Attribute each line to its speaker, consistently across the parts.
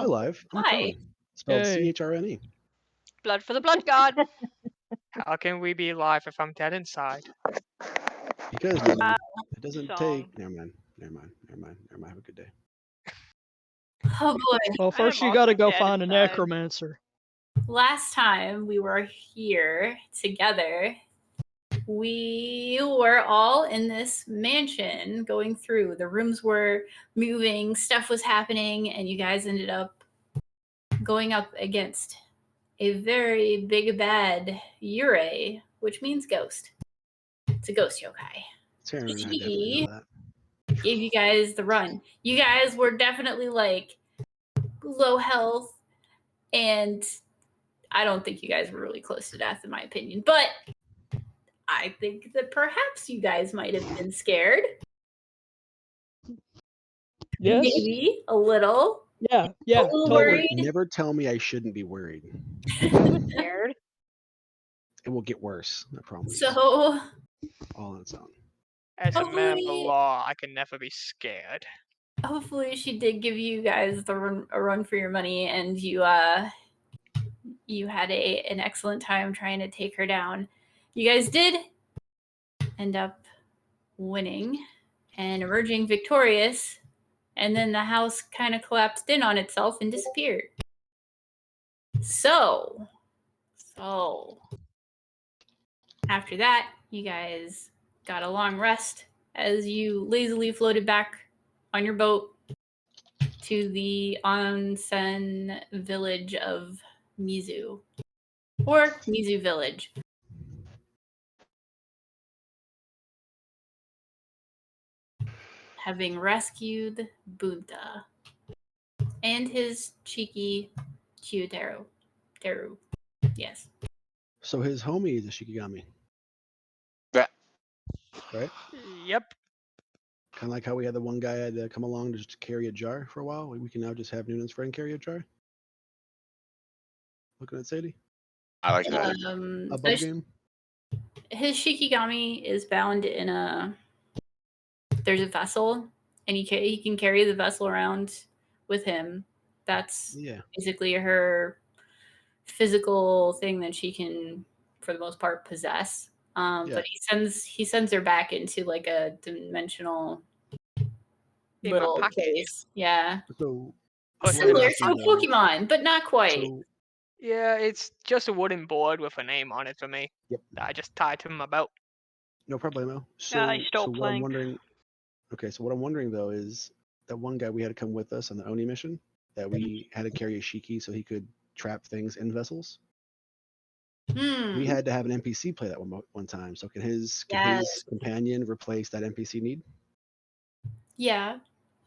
Speaker 1: totally live. I'm
Speaker 2: Hi.
Speaker 1: chilling. Spelled
Speaker 3: Hey.
Speaker 1: CHRNE.
Speaker 2: Blood for the blood god.
Speaker 3: How can we be live if I'm dead inside?
Speaker 1: Because man, it doesn't
Speaker 2: song.
Speaker 1: take. Never mind. Have a good day.
Speaker 2: Oh boy.
Speaker 3: Well, first you
Speaker 2: I'm
Speaker 3: gotta
Speaker 2: also
Speaker 3: go
Speaker 2: dead
Speaker 3: find a
Speaker 2: inside.
Speaker 3: necromancer.
Speaker 2: Last time we were here together, we were all in this mansion going through. The rooms were moving, stuff was happening, and you guys ended up going up against a very big bad Yurei, which means ghost. It's a ghost yokai.
Speaker 1: Taryn and I definitely know that.
Speaker 2: Gave you guys the run. You guys were definitely like low health, and I don't think you guys were really close to death in my opinion, but I think that perhaps you guys might have been scared.
Speaker 3: Yes.
Speaker 2: Maybe a little.
Speaker 3: Yeah.
Speaker 2: A little
Speaker 3: Totally.
Speaker 2: worried.
Speaker 1: Never tell me I shouldn't be worried.
Speaker 2: Scared.
Speaker 1: It will get worse. I promise.
Speaker 2: So
Speaker 1: All on its own.
Speaker 3: As a man of the
Speaker 2: Hopefully-
Speaker 3: law, I can never be scared.
Speaker 2: hopefully she did give you guys a run for your money, and you had an excellent time trying to take her down. You guys did end up winning and emerging victorious, and then the house kind of collapsed in on itself and disappeared. So after that, you guys got a long rest as you lazily floated back on your boat to the onsen village of Mizu, or Mizu Village. Having rescued Bunta and his cheeky Kyuteru. Yes.
Speaker 1: So his homie is a Shikigami.
Speaker 4: Yeah.
Speaker 1: Right?
Speaker 3: Yep.
Speaker 1: Kind of like how we had the one guy had to come along to just carry a jar for a while. We can now just have Noonan's friend carry a jar. Looking at Sadie.
Speaker 4: I like that.
Speaker 1: A bug game.
Speaker 2: His Shikigami is bound in there's a vessel, and he can carry the vessel around with him. That's basically her physical thing that she can, for the most part, possess. But he sends her back into like a dimensional little place. Yeah.
Speaker 1: So
Speaker 2: similar to a Pokemon, but not quite.
Speaker 1: So,
Speaker 3: Yeah, it's just a wooden board with a name on it for me.
Speaker 1: Yep.
Speaker 3: That I just tied to my belt.
Speaker 1: No problemo. So,
Speaker 2: I stopped
Speaker 1: what
Speaker 2: playing.
Speaker 1: I'm wondering. Okay, so what I'm wondering though is that one guy we had to come with us on the Oni mission that we had to carry a Shiki so he could trap things in vessels. We had to have an NPC play that one time. So can his companion replace that NPC need?
Speaker 2: Yeah.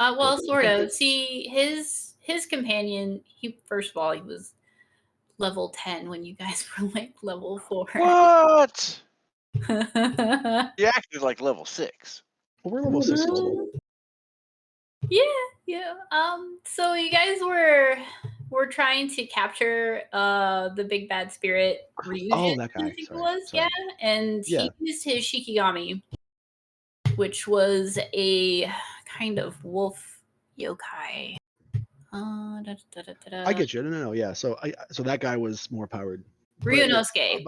Speaker 2: Well, sort of. See, his companion, he was level 10 when you guys were like level 4.
Speaker 4: What? You actually like level 6.
Speaker 1: Well, we're level 6 as well.
Speaker 2: Yeah. So you guys were trying to capture the big bad spirit Ryujin,
Speaker 1: Oh, that guy.
Speaker 2: I think it was. Yeah. And
Speaker 1: Yeah.
Speaker 2: he used his Shikigami, which was a kind of wolf yokai.
Speaker 1: I get you. No. Yeah. So that guy was more powered.
Speaker 2: Ryunosuke.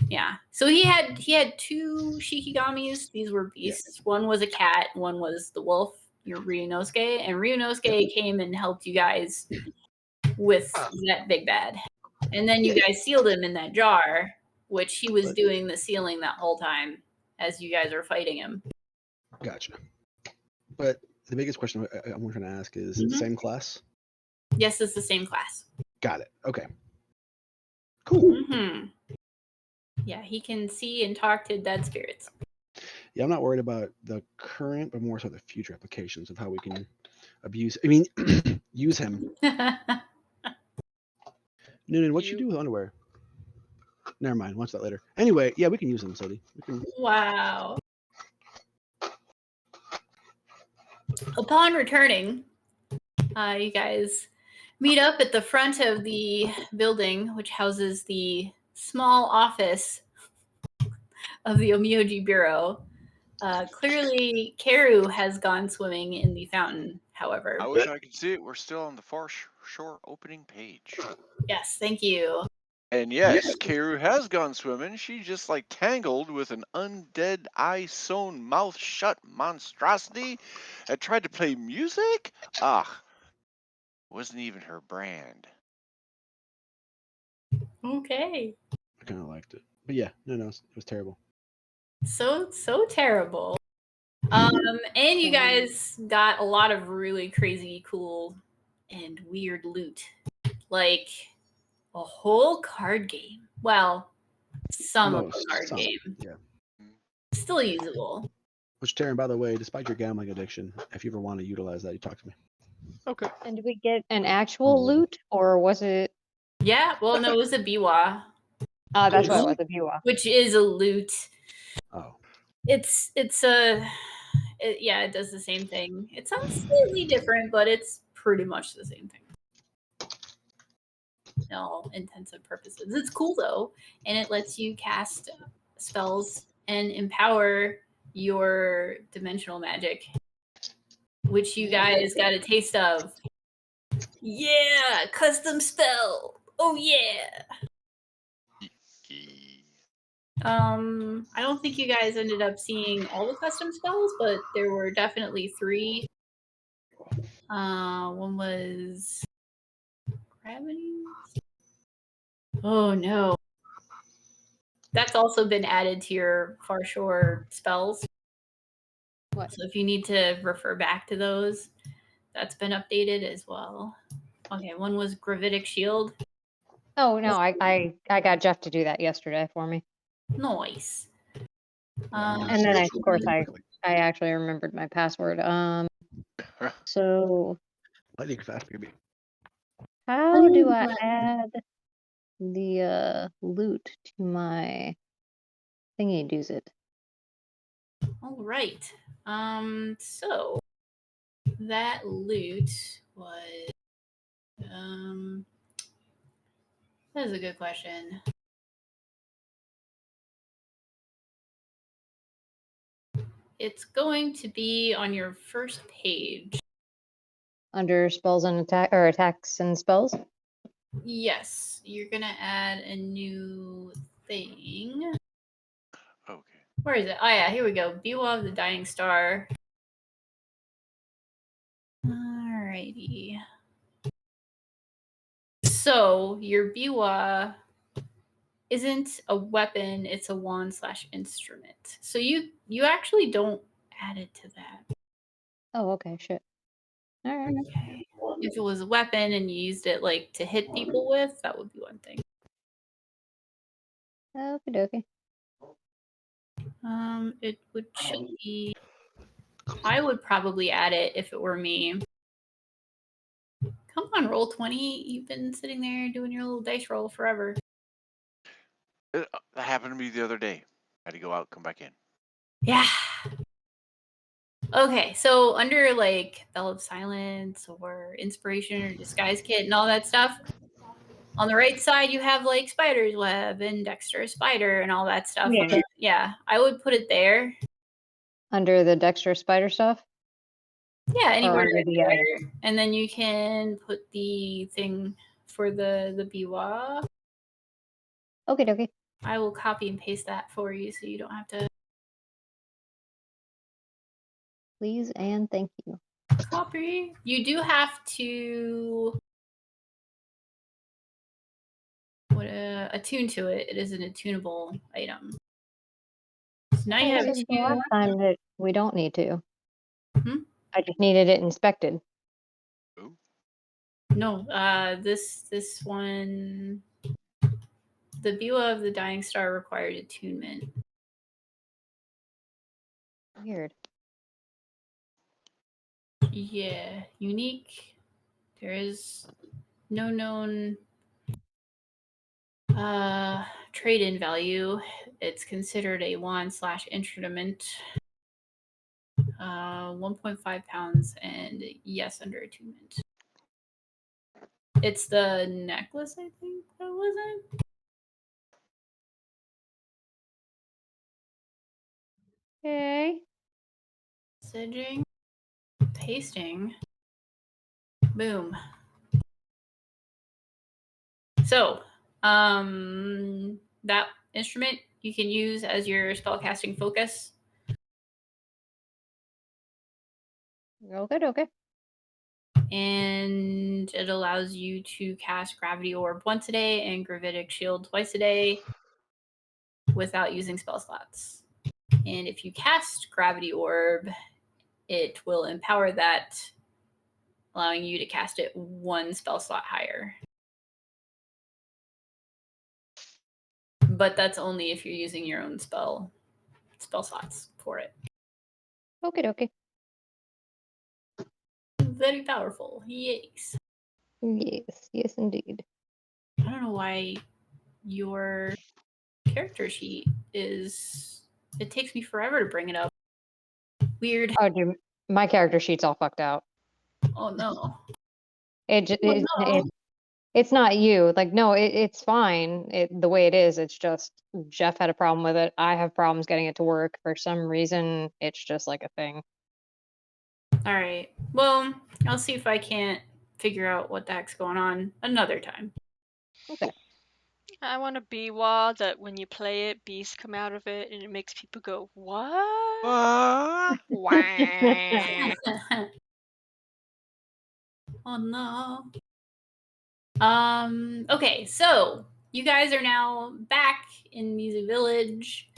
Speaker 2: Yeah. So he had 2 Shikigamis. These were beasts. Yeah. One was a cat. One was the wolf. Your Ryunosuke, and Ryunosuke came and helped you guys with that big bad. And then you guys sealed him in that jar, which he was doing the sealing that whole time as you guys are fighting him.
Speaker 1: Gotcha. But the biggest question I'm trying to ask is it the same class?
Speaker 2: Yes, it's the same class.
Speaker 1: Got it. Okay. Cool.
Speaker 2: Yeah, he can see and talk to dead spirits. Yeah,
Speaker 1: I'm not worried about the current, but more so the future applications of how we can use him. Noonan, what you do with underwear? Never mind. Watch that later. Anyway, yeah, we can use him, Sodi.
Speaker 2: Wow. Upon returning, you guys meet up at the front of the building, which houses the small office of the Omyoji Bureau. Clearly, Karu has gone swimming in the fountain. however.
Speaker 4: I wish I could see it. We're still on the Far Shore opening page.
Speaker 2: Yes, thank you.
Speaker 4: And yes, Karu has gone swimming. She just like tangled with an undead, eye-sewn, mouth-shut monstrosity that tried to play music. Wasn't even her brand.
Speaker 2: Okay.
Speaker 1: I kind of liked it, but yeah, no, it was terrible.
Speaker 2: So terrible. And you guys got a lot of really crazy, cool, and weird loot, like a whole card game. Well, some of a card game.
Speaker 1: Yeah.
Speaker 2: Still usable.
Speaker 1: Which, Taryn, by the way, despite your gambling addiction, if you ever want to utilize that, you talk to me.
Speaker 3: Okay.
Speaker 5: And did we get an actual loot, or was it?
Speaker 2: Yeah, well, no, it was a biwa.
Speaker 5: That's what it was, a biwa.
Speaker 2: Which is a loot.
Speaker 1: Oh.
Speaker 2: It does the same thing. It sounds slightly different, but it's pretty much the same thing. In all intents and purposes. It's cool though, and it lets you cast spells and empower your dimensional magic, which you guys got a taste of. Yeah, custom spell. Oh yeah. I don't think you guys ended up seeing all the custom spells, but there were definitely 3. One was gravity. Oh no. That's also been added to your Far Shore spells.
Speaker 5: What?
Speaker 2: So if you need to refer back to those, that's been updated as well. Okay, one was gravitic shield.
Speaker 5: Oh no, I got Jeff to do that yesterday for me.
Speaker 2: Nice.
Speaker 5: And then of course I actually remembered my password. So
Speaker 1: Lightning fast, baby.
Speaker 5: how do I add the loot to my thingy doos it?
Speaker 2: All right. So that loot was that is a good question. It's going to be on your first page.
Speaker 5: Under spells and attacks and spells?
Speaker 2: Yes, you're gonna add a new thing.
Speaker 4: Okay.
Speaker 2: Where is it? Oh yeah, here we go. Biwa of the Dying Star. Alrighty. So your biwa isn't a weapon; it's a wand/instrument. So you actually don't add it to that.
Speaker 5: Oh, okay, shit. All right.
Speaker 2: Okay. If it was a weapon and you used it like to hit people with, that would be one thing.
Speaker 5: Okie dokie.
Speaker 2: It should be. I would probably add it if it were me. Come on, roll 20. You've been sitting there doing your little dice roll forever.
Speaker 4: That happened to me the other day. I had to go out, come back in.
Speaker 2: Yeah. Okay, so under like Bell of Silence or Inspiration or Disguise Kit and all that stuff, on the right side you have like Spider's Web and Dexter Spider and all that stuff. Yeah, I would put it there.
Speaker 5: Under the Dexter Spider stuff?
Speaker 2: Yeah, anywhere there. And then you can put the thing for the biwa.
Speaker 5: Okay, dokie.
Speaker 2: I will copy and paste that for you so you don't have to.
Speaker 5: Please and thank you.
Speaker 2: Copy. You do have to attune to it. It is an attunable item. So now you have
Speaker 5: the last time that we don't need to.
Speaker 2: Hmm?
Speaker 5: I just needed it inspected.
Speaker 4: Ooh.
Speaker 2: No, this one, the biwa of the Dying Star required attunement.
Speaker 5: Weird.
Speaker 2: Yeah, unique. There is no known trade-in value. It's considered a wand/instrument. 1.5 pounds and yes, under attunement. It's the necklace, I think that wasn't.
Speaker 5: Okay.
Speaker 2: Messaging, pasting. Boom. So, that instrument you can use as your spellcasting focus.
Speaker 5: Okay.
Speaker 2: And it allows you to cast Gravity Orb once a day and Gravitic Shield twice a day without using spell slots. And if you cast Gravity Orb, it will empower that, allowing you to cast it one spell slot higher. But that's only if you're using your own spell slots for it.
Speaker 5: Okay.
Speaker 2: Very powerful. Yes.
Speaker 5: Yes, indeed.
Speaker 2: I don't know why your character sheet is... It takes me forever to bring it up. Weird.
Speaker 5: Oh, dude, my character sheet's all fucked out.
Speaker 2: Oh, no.
Speaker 5: It's not you. Like, no, it's fine. The way it is, it's just Jeff had a problem with it. I have problems getting it to work. For some reason, it's just like a thing.
Speaker 2: All right. Well, I'll see if I can't figure out what the heck's going on another time.
Speaker 5: Okay.
Speaker 3: I want a bee wall that when you play it, bees come out of it and it makes people go, what?
Speaker 4: Wah.
Speaker 3: Wah.
Speaker 2: Oh, no. Okay, so you guys are now back in Music Village,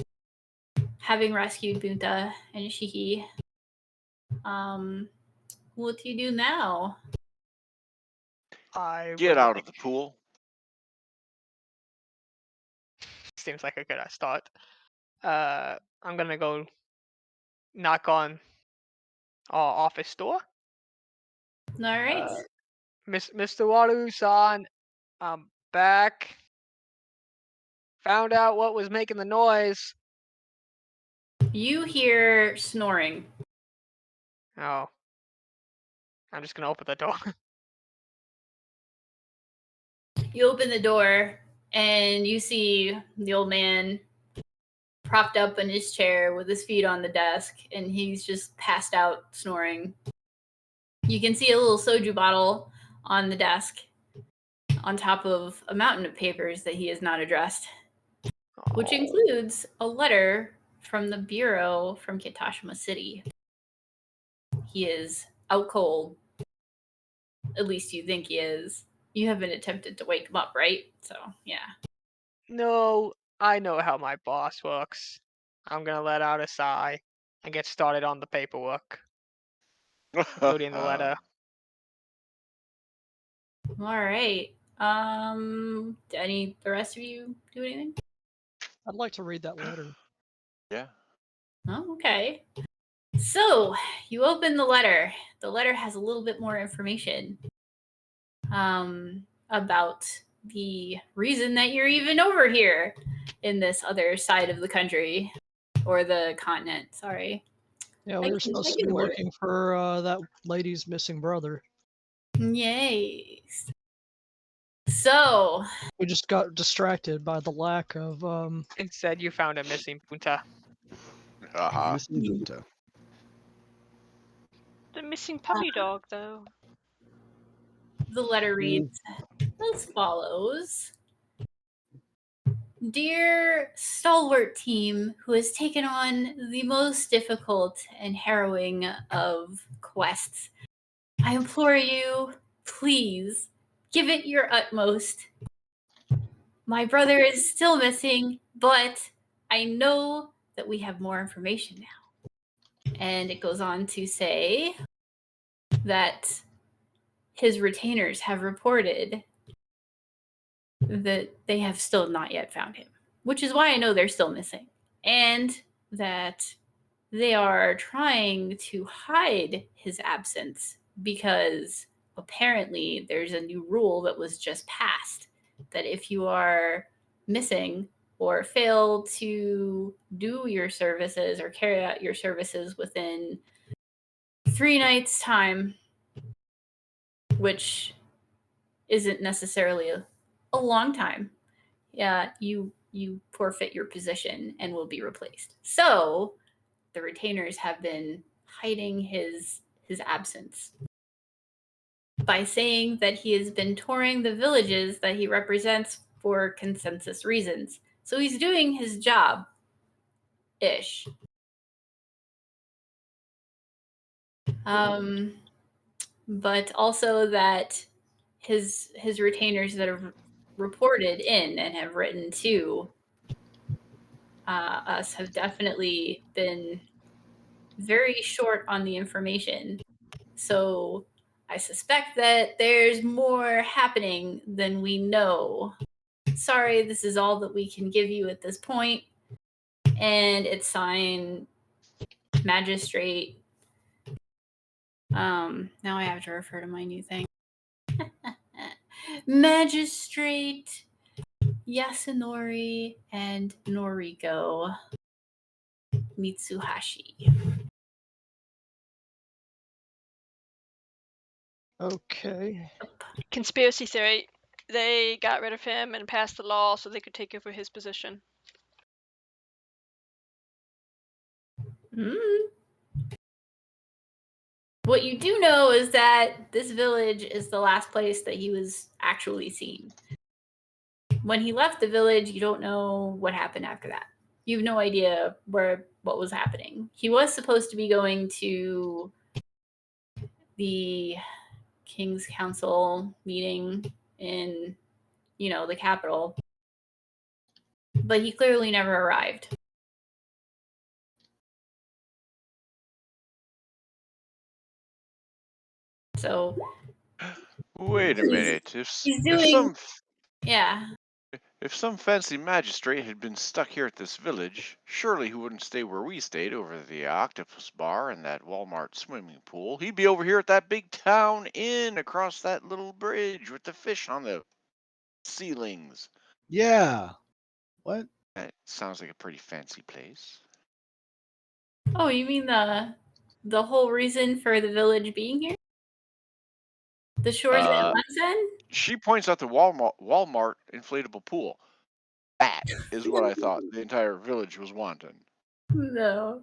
Speaker 2: having rescued Bunta and Ishiki. What do you do now?
Speaker 4: Get out of the pool.
Speaker 3: Seems like a good start. I'm gonna go knock on our office door.
Speaker 2: All right.
Speaker 3: Mr. Waru-san, I'm back. Found out what was making the noise.
Speaker 2: You hear snoring.
Speaker 3: Oh. I'm just gonna open the door.
Speaker 2: You open the door and you see the old man propped up in his chair with his feet on the desk, and he's just passed out snoring. You can see a little soju bottle on the desk on top of a mountain of papers that he has not addressed, which includes a letter from the bureau from Kitashima City. He is out cold. At least you think he is. You haven't attempted to wake him up, right? So, yeah.
Speaker 3: No, I know how my boss works. I'm gonna let out a sigh and get started on the paperwork, including the letter.
Speaker 2: All right. The rest of you do anything?
Speaker 6: I'd like to read that letter.
Speaker 4: Yeah.
Speaker 2: Oh, okay. So you open the letter. The letter has a little bit more information about the reason that you're even over here in this other side of the country, or the continent. Sorry.
Speaker 6: Yeah, we were supposed to be looking for that lady's missing brother.
Speaker 2: Yes. So
Speaker 6: we just got distracted by the lack of
Speaker 3: Instead, you found a missing Bunta.
Speaker 1: Missing Bunta.
Speaker 7: The missing puppy dog, though.
Speaker 2: The letter reads as follows. Dear stalwart team who has taken on the most difficult and harrowing of quests, I implore you, please, give it your utmost. My brother is still missing, but I know that we have more information now. And it goes on to say that his retainers have reported that they have still not yet found him, which is why I know they're still missing, and that they are trying to hide his absence because apparently there's a new rule that was just passed that if you are missing or fail to do your services or carry out your services within 3 nights' time, which isn't necessarily a long time, you forfeit your position and will be replaced. So the retainers have been hiding his absence. by saying that he has been touring the villages that he represents for consensus reasons. So he's doing his job-ish. But also that his retainers that have reported in and have written to us have definitely been very short on the information. So I suspect that there's more happening than we know. Sorry, this is all that we can give you at this point. And it's signed Magistrate. Now I have to refer to my new thing. Magistrate Yasunori and Noriko Mitsuhashi.
Speaker 6: Okay.
Speaker 7: Conspiracy theory. They got rid of him and passed the law so they could take over his position.
Speaker 2: What you do know is that this village is the last place that he was actually seen. When he left the village, you don't know what happened after that. You have no idea what was happening. He was supposed to be going to the King's Council meeting in, the capital, but he clearly never arrived. So
Speaker 4: wait a minute.
Speaker 2: He's doing,
Speaker 4: If some fancy magistrate had been stuck here at this village, surely he wouldn't stay where we stayed over the Octopus Bar and that Walmart swimming pool. He'd be over here at that big town inn across that little bridge with the fish on the ceilings.
Speaker 1: Yeah. What?
Speaker 4: That sounds like a pretty fancy place.
Speaker 2: Oh, you mean the whole reason for the village being here? The shores at Munson?
Speaker 4: She points out the Walmart inflatable pool. That is what I thought the entire village was wanting.
Speaker 2: No.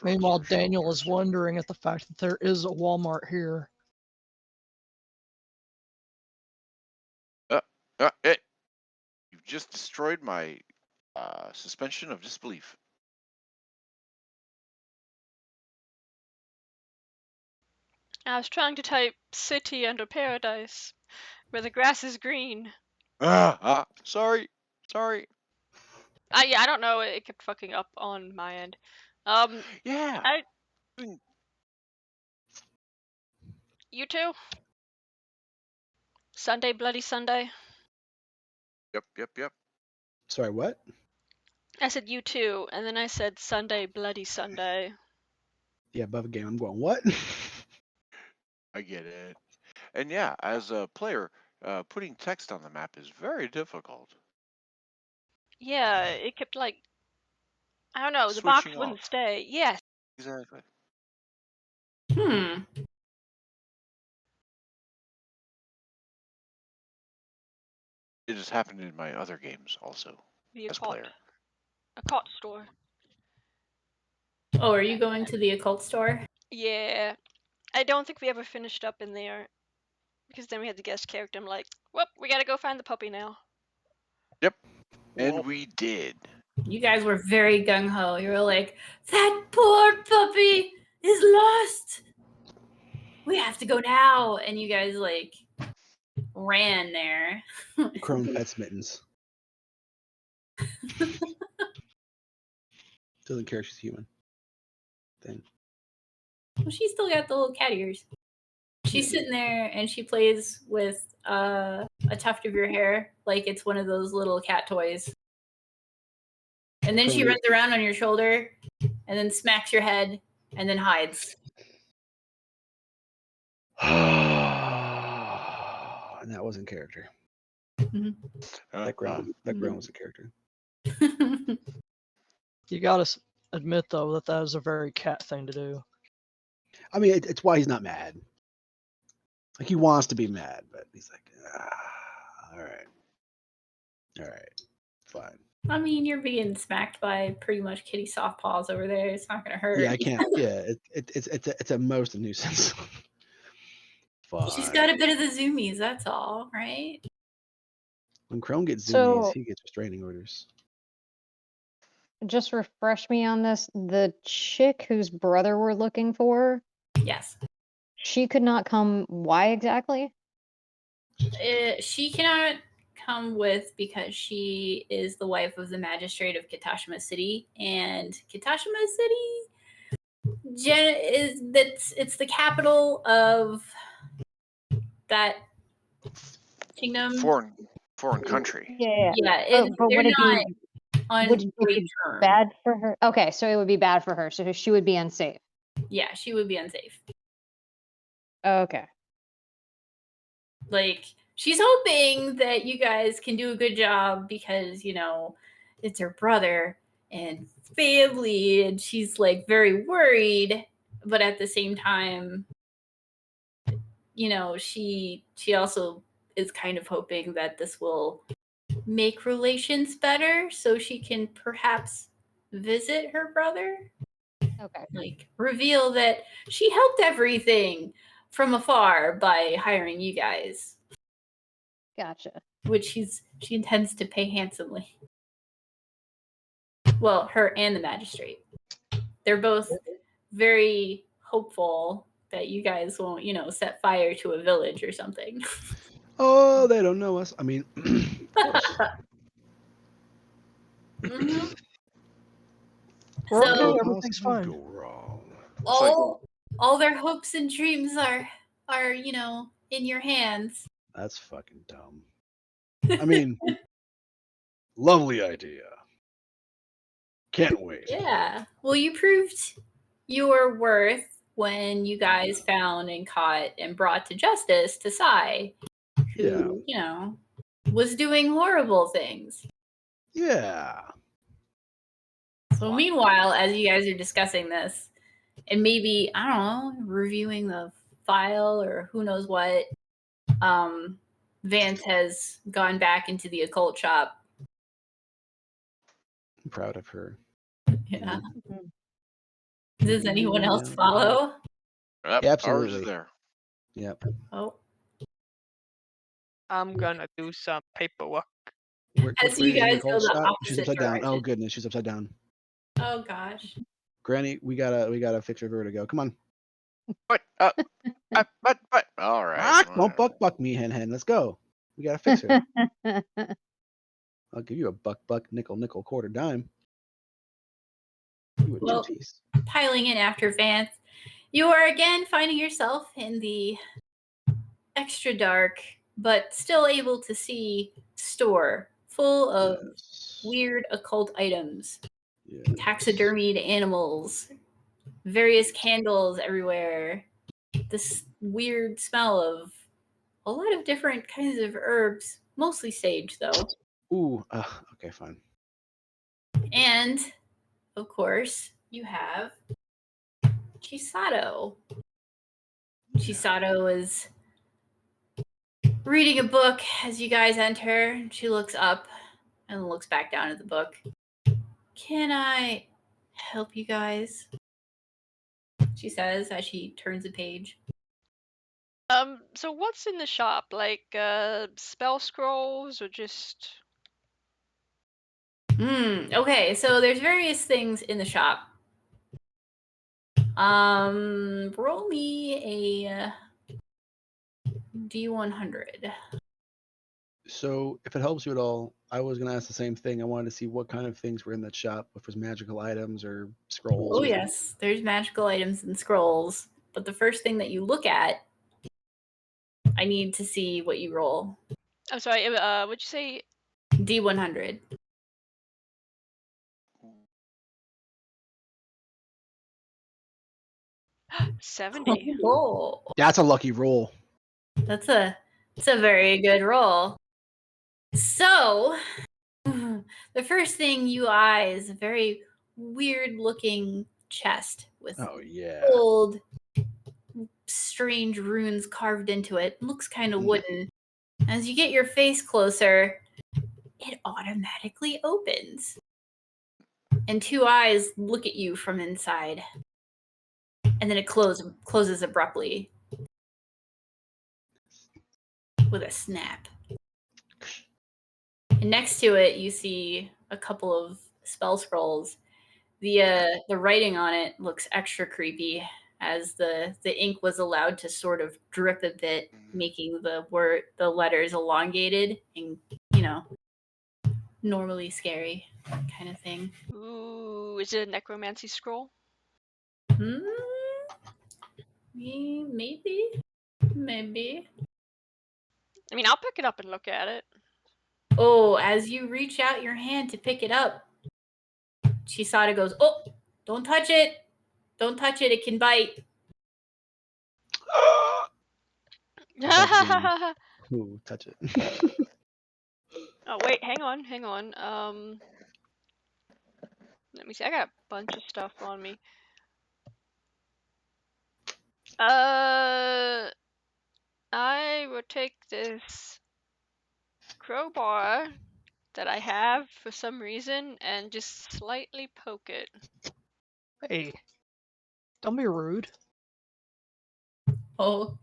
Speaker 6: Meanwhile, Daniel is wondering at the fact that there is a Walmart here.
Speaker 4: You've just destroyed my suspension of disbelief.
Speaker 7: I was trying to type city under paradise, where the grass is green.
Speaker 4: Sorry.
Speaker 7: Yeah, I don't know. It kept fucking up on my end.
Speaker 4: Yeah.
Speaker 7: You too? Sunday, Bloody Sunday?
Speaker 4: Yep.
Speaker 1: Sorry, what?
Speaker 7: I said you too, and then I said Sunday, Bloody Sunday.
Speaker 1: Yeah, above a game, I'm going, what?
Speaker 4: I get it. And yeah, as a player, putting text on the map is very difficult.
Speaker 7: Yeah, it kept I don't know, the box wouldn't stay. Yes.
Speaker 4: Exactly. It has happened in my other games also.
Speaker 7: The
Speaker 4: as player.
Speaker 7: Occult store.
Speaker 2: Oh, are you going to the occult store?
Speaker 7: Yeah. I don't think we ever finished up in there. Because then we had the guest character. I'm like, whoop, we gotta go find the puppy now.
Speaker 4: Yep. And we did.
Speaker 2: You guys were very gung-ho. You were like, that poor puppy is lost. We have to go now. And you guys ran there.
Speaker 1: Crone Pets Mittens. Doesn't care she's human. Thing.
Speaker 2: Well, she's still got the little cat ears. She's sitting there and she plays with a tuft of your hair like it's one of those little cat toys. And then she runs around on your shoulder and then smacks your head and then hides.
Speaker 1: And that wasn't character.
Speaker 2: Mm-hmm.
Speaker 1: That ground was a character.
Speaker 6: You gotta admit, though, that is a very cat thing to do.
Speaker 1: I mean, it's why he's not mad. Like, he wants to be mad, but he's like, all right, fine.
Speaker 2: I mean, you're being smacked by pretty much kitty soft paws over there. It's not gonna hurt.
Speaker 1: Yeah, I can't. Yeah, it's at most a nuisance.
Speaker 2: She's got a bit of the zoomies, that's all, right?
Speaker 1: When Crone gets zoomies, he gets restraining orders.
Speaker 5: Just refresh me on this. The chick whose brother we're looking for.
Speaker 2: Yes.
Speaker 5: She could not come. Why exactly?
Speaker 2: She cannot come with because she is the wife of the magistrate of Kitashima City, and Kitashima City it's the capital of that kingdom.
Speaker 4: Foreign country.
Speaker 5: Yeah.
Speaker 2: But would it be
Speaker 5: bad for her? Okay, so it would be bad for her. So she would be unsafe.
Speaker 2: Yeah, she would be unsafe.
Speaker 5: Okay.
Speaker 2: Like, she's hoping that you guys can do a good job because, it's her brother and family, and she's like very worried, but at the same time, she also is kind of hoping that this will make relations better so she can perhaps visit her brother.
Speaker 5: Okay.
Speaker 2: Like, reveal that she helped everything from afar by hiring you guys.
Speaker 5: Gotcha.
Speaker 2: Which she intends to pay handsomely. Well, her and the magistrate. They're both very hopeful that you guys won't, set fire to a village or something.
Speaker 1: Oh, they don't know us. I mean, of course.
Speaker 2: Mm-hmm.
Speaker 6: We're okay. Everything's fine.
Speaker 1: Go wrong.
Speaker 2: All their hopes and dreams are in your hands.
Speaker 1: That's fucking dumb. I mean, lovely idea. Can't wait.
Speaker 2: Yeah. Well, you proved your worth when you guys found and caught and brought to justice to Sai, who, was doing horrible things.
Speaker 1: Yeah.
Speaker 2: So meanwhile, as you guys are discussing this, and maybe, I don't know, reviewing the file or who knows what, Vance has gone back into the occult shop.
Speaker 1: I'm proud of her.
Speaker 2: Yeah. Does anyone else follow?
Speaker 4: Yep,
Speaker 1: yeah, absolutely.
Speaker 4: Ours is there.
Speaker 1: Yep.
Speaker 2: Oh.
Speaker 3: I'm gonna do some paperwork.
Speaker 2: As you guys go the opposite
Speaker 1: She's upside
Speaker 2: direction.
Speaker 1: down. Oh goodness, she's upside down.
Speaker 2: Oh gosh.
Speaker 1: Granny, we gotta fix her vertigo. Come on.
Speaker 4: What? All right.
Speaker 1: Don't buck me, hen. Let's go. We gotta fix her. I'll give you a buck, nickel, quarter, dime. You a two-piece.
Speaker 2: Piling in after Vance, you are again finding yourself in the extra dark, but still able to see store full of weird occult items, taxidermied animals, various candles everywhere, this weird smell of a lot of different kinds of herbs, mostly sage though.
Speaker 1: Ooh, okay, fine.
Speaker 2: And of course, you have Chisato. Chisato is reading a book as you guys enter. She looks up and looks back down at the book. Can I help you guys? She says as she turns a page.
Speaker 7: So what's in the shop? Like spell scrolls or just
Speaker 2: Okay, so there's various things in the shop. Roll me a D100.
Speaker 1: So, if it helps you at all, I was going to ask the same thing. I wanted to see what kind of things were in that shop, if it was magical items or scrolls.
Speaker 2: Oh, yes. There's magical items and scrolls. But the first thing that you look at, I need to see what you roll.
Speaker 7: I'm sorry, what'd you say?
Speaker 2: D100.
Speaker 7: $70.
Speaker 2: Oh.
Speaker 1: That's a lucky roll.
Speaker 2: That's a very good roll. So, the first thing you eye is a very weird-looking chest with old, strange runes carved into it. Looks kind of wooden. As you get your face closer, it automatically opens. And two eyes look at you from inside. And then it closes abruptly with a snap. And next to it, you see a couple of spell scrolls. The writing on it looks extra creepy, as the ink was allowed to sort of drip a bit, making the letters elongated and, normally scary kind of thing.
Speaker 7: Ooh, is it a necromancy scroll?
Speaker 2: Maybe.
Speaker 7: I mean, I'll pick it up and look at it.
Speaker 2: Oh, as you reach out your hand to pick it up, Chisada goes, "Oh, don't touch it. Don't touch it. It can bite."
Speaker 1: Ooh, touch it.
Speaker 7: Oh, wait, hang on. Let me see. I got a bunch of stuff on me. I will take this crowbar that I have for some reason and just slightly poke it.
Speaker 6: Hey, don't be rude.
Speaker 2: Oh.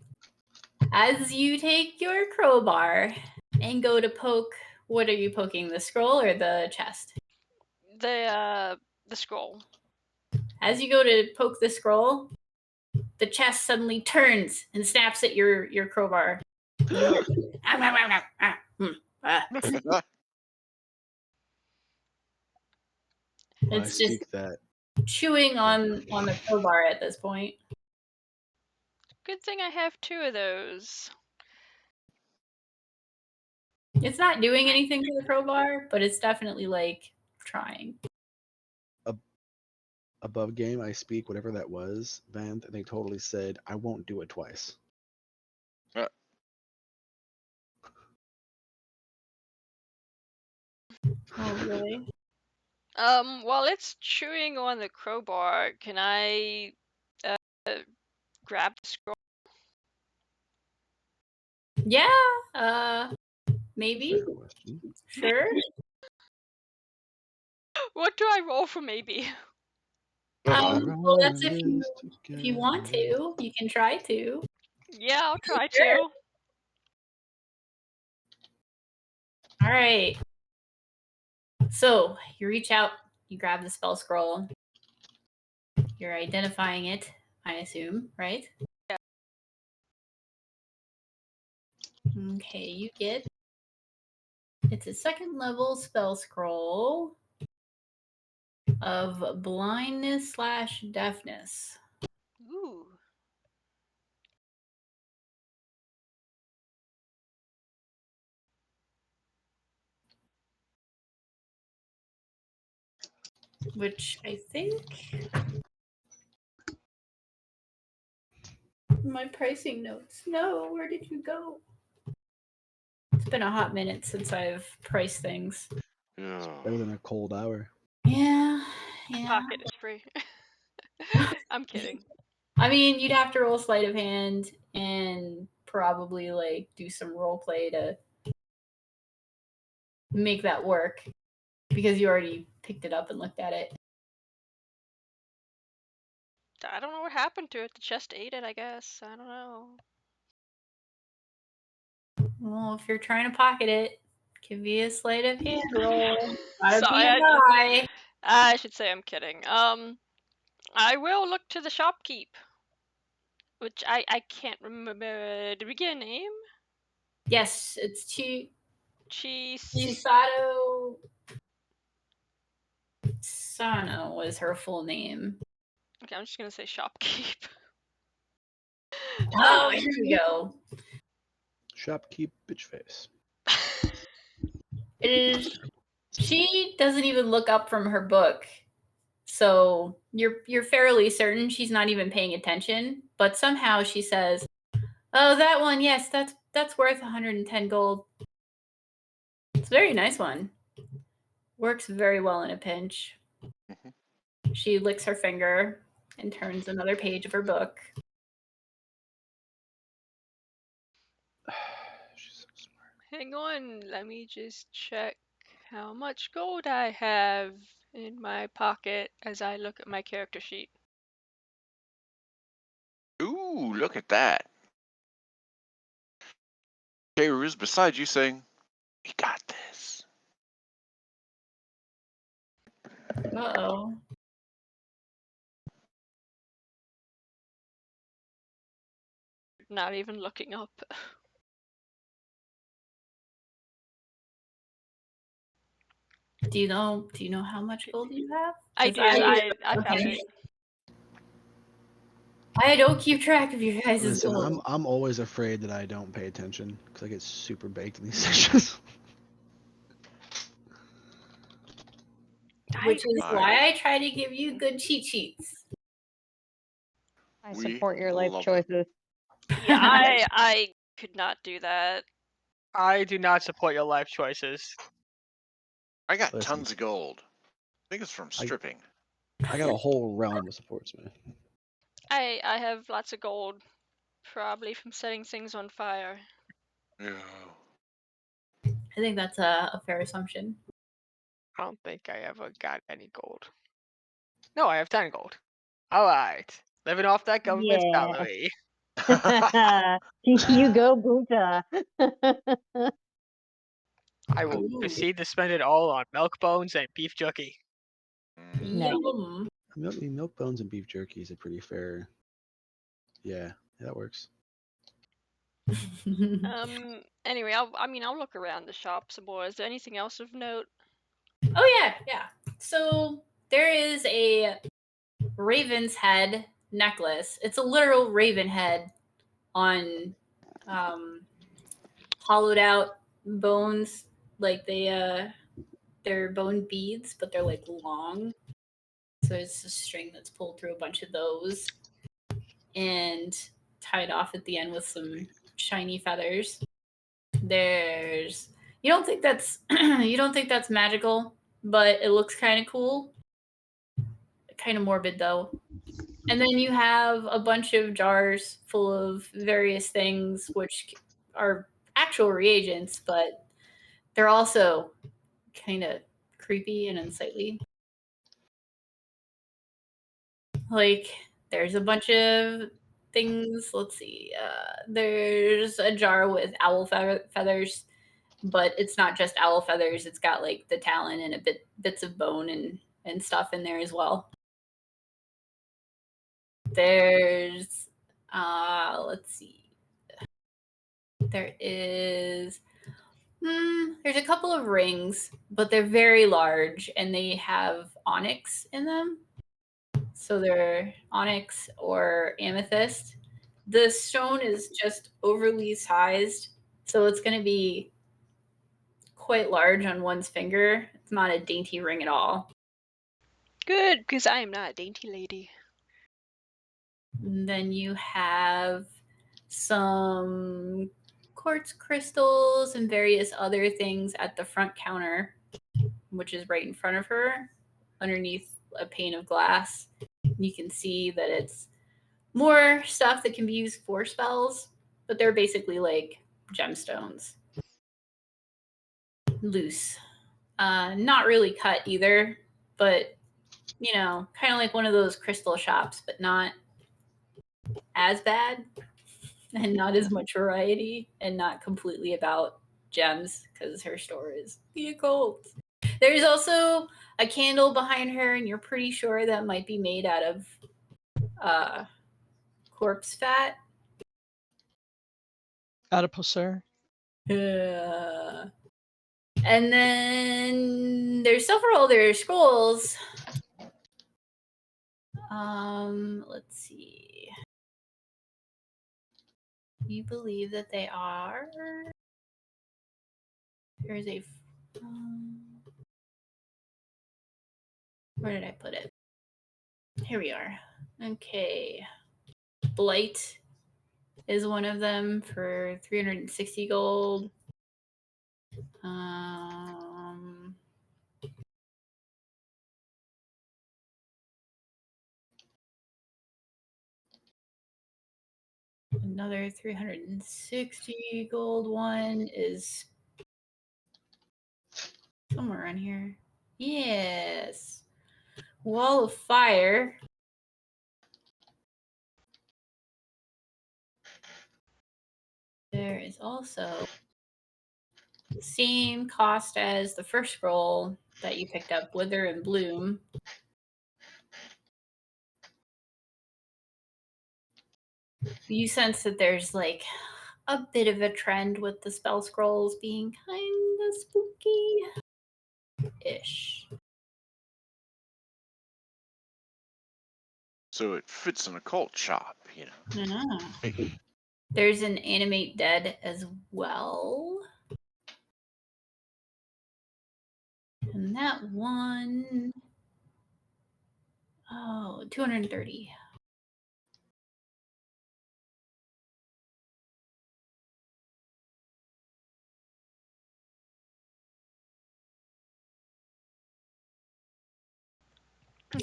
Speaker 2: As you take your crowbar and go to poke, what are you poking, the scroll or the chest?
Speaker 7: The scroll.
Speaker 2: As you go to poke the scroll, the chest suddenly turns and snaps at your crowbar. It's just
Speaker 1: that.
Speaker 2: chewing on the crowbar at this point.
Speaker 7: Good thing I have 2 of those.
Speaker 2: It's not doing anything to the crowbar, but it's definitely like trying.
Speaker 1: Above game, I speak, whatever that was, Van, they totally said, I won't do it twice.
Speaker 2: Oh, really?
Speaker 7: While it's chewing on the crowbar, can I grab the scroll?
Speaker 2: Yeah, maybe. Sure.
Speaker 7: What do I roll for maybe?
Speaker 2: Well, that's if you want to. You can try to.
Speaker 7: Yeah, I'll try to.
Speaker 2: All right. So you reach out, you grab the spell scroll. You're identifying it, I assume, right?
Speaker 7: Yeah.
Speaker 2: Okay, you get. It's a 2nd level spell scroll of blindness/deafness.
Speaker 7: Ooh.
Speaker 2: Which I think my pricing notes. No, where did you go? It's been a hot minute since I've priced things.
Speaker 1: Better than a cold hour.
Speaker 2: Yeah.
Speaker 7: Pocket is free. I'm kidding.
Speaker 2: I mean, you'd have to roll sleight of hand and probably like do some role play to make that work, because you already picked it up and looked at it.
Speaker 7: I don't know what happened to it. The chest ate it, I guess. I don't know.
Speaker 2: Well, if you're trying to pocket it, give me a sleight of hand roll.
Speaker 7: Sorry, I should say I'm kidding. I will look to the shopkeep, which I can't remember. Did we get a name?
Speaker 2: Yes, it's
Speaker 7: Chisato
Speaker 2: Sano was her full name.
Speaker 7: Okay, I'm just gonna say shopkeep.
Speaker 2: Oh, here we go.
Speaker 1: Shopkeep bitch face.
Speaker 2: It is. She doesn't even look up from her book, so you're fairly certain she's not even paying attention. But somehow she says, "Oh, that one. Yes, that's worth 110 gold. It's a very nice one. Works very well in a pinch." She licks her finger and turns another page of her book.
Speaker 1: She's so smart.
Speaker 7: Hang on, let me just check. how much gold I have in my pocket as I look at my character sheet.
Speaker 4: Ooh, look at that. Keiru's beside you saying, "We got this."
Speaker 2: Uh-oh.
Speaker 7: Not even looking up.
Speaker 2: Do you know how much gold you have?
Speaker 7: I do. I found
Speaker 2: okay.
Speaker 7: it.
Speaker 2: I don't keep track of your guys'
Speaker 1: Listen,
Speaker 2: gold.
Speaker 1: I'm always afraid that I don't pay attention because I get super baked in these sessions.
Speaker 2: Which is why I try to give you good cheat sheets.
Speaker 5: I support your life choices.
Speaker 7: Yeah, I could not do that.
Speaker 3: I do not support your life choices.
Speaker 4: I got tons of gold. I think it's from stripping.
Speaker 1: I got a whole realm of supports, man.
Speaker 7: I have lots of gold, probably from setting things on fire.
Speaker 4: Yeah.
Speaker 2: I think that's a fair assumption.
Speaker 3: I don't think I ever got any gold. No, I have 10 gold. All right. Living off that government salary.
Speaker 5: You go, Buddha.
Speaker 3: I will proceed to spend it all on milk bones and beef jerky.
Speaker 2: Yum.
Speaker 1: Milk bones and beef jerky is a pretty fair. Yeah, that works.
Speaker 7: Anyway, I'll look around the shop some more. Is there anything else of note?
Speaker 2: Oh yeah. So there is a raven's head necklace. It's a literal raven head on hollowed out bones, like they're bone beads, but they're like long. So it's a string that's pulled through a bunch of those and tied off at the end with some shiny feathers. There's you don't think that's magical, but it looks kind of cool. Kind of morbid though. And then you have a bunch of jars full of various things which are actual reagents, but they're also kind of creepy and unsightly. Like there's a bunch of things. Let's see. There's a jar with owl feathers, but it's not just owl feathers. It's got like the talon and bits of bone and stuff in there as well. There's let's see. There's a couple of rings, but they're very large and they have onyx in them. So they're onyx or amethyst. The stone is just overly sized, so it's going to be quite large on one's finger. It's not a dainty ring at all.
Speaker 7: Good, because I am not a dainty lady.
Speaker 2: And then you have some quartz crystals and various other things at the front counter, which is right in front of her, underneath a pane of glass. You can see that it's more stuff that can be used for spells, but they're basically like gemstones. Loose. Not really cut either, but kind of like one of those crystal shops, but not as bad and not as much variety and not completely about gems because her store is the occult. There's also a candle behind her, and you're pretty sure that might be made out of corpse fat.
Speaker 6: Adipocere.
Speaker 2: And then there's several other scrolls. Let's see. You believe that they are. There's a. Where did I put it? Here we are. Okay. Blight is one of them for 360 gold. Another 360 gold one is Somewhere around here. Yes. Wall of fire. There is also the same cost as the first scroll that you picked up, Wither and Bloom. You sense that there's like a bit of a trend with the spell scrolls being kind of spooky-ish.
Speaker 4: So it fits in a cult shop, you know.
Speaker 2: Yeah. There's an animate dead as well. And that one, 230.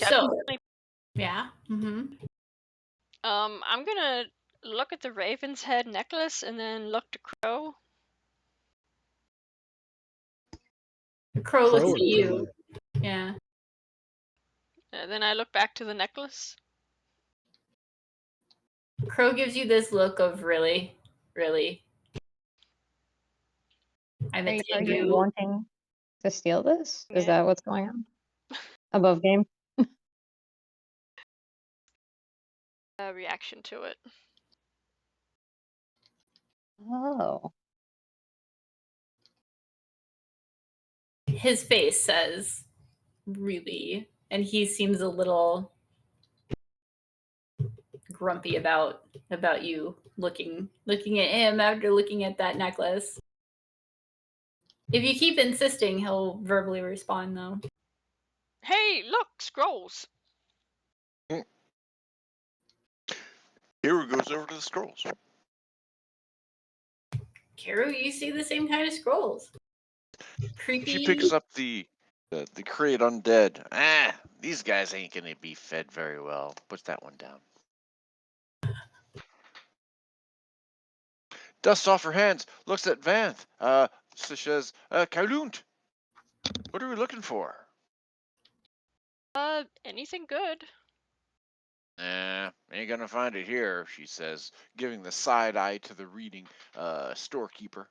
Speaker 2: So, yeah.
Speaker 7: I'm gonna look at the Raven's Head necklace and then look to Crow.
Speaker 2: Crow looks at you. Yeah.
Speaker 7: And then I look back to the necklace.
Speaker 2: Crow gives you this look of really, really. I'm a
Speaker 5: Are you wanting to steal this?
Speaker 7: Yeah.
Speaker 5: Is that what's going on? Above game?
Speaker 7: Reaction to it.
Speaker 5: Oh.
Speaker 2: His face says, really, and he seems a little grumpy about you looking at him after looking at that necklace. If you keep insisting, he'll verbally respond, though.
Speaker 7: Hey, look, scrolls.
Speaker 4: Hero goes over to the scrolls.
Speaker 2: Karu, you see the same kind of scrolls. Creepy.
Speaker 4: She picks up the crate undead. These guys ain't gonna be fed very well. Puts that one down. Dusts off her hands. Looks at Vanth. Says, Kaulunt. What are we looking for?
Speaker 7: Anything good?
Speaker 4: Ain't gonna find it here, she says, giving the side eye to the reading storekeeper.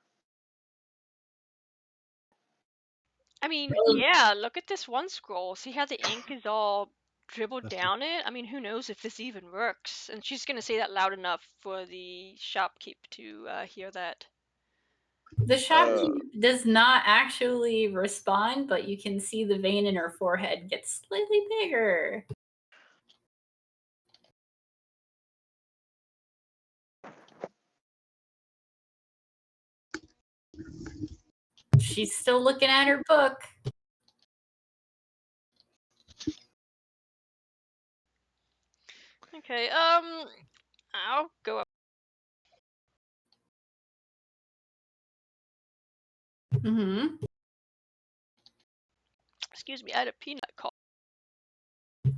Speaker 7: I mean, yeah, look at this one scroll. See how the ink is all dribbled down it? I mean, who knows if this even works? And she's gonna say that loud enough for the shopkeep to hear that.
Speaker 2: The shopkeep does not actually respond, but you can see the vein in her forehead get slightly bigger. She's still looking at her book.
Speaker 7: Okay, I'll go up.
Speaker 2: Mm-hmm.
Speaker 7: Excuse me, I had a peanut cough.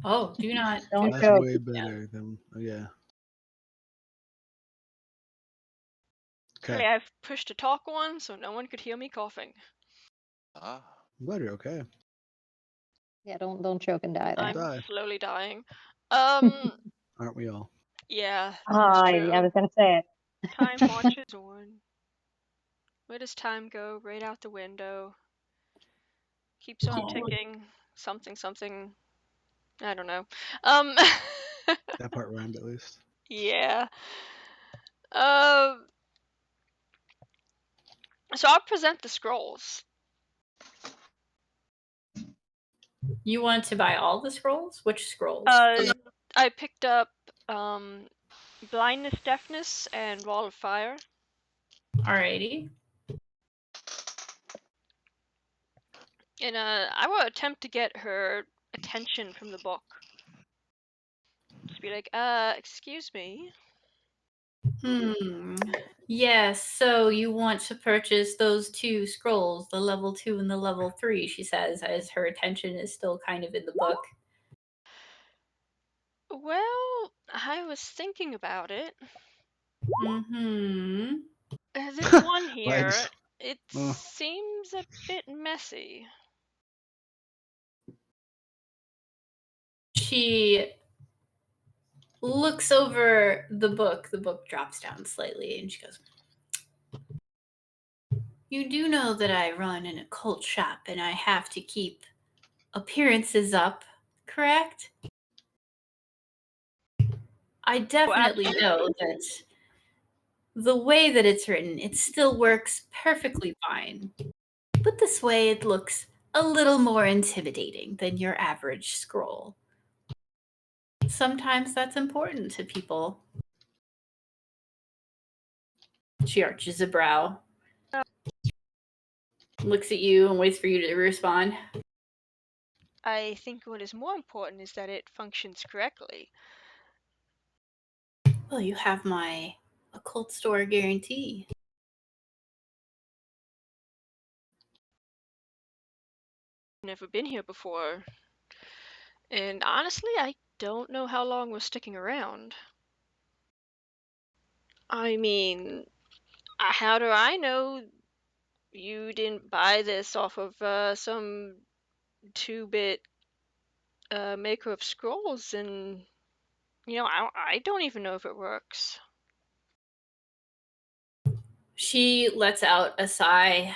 Speaker 2: Oh, do not.
Speaker 5: Don't
Speaker 1: That's
Speaker 5: joke.
Speaker 1: way better than, yeah.
Speaker 7: Okay, I've pushed a talk one, so no one could hear me coughing.
Speaker 1: I'm glad you're okay.
Speaker 5: Yeah, don't choke and die there.
Speaker 7: I'm slowly dying.
Speaker 1: Aren't we all?
Speaker 7: Yeah.
Speaker 5: I was gonna say it.
Speaker 7: Time marches on. Where does time go? Right out the window. Keeps on ticking. Something. I don't know.
Speaker 1: That part rhymed at least.
Speaker 7: Yeah. So I'll present the scrolls.
Speaker 2: You want to buy all the scrolls? Which scrolls?
Speaker 7: I picked up blindness, deafness, and wall of fire.
Speaker 2: Alrighty.
Speaker 7: And I will attempt to get her attention from the book. Just be like, excuse me.
Speaker 2: Yes, so you want to purchase those two scrolls, the level 2 and the level 3, she says, as her attention is still kind of in the book.
Speaker 7: Well, I was thinking about it.
Speaker 2: Mm-hmm.
Speaker 7: This one here, it seems a bit messy.
Speaker 2: She looks over the book. The book drops down slightly, and she goes, "You do know that I run an occult shop, and I have to keep appearances up, correct?" I definitely know that the way that it's written, it still works perfectly fine. But this way it looks a little more intimidating than your average scroll. Sometimes that's important to people. She arches a brow, looks at you, and waits for you to respond.
Speaker 7: I think what is more important is that it functions correctly.
Speaker 2: Well, you have my occult store guarantee.
Speaker 7: Never been here before. And honestly, I don't know how long we're sticking around. I mean, how do I know you didn't buy this off of some 2-bit maker of scrolls? And, I don't even know if it works.
Speaker 2: She lets out a sigh.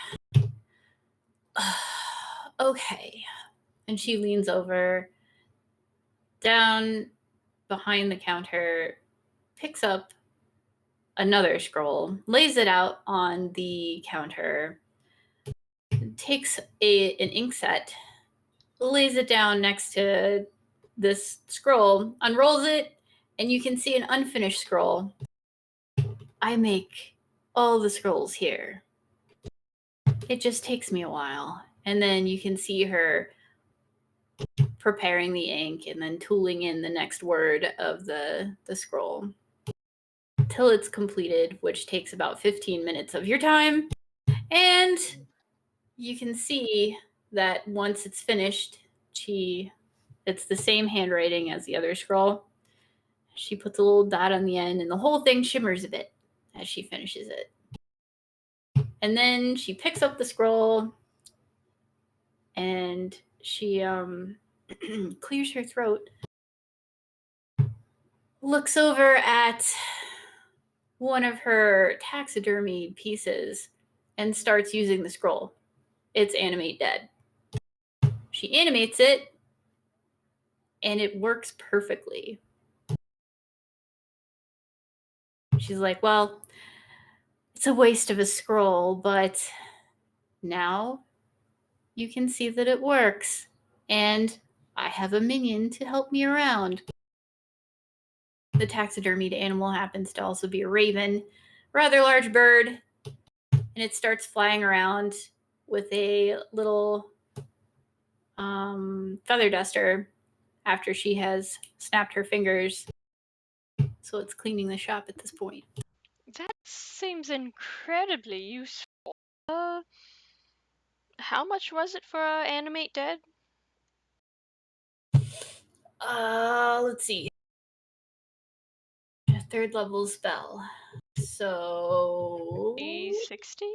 Speaker 2: Okay. And she leans over, down behind the counter, picks up another scroll, lays it out on the counter, takes an ink set, lays it down next to this scroll, unrolls it, and you can see an unfinished scroll. I make all the scrolls here. It just takes me a while. And then you can see her preparing the ink and then tooling in the next word of the scroll till it's completed, which takes about 15 minutes of your time. And you can see that once it's finished, it's the same handwriting as the other scroll. She puts a little dot on the end, and the whole thing shimmers a bit as she finishes it. And then she picks up the scroll, and she clears her throat, looks over at one of her taxidermy pieces, and starts using the scroll. It's Animate Dead. She animates it, and it works perfectly. She's like, well, it's a waste of a scroll, but now you can see that it works. And I have a minion to help me around. The taxidermied animal happens to also be a raven, rather large bird, and it starts flying around with a little feather duster after she has snapped her fingers. So it's cleaning the shop at this point.
Speaker 7: That seems incredibly useful. How much was it for Animate Dead?
Speaker 2: Let's see. A 3rd level spell. So
Speaker 7: 60?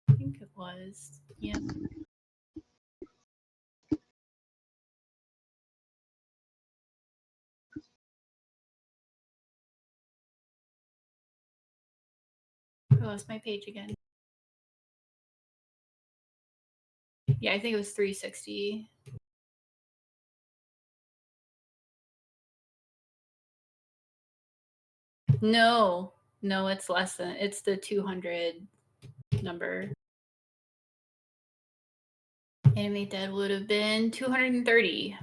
Speaker 2: I think it was. Yep. I lost my page again. Yeah, I think it was 360. No, it's less than. It's the 200 number. Animate Dead would have been 230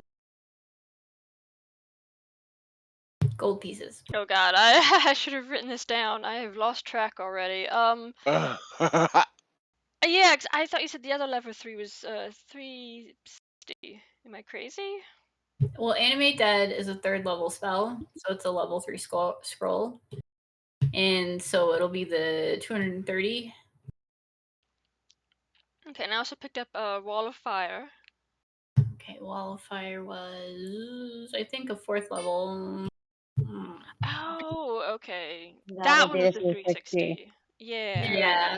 Speaker 2: gold pieces.
Speaker 7: Oh god, I should have written this down. I have lost track already. Yeah, I thought you said the other level 3 was 360. Am I crazy?
Speaker 2: Well, Animate Dead is a 3rd level spell, so it's a level 3 scroll. And so it'll be the 230.
Speaker 7: Okay, and I also picked up a Wall of Fire.
Speaker 2: Okay, Wall of Fire was, I think, a 4th level.
Speaker 7: Oh, okay.
Speaker 5: That
Speaker 7: one was the 360. Yeah.
Speaker 2: Yeah.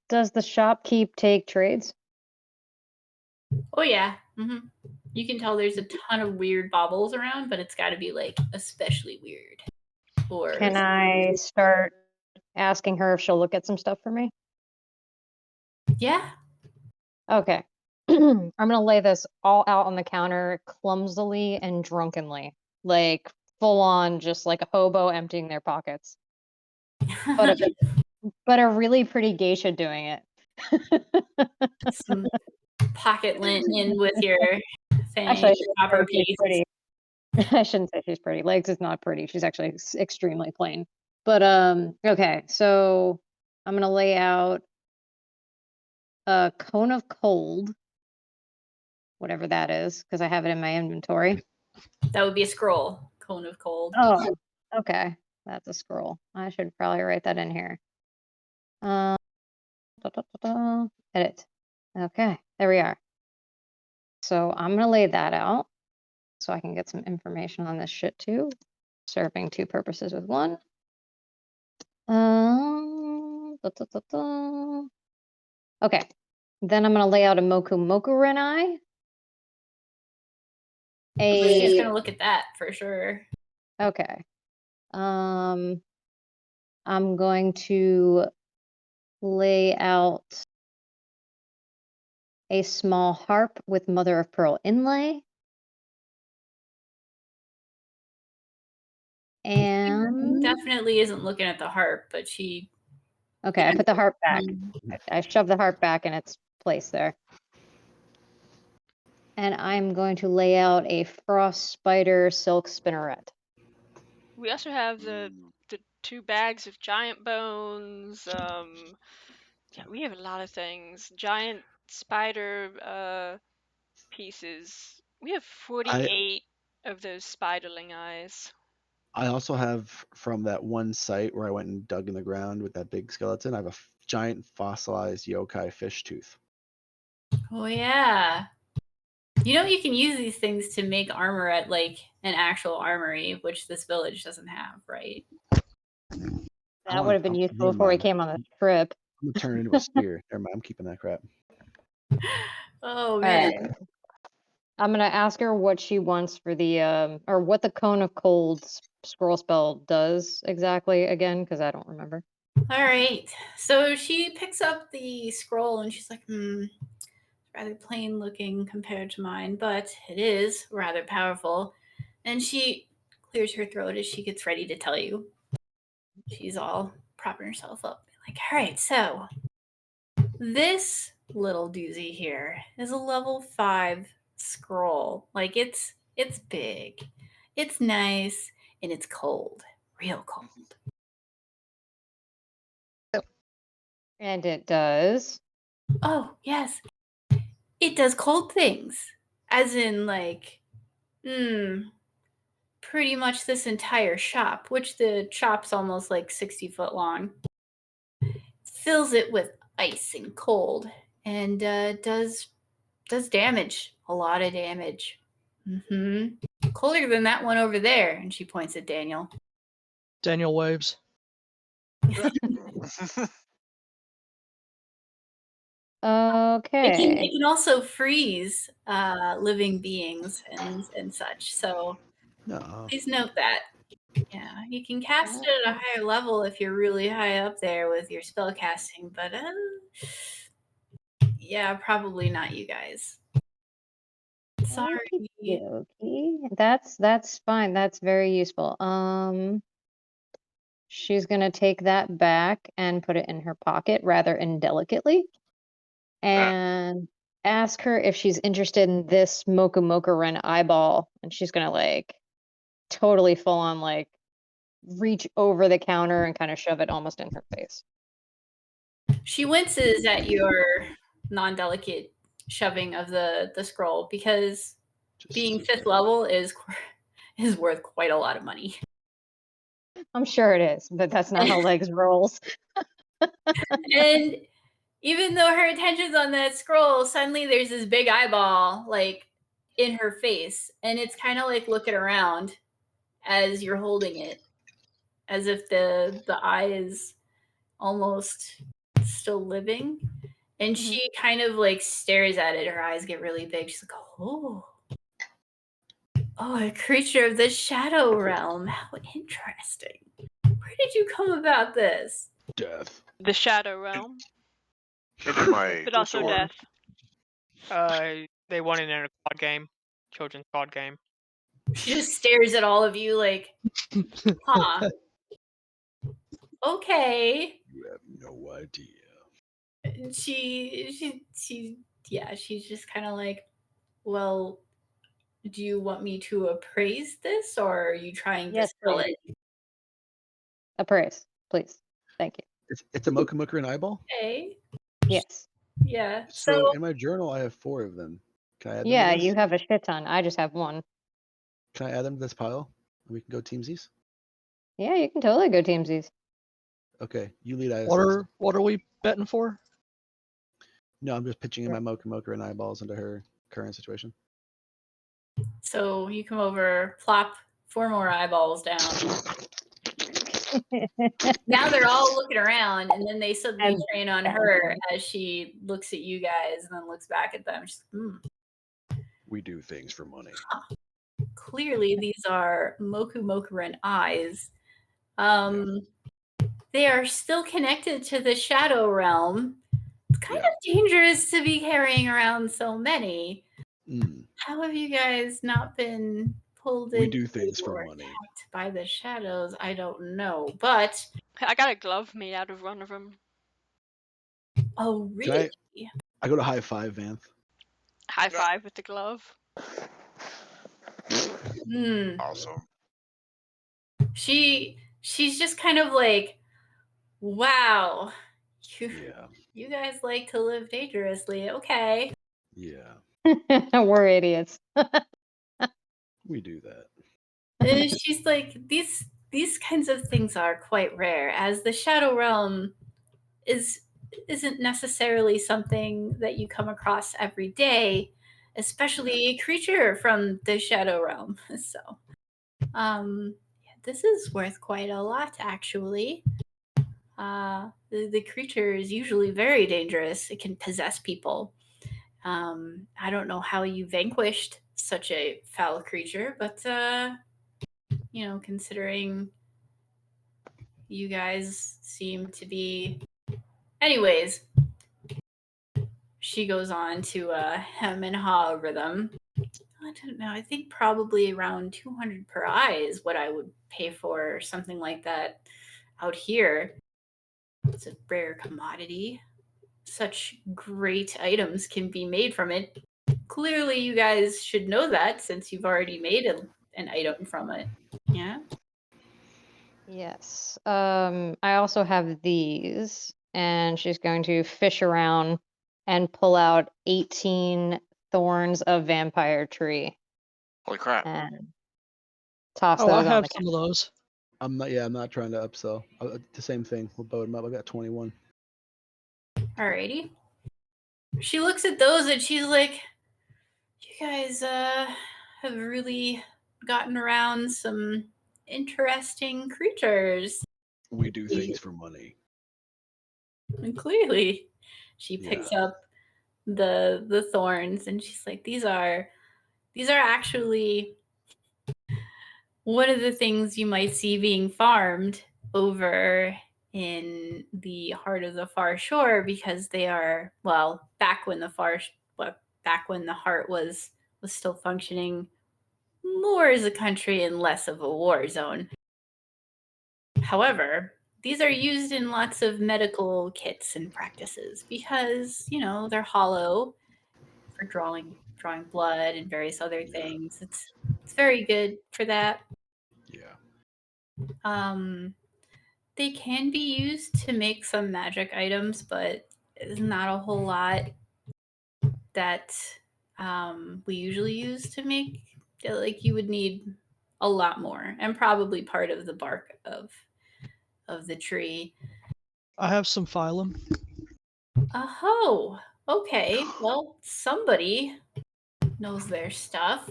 Speaker 5: Does the shopkeep take trades?
Speaker 2: Oh yeah. Mm-hmm. You can tell there's a ton of weird baubles around, but it's got to be like especially weird. Or
Speaker 5: can I start asking her if she'll look at some stuff for me?
Speaker 2: Yeah.
Speaker 5: Okay. I'm gonna lay this all out on the counter clumsily and drunkenly, like full on, just like a hobo emptying their pockets. But a really pretty geisha doing it.
Speaker 2: Some pocket lint in with your thing.
Speaker 5: Actually,
Speaker 2: Copper piece.
Speaker 5: pretty. I shouldn't say she's pretty. Legs is not pretty. She's actually extremely plain. But okay. So I'm gonna lay out a cone of cold, whatever that is, because I have it in my inventory.
Speaker 2: That would be a scroll. Cone of cold.
Speaker 5: Oh, okay. That's a scroll. I should probably write that in here. Edit. Okay, there we are. So I'm gonna lay that out so I can get some information on this shit too. Serving two purposes with one. Okay. Then I'm gonna lay out a Moku Moku Renai.
Speaker 2: She's gonna look at that for sure.
Speaker 5: Okay. I'm going to lay out a small harp with mother of pearl inlay. And
Speaker 2: definitely isn't looking at the harp, but she.
Speaker 5: Okay, I put the harp back. I shoved the harp back in its place there. And I'm going to lay out a frost spider silk spinneret.
Speaker 7: We also have the 2 bags of giant bones. Yeah, we have a lot of things. Giant spider pieces. We have 48 of those spiderling eyes.
Speaker 1: I also have, from that one site where I went and dug in the ground with that big skeleton, I have a giant fossilized yokai fish tooth.
Speaker 2: Oh yeah. You can use these things to make armor at like an actual armory, which this village doesn't have, right?
Speaker 5: That would have been useful before we came on the trip.
Speaker 1: I'm gonna turn it into a spear. Never mind, I'm keeping that crap.
Speaker 2: Oh man.
Speaker 5: Right. I'm gonna ask her what she wants for the or what the cone of cold scroll spell does exactly again, because I don't remember.
Speaker 2: All right. So she picks up the scroll and she's like, rather plain looking compared to mine, but it is rather powerful. And she clears her throat as she gets ready to tell you. She's all propping herself up. Like, all right, so this little doozy here is a level 5 scroll. Like it's big, it's nice, and it's cold. Real cold.
Speaker 5: And it does.
Speaker 2: Oh, yes. It does cold things. As in, like, pretty much this entire shop, which the shop's almost like 60 foot long, fills it with ice and cold, and does damage. A lot of damage. Colder than that one over there. And she points at Daniel.
Speaker 6: Daniel waves.
Speaker 5: Okay.
Speaker 2: It can also freeze living beings and such. So please note that. Yeah, you can cast it at a higher level if you're really high up there with your spell casting, but yeah, probably not you guys. Sorry.
Speaker 5: Okay. That's fine. That's very useful. She's gonna take that back and put it in her pocket rather indelicately, and ask her if she's interested in this Mocha Mocha Ren eyeball, and she's gonna like totally full on like reach over the counter and kind of shove it almost in her face.
Speaker 2: She winces at your non-delicate shoving of the scroll because being 5th level is worth quite a lot of money.
Speaker 5: I'm sure it is, but that's not how Legs rolls.
Speaker 2: And even though her attention's on that scroll, suddenly there's this big eyeball like in her face, and it's kind of like looking around as you're holding it, as if the eye is almost still living. And she kind of like stares at it. Her eyes get really big. She's like, oh, a creature of the shadow realm. How interesting. Where did you come about this?
Speaker 1: Death.
Speaker 7: The shadow realm.
Speaker 4: Into my
Speaker 7: But also
Speaker 4: sword.
Speaker 7: death.
Speaker 3: They won it in a card game, children's card game.
Speaker 2: She just stares at all of you like, huh. Okay.
Speaker 1: You have no idea.
Speaker 2: And she's just kind of like, well, do you want me to appraise this, or are you trying to sell it?
Speaker 5: Appraise, please. Thank you.
Speaker 1: It's a mocha mocha and eyeball?
Speaker 2: Okay.
Speaker 5: Yes.
Speaker 2: Yeah.
Speaker 1: So in my journal, I have 4 of them. Can I add them to
Speaker 5: Yeah,
Speaker 1: this?
Speaker 5: you have a shit ton. I just have 1.
Speaker 1: Can I add them to this pile? We can go teamsies?
Speaker 5: Yeah, you can totally go teamsies.
Speaker 1: Okay, you lead ISS.
Speaker 6: What are we betting for?
Speaker 1: No, I'm just pitching in my mocha mocha and eyeballs into her current situation.
Speaker 2: So you come over, plop 4 more eyeballs down. Now they're all looking around, and then they suddenly train on her as she looks at you guys and then looks back at them. She's like,
Speaker 1: We do things for money.
Speaker 2: Huh. Clearly, these are Moku Mokuren eyes. They are still connected to the shadow realm. It's kind of dangerous to be carrying around so many. How have you guys not been pulled in?
Speaker 1: We do things for money.
Speaker 2: By the shadows? I don't know, but
Speaker 7: I got a glove made out of one of them.
Speaker 2: Oh, really?
Speaker 1: I go to high five, Vanth.
Speaker 7: High five with the glove.
Speaker 4: Awesome.
Speaker 2: She's just kind of like, wow, you guys like to live dangerously. Okay.
Speaker 1: Yeah.
Speaker 5: We're idiots.
Speaker 1: We do that.
Speaker 2: And she's like, these kinds of things are quite rare, as the shadow realm isn't necessarily something that you come across every day, especially a creature from the shadow realm. So this is worth quite a lot, actually. The creature is usually very dangerous. It can possess people. I don't know how you vanquished such a foul creature, but considering you guys seem to be. Anyways, she goes on to hem and haw over them. I don't know. I think probably around 200 per eye is what I would pay for something like that out here. It's a rare commodity. Such great items can be made from it. Clearly, you guys should know that since you've already made an item from it. Yeah?
Speaker 5: Yes. I also have these, and she's going to fish around and pull out 18 thorns of vampire tree.
Speaker 4: Holy crap.
Speaker 5: And toss those
Speaker 6: I
Speaker 5: on
Speaker 6: have
Speaker 5: the
Speaker 6: some of those.
Speaker 1: I'm not trying to upsell. The same thing. We'll bow them up. I got 21.
Speaker 2: Alrighty. She looks at those and she's like, you guys have really gotten around some interesting creatures.
Speaker 1: We do things for money.
Speaker 2: And clearly, she picks up the thorns and she's like, these are actually one of the things you might see being farmed over in the heart of the far shore, because they are, well, back when the heart was still functioning more as a country and less of a war zone. However, these are used in lots of medical kits and practices because, they're hollow for drawing blood and various other things. It's very good for that.
Speaker 1: Yeah.
Speaker 2: They can be used to make some magic items, but it's not a whole lot that we usually use to make. Like, you would need a lot more, and probably part of the bark of the tree.
Speaker 6: I have some phylum.
Speaker 2: Oh, okay. Well, somebody knows their stuff.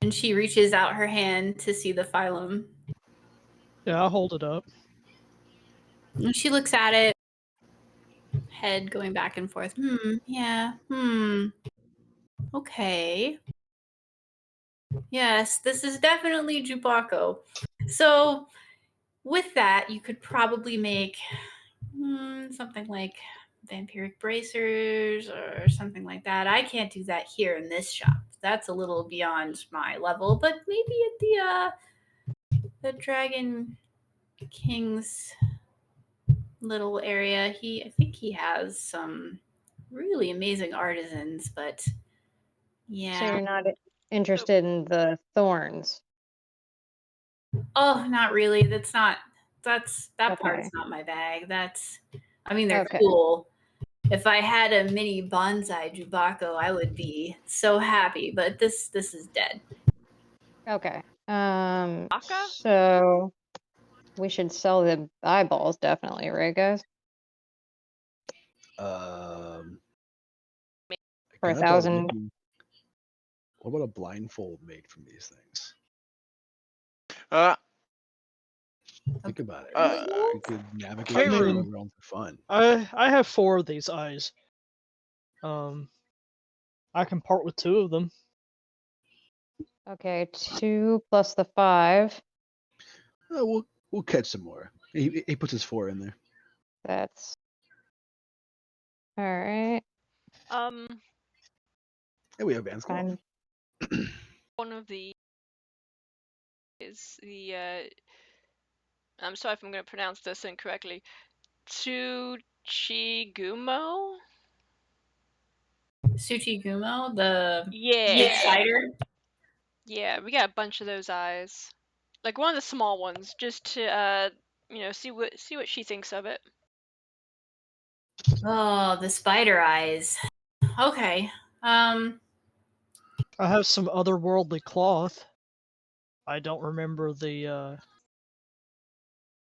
Speaker 2: And she reaches out her hand to see the phylum.
Speaker 6: Yeah, I'll hold it up.
Speaker 2: And she looks at it, head going back and forth. Yeah. Okay. Yes, this is definitely Jubako. So, with that, you could probably make something like vampiric bracers or something like that. I can't do that here in this shop. That's a little beyond my level, but maybe at the Dragon King's little area, I think he has some really amazing artisans, but yeah.
Speaker 5: So you're not interested in the thorns?
Speaker 2: Oh, not really. That
Speaker 5: Okay.
Speaker 2: part's not my bag. They're cool. If I had a mini bonsai Jubako, I would be so happy, but this is dead.
Speaker 5: Okay. So we should sell the eyeballs, definitely, right, guys?
Speaker 1: For
Speaker 5: For 1,000.
Speaker 1: What about a blindfold made from these things? Think about it. You could navigate the realm for fun.
Speaker 6: I have 4 of these eyes. I can part with 2 of them.
Speaker 5: Okay, 2 plus the 5.
Speaker 1: Oh, we'll catch some more. He puts his 4 in there.
Speaker 5: That's all right.
Speaker 1: Yeah, we have bands.
Speaker 5: Fine.
Speaker 7: One of the is the I'm sorry if I'm going to pronounce this incorrectly. Tsuchigumo?
Speaker 2: Tsuchigumo, the
Speaker 7: Yeah.
Speaker 2: spider?
Speaker 7: Yeah, we got a bunch of those eyes. Like one of the small ones, just to see what she thinks of it.
Speaker 2: Oh, the spider eyes. Okay.
Speaker 6: I have some otherworldly cloth. I don't remember the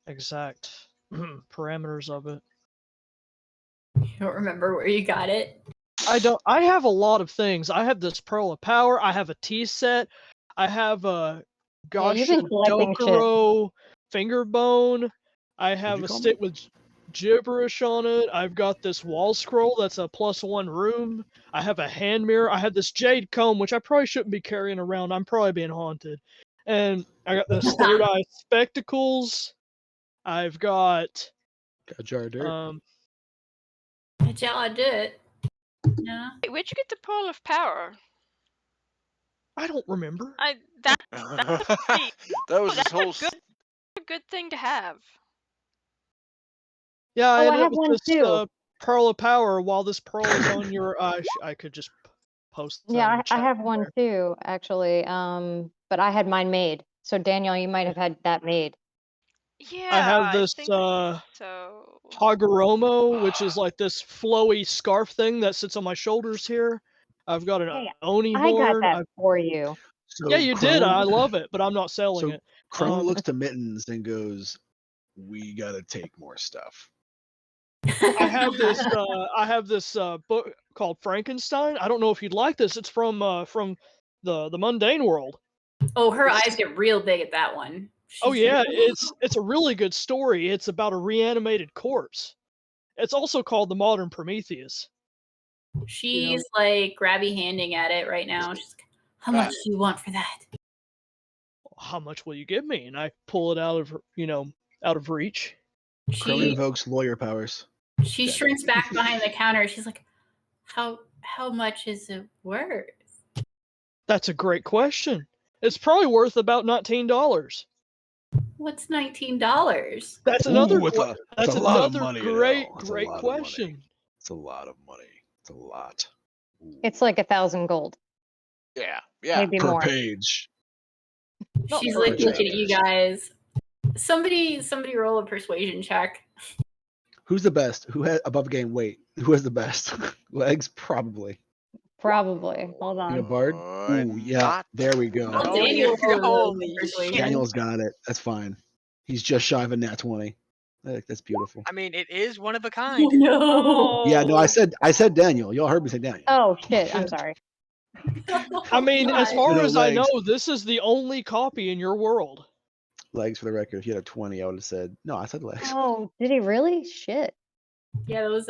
Speaker 6: exact parameters of it.
Speaker 2: You don't remember where you got it?
Speaker 6: I don't. I have a lot of things. I have this Pearl of Power. I have a tea set. I have a Dokuro finger bone. I have a stick with gibberish on it. I've got this wall scroll that's a +1 room. I have a hand mirror. I have this jade comb, which I probably shouldn't be carrying around. I'm probably being haunted. And I got those third eye spectacles. I've got
Speaker 1: a jar of dirt.
Speaker 2: A jar of dirt. Yeah.
Speaker 7: Wait, where'd you get the Pearl of Power?
Speaker 6: I don't remember.
Speaker 7: That's
Speaker 4: a
Speaker 7: good thing to have.
Speaker 6: Yeah, I
Speaker 5: have
Speaker 6: with
Speaker 5: one
Speaker 6: this
Speaker 5: too.
Speaker 6: Pearl of Power. While this pearl is on your I could just post that.
Speaker 5: Yeah, I have one too, actually. But I had mine made. So Daniel, you might have had that made.
Speaker 7: Yeah,
Speaker 6: I have this Hagoromo, which is like this flowy scarf thing that sits on my shoulders here. I've got an Oni
Speaker 5: I got
Speaker 6: horn.
Speaker 5: that for you.
Speaker 1: So
Speaker 6: yeah, you did. I love it, but I'm not selling it.
Speaker 1: Crone looks to Mittens and goes, "We gotta take more stuff."
Speaker 6: I have this book called Frankenstein. I don't know if you'd like this. It's from the mundane world.
Speaker 2: Oh, her eyes get real big at that one.
Speaker 6: Oh yeah, it's a really good story. It's about a reanimated corpse. It's also called The Modern Prometheus.
Speaker 2: She's like grabby handing at it right now. She's like, how much do you want for that?
Speaker 6: How much will you give me? And I pull it out of reach.
Speaker 1: Crone invokes lawyer powers.
Speaker 2: She shrinks back behind the counter. She's like, how much is it worth?
Speaker 6: That's a great question. It's probably worth about $19.
Speaker 2: What's $19?
Speaker 6: That's another.
Speaker 1: That's a lot of money.
Speaker 6: Great question.
Speaker 1: It's a lot of money. It's a lot.
Speaker 5: Ooh. It's like 1,000 gold.
Speaker 4: Yeah.
Speaker 5: Maybe
Speaker 1: per
Speaker 5: more.
Speaker 1: page.
Speaker 2: She's like looking at you guys. Somebody roll a persuasion check.
Speaker 1: Who's the best? Who has above game weight? Who has the best? Legs, probably.
Speaker 5: Hold on.
Speaker 1: Bard? Ooh, yeah. There we go. Daniel's got it. That's fine. He's just shy of a nat 20. That's beautiful.
Speaker 3: I mean, it is one of a kind.
Speaker 2: No.
Speaker 1: Yeah, no, I said Daniel. Y'all heard me say Daniel.
Speaker 5: Oh shit! I'm sorry.
Speaker 6: I mean, as far as I know, this is the only copy in your world.
Speaker 1: Legs, for the record. If you had a 20, I would have said no. I said legs.
Speaker 5: Oh, did he really? Shit.
Speaker 2: Yeah, that was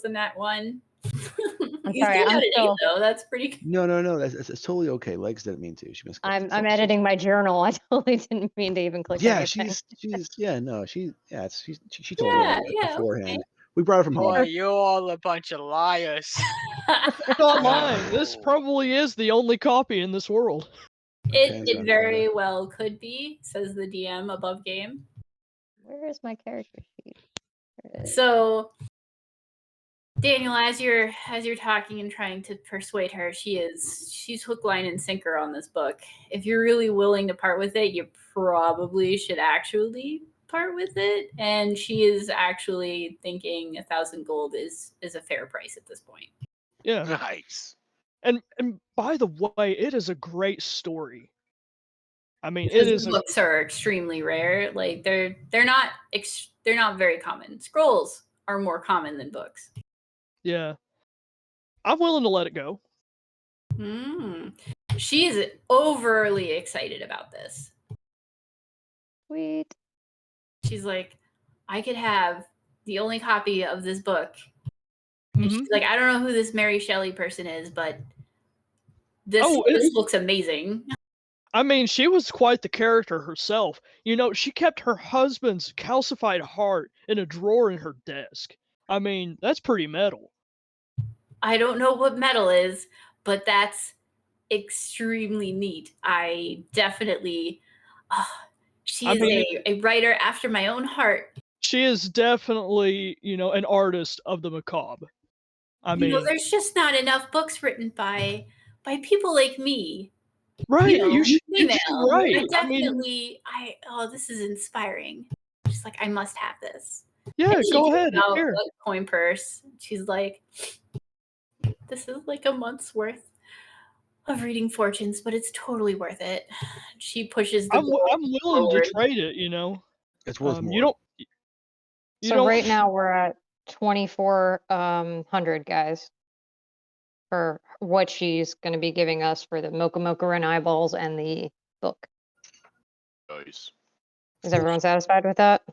Speaker 2: a nat 1.
Speaker 5: I'm
Speaker 2: You
Speaker 5: sorry.
Speaker 2: still
Speaker 5: I'm
Speaker 2: got an 8
Speaker 5: still.
Speaker 2: though. That's pretty good.
Speaker 1: No. It's totally okay. Legs didn't mean to. She missed.
Speaker 5: I'm editing my journal. I totally didn't mean to even click
Speaker 1: Yeah,
Speaker 5: anything.
Speaker 1: She told me beforehand.
Speaker 2: Okay.
Speaker 1: We brought her from home.
Speaker 3: Boy, you're all a bunch of liars.
Speaker 6: You're not lying. This probably is the only copy in this world.
Speaker 2: It very well could be, says the DM above game.
Speaker 5: Where is my character sheet?
Speaker 2: So, Daniel, as you're talking and trying to persuade her, she's hook, line, and sinker on this book. If you're really willing to part with it, you probably should actually part with it. And she is actually thinking 1,000 gold is a fair price at this point.
Speaker 6: Yeah.
Speaker 4: Nice.
Speaker 6: And by the way, it is a great story. I mean,
Speaker 2: because
Speaker 6: it is.
Speaker 2: Books are extremely rare. Like they're not very common. Scrolls are more common than books.
Speaker 6: Yeah. I'm willing to let it go.
Speaker 2: She's overly excited about this.
Speaker 5: Sweet.
Speaker 2: She's like, I could have the only copy of this book. And she's like, I don't know who this Mary Shelley person is, but this looks amazing.
Speaker 6: I mean, she was quite the character herself. You know, she kept her husband's calcified heart in a drawer in her desk. I mean, that's pretty metal.
Speaker 2: I don't know what metal is, but that's extremely neat. I definitely... she is a writer after my own heart.
Speaker 6: She is definitely, an artist of the macabre. I mean,
Speaker 2: there's just not enough books written by people like me.
Speaker 6: Right, you're right.
Speaker 2: I definitely, this is inspiring. She's like, I must have this.
Speaker 6: Yeah, go ahead.
Speaker 2: Here. A coin purse. She's like, this is like a month's worth of reading fortunes, but it's totally worth it. She pushes the.
Speaker 6: I'm willing to trade it.
Speaker 1: It's worth more.
Speaker 5: Right now we're at 2,400 guys. For what she's going to be giving us for the Mocha Mocha Run eyeballs and the book.
Speaker 4: Nice.
Speaker 5: Is everyone satisfied with that?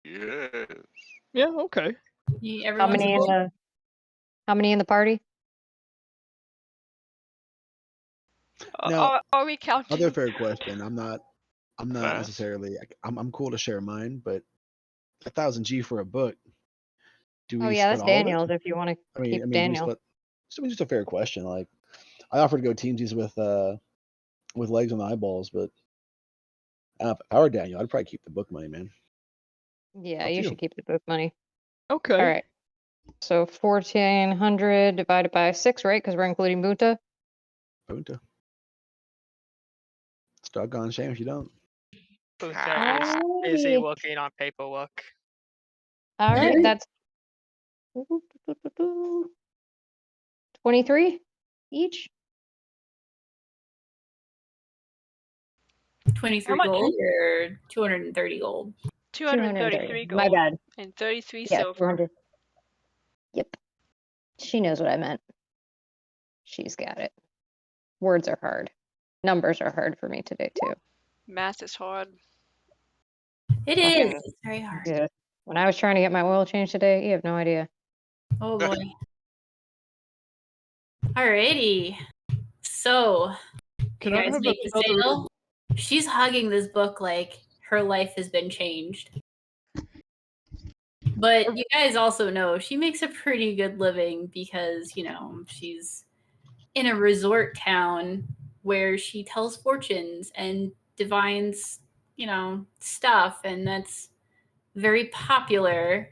Speaker 4: Yes.
Speaker 6: Yeah. Okay.
Speaker 5: How many in the party?
Speaker 1: Now,
Speaker 7: are we counting?
Speaker 1: Other fair question. I'm not necessarily. I'm cool to share mine, but 1,000 G for a book. Do we?
Speaker 5: That's Daniel's. If you want to keep Daniel.
Speaker 1: It's just a fair question. Like, I offered to go teamsies with legs on the eyeballs, but if I were Daniel, I'd probably keep the book money, man.
Speaker 5: Yeah, you should keep the book money.
Speaker 6: Okay.
Speaker 5: All right. So 1,400 divided by 6, right? Because we're including Bunta.
Speaker 1: Bunta. It's a doggone shame if you don't.
Speaker 3: Bunta is busy working on paperwork.
Speaker 5: All right, that's 23 each.
Speaker 2: 23 gold or 230 gold?
Speaker 7: 233 gold.
Speaker 5: My bad.
Speaker 7: And 33
Speaker 5: silver.
Speaker 7: 400.
Speaker 5: Yep. She knows what I meant. She's got it. Words are hard. Numbers are hard for me today, too.
Speaker 7: Math is hard.
Speaker 2: It is. It's very hard.
Speaker 5: Yeah. When I was trying to get my oil changed today, you have no idea.
Speaker 2: Oh, boy. Alrighty. So,
Speaker 6: can
Speaker 2: you
Speaker 6: I
Speaker 2: guys make the sale? She's hugging this book like her life has been changed. But you guys also know she makes a pretty good living because, she's in a resort town where she tells fortunes and divines, stuff, and that's very popular.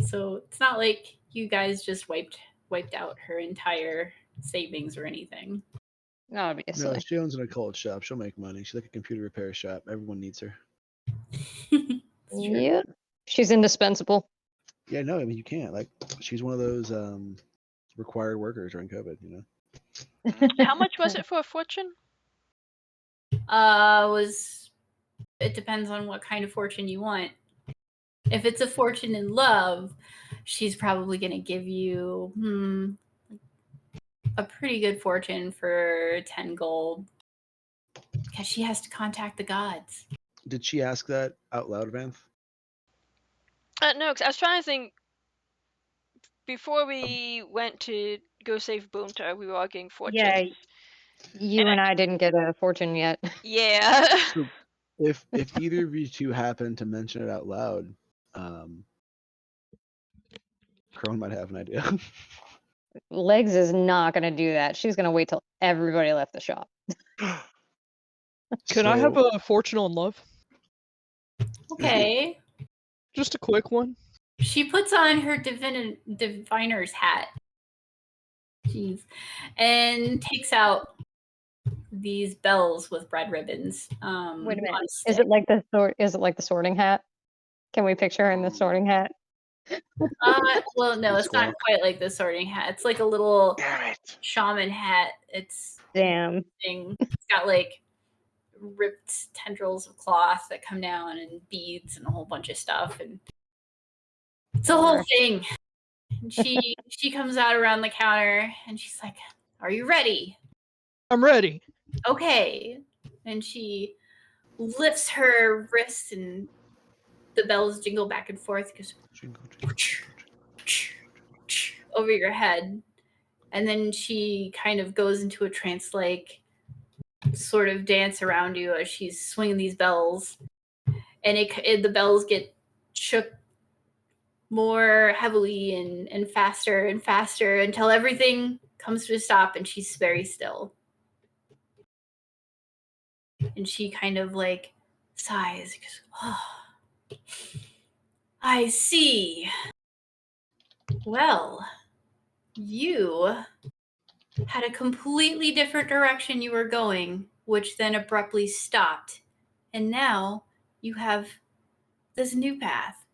Speaker 2: So it's not like you guys just wiped out her entire savings or anything.
Speaker 5: Obviously.
Speaker 1: No, she owns an occult shop. She'll make money. She's like a computer repair shop. Everyone needs her.
Speaker 5: Yep. She's indispensable.
Speaker 1: Yeah, no, I mean, you can't. Like, she's one of those required workers during COVID,
Speaker 7: How much was it for a fortune?
Speaker 2: It depends on what kind of fortune you want. If it's a fortune in love, she's probably going to give you a pretty good fortune for 10 gold. Because she has to contact the gods.
Speaker 1: Did she ask that out loud, Vanth?
Speaker 7: No, because I was trying to think. Before we went to go save Bunta, we were all getting fortunes.
Speaker 5: Yeah, you and I didn't get a fortune yet.
Speaker 7: Yeah.
Speaker 1: So if either of you two happen to mention it out loud, Crone might have an idea.
Speaker 5: Legs is not going to do that. She's going to wait till everybody left the shop.
Speaker 6: Can I have a fortune on love?
Speaker 2: Okay.
Speaker 6: Just a quick one.
Speaker 2: She puts on her diviner's hat. Jeez. And takes out these bells with red ribbons.
Speaker 5: Wait a minute. Is it like the sorting hat? Can we picture her in the sorting hat?
Speaker 2: Well, no, it's not quite like the sorting hat. It's like a little shaman hat. It's
Speaker 5: damn.
Speaker 2: It's got like ripped tendrils of cloth that come down and beads and a whole bunch of stuff, and it's a whole thing. And she comes out around the counter and she's like, "Are you ready?"
Speaker 6: I'm ready.
Speaker 2: Okay. And she lifts her wrist and the bells jingle back and forth because over your head. And then she kind of goes into a trance-like sort of dance around you as she's swinging these bells. And the bells get shook more heavily and faster until everything comes to a stop and she's very still. And she kind of like sighs. Goes, "Oh, I see. Well, you had a completely different direction you were going, which then abruptly stopped. And now you have this new path.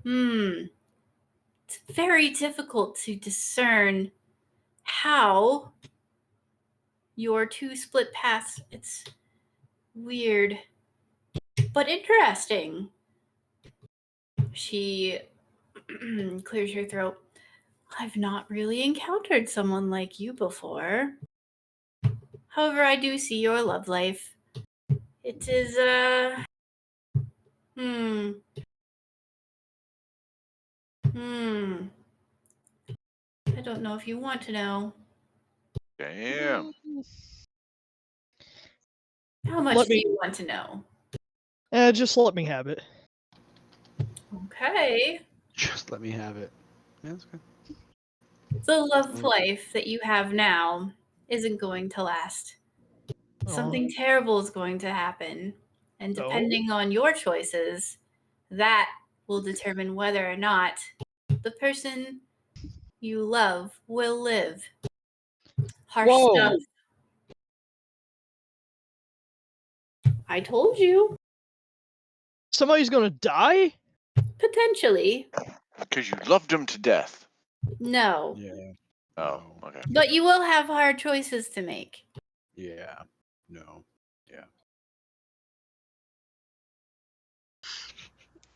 Speaker 2: It's very difficult to discern how your two split paths. It's weird, but interesting." She clears her throat. "I've not really encountered someone like you before. However, I do see your love life. It is, I don't know if you want to know."
Speaker 4: Damn.
Speaker 2: How much do you want to know?
Speaker 6: Just let me have it.
Speaker 2: Okay.
Speaker 1: Just let me have it. Yeah, that's good.
Speaker 2: The love life that you have now isn't going to last. Something terrible is going to happen. And depending on your choices, that will determine whether or not the person you love will live. Harsh stuff. I told you.
Speaker 6: Somebody's gonna die?
Speaker 2: Potentially.
Speaker 4: Because you loved him to death.
Speaker 2: No.
Speaker 1: Yeah.
Speaker 4: Oh, okay.
Speaker 2: But you will have hard choices to make.
Speaker 1: Yeah. No. Yeah.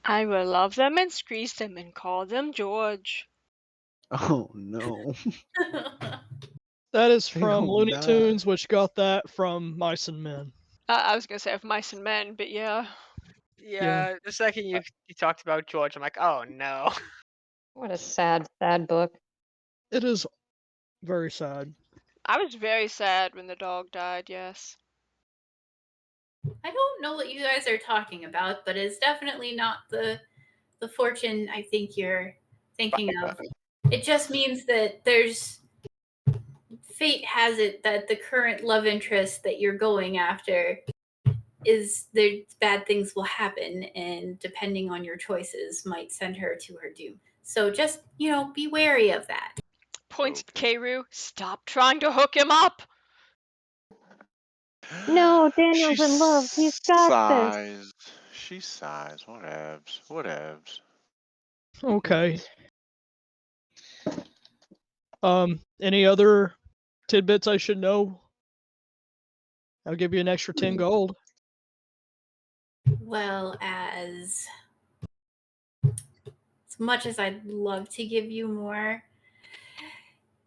Speaker 7: I will love them and squeeze them and call them George.
Speaker 1: Oh no.
Speaker 6: That is from Looney Tunes, which got that from Mice and Men.
Speaker 7: I was gonna say of Mice and Men, but yeah.
Speaker 3: Yeah, the second you talked about George, I'm like, oh no.
Speaker 5: What a sad, sad book.
Speaker 6: It is very sad.
Speaker 7: I was very sad when the dog died, yes.
Speaker 2: I don't know what you guys are talking about, but it's definitely not the fortune I think you're thinking of. It just means that fate has it that the current love interest that you're going after bad things will happen, and depending on your choices might send her to her doom. So just, be wary of that.
Speaker 7: Points at Keiru, stop trying to hook him up.
Speaker 5: No, Daniel's in love. He's got this.
Speaker 4: She sighs. Whatevs.
Speaker 6: Okay. Any other tidbits I should know? I'll give you an extra 10 gold.
Speaker 2: Well, as much as I'd love to give you more,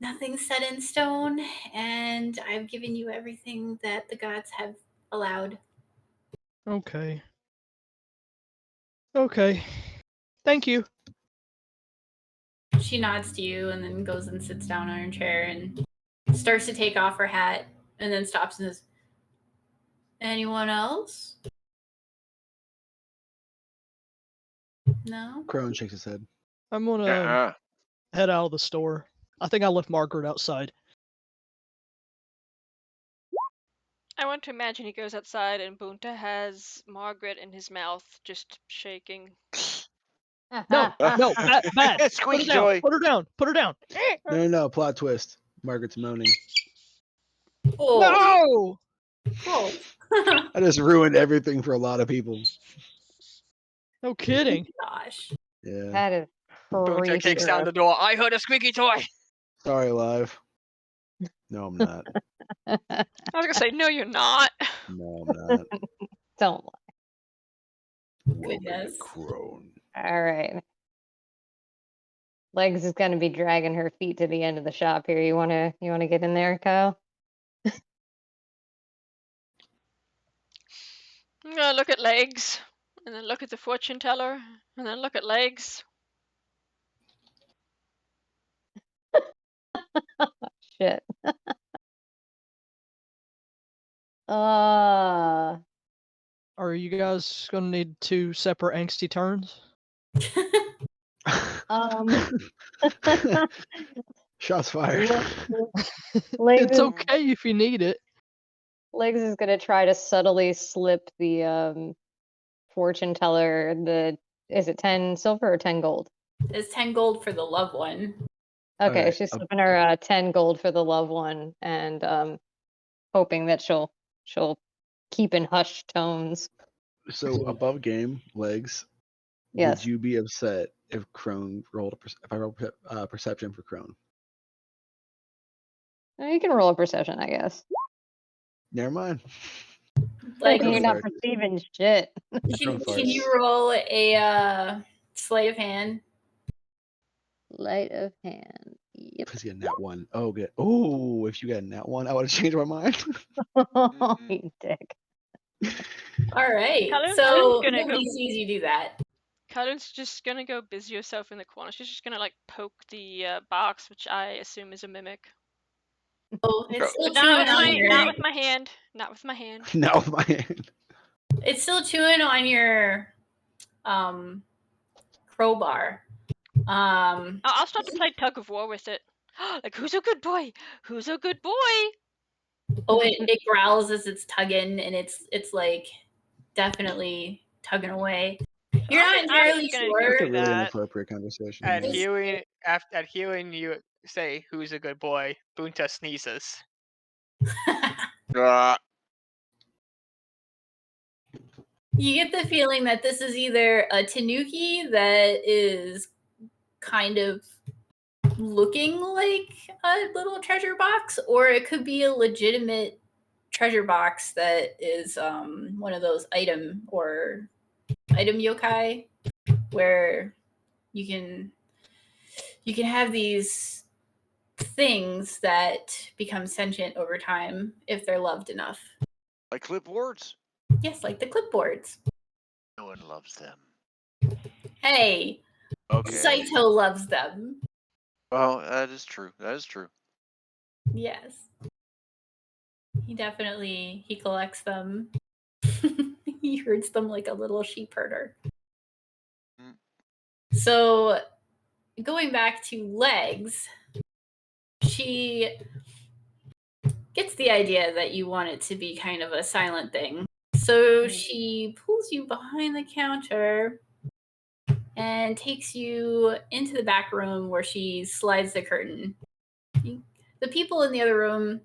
Speaker 2: nothing's set in stone, and I've given you everything that the gods have aloud.
Speaker 6: Okay. Okay. Thank you.
Speaker 2: She nods to you and then goes and sits down on her chair and starts to take off her hat and then stops and says, anyone else? No?
Speaker 1: Crone shakes his head.
Speaker 6: I'm gonna head out of the store. I think I left Margaret outside.
Speaker 7: I want to imagine he goes outside and Bunta has Margaret in his mouth, just shaking.
Speaker 6: No, bad.
Speaker 4: Squeaky toy.
Speaker 6: Put her down.
Speaker 1: No, plot twist. Margaret's moaning.
Speaker 6: No!
Speaker 2: Oh.
Speaker 1: I just ruined everything for a lot of people.
Speaker 6: No kidding.
Speaker 2: Gosh.
Speaker 1: Yeah.
Speaker 5: That is
Speaker 3: Bunta kicks down the door. I heard a squeaky toy.
Speaker 1: Sorry, Live. No, I'm not.
Speaker 7: I was gonna say, no, you're not.
Speaker 1: No, I'm not.
Speaker 5: Don't lie.
Speaker 2: Goodness.
Speaker 1: Crone.
Speaker 5: All right. Legs is gonna be dragging her feet to the end of the shop here. You wanna get in there, Kyle?
Speaker 7: I'm gonna look at Legs, and then look at the fortune teller, and then look at Legs.
Speaker 5: Shit.
Speaker 6: Are you guys gonna need 2 separate angsty turns?
Speaker 1: Shots fired.
Speaker 6: It's okay if you need it.
Speaker 5: Legs is gonna try to subtly slip the fortune teller is it 10 silver or 10 gold?
Speaker 2: It's 10 gold for the loved one.
Speaker 5: Okay, she's slipping her 10 gold for the loved one and hoping that she'll keep in hushed tones.
Speaker 1: So above game, Legs.
Speaker 5: Yes.
Speaker 1: Would you be upset if Crone rolled if I rolled perception for Crone?
Speaker 5: You can roll a perception, I guess.
Speaker 1: Never mind.
Speaker 2: Like
Speaker 5: you're not perceiving shit.
Speaker 2: Can you roll a sleight of hand?
Speaker 5: Sleight of hand. Yep.
Speaker 1: Please get a nat 1. Oh, good. Oh, if you got a nat 1, I would have changed my mind.
Speaker 5: You dick.
Speaker 2: All right.
Speaker 7: Cullen's
Speaker 2: So
Speaker 7: gonna
Speaker 2: nobody
Speaker 7: go-
Speaker 2: sees you do that.
Speaker 7: Cullen's just gonna go busy herself in the corner. She's just gonna like poke the box, which I assume is a mimic.
Speaker 2: Oh, it's still
Speaker 7: But
Speaker 2: chewing on your.
Speaker 7: not with my hand. Not with my hand.
Speaker 1: Not with my hand.
Speaker 2: It's still chewing on your crowbar.
Speaker 7: I'll start to play tug of war with it. Like, who's a good boy? Who's a good boy?
Speaker 2: Oh, it growls as it's tugging, and it's like definitely tugging away. You're not entirely sure.
Speaker 1: That's a really inappropriate conversation.
Speaker 3: At healing, you say, "Who's a good boy?" Bunta sneezes.
Speaker 2: You get the feeling that this is either a tanuki that is kind of looking like a little treasure box, or it could be a legitimate treasure box that is one of those item yokai where you can have these things that become sentient over time if they're loved enough.
Speaker 4: Like clipboards?
Speaker 2: Yes, like the clipboards.
Speaker 4: No one loves them.
Speaker 2: Hey,
Speaker 4: okay.
Speaker 2: Saito loves them.
Speaker 4: Well, that is true.
Speaker 2: Yes. He collects them. He herds them like a little sheep herder. Mm. So, going back to Legs, she gets the idea that you want it to be kind of a silent thing. So she pulls you behind the counter and takes you into the back room where she slides the curtain. The people in the other room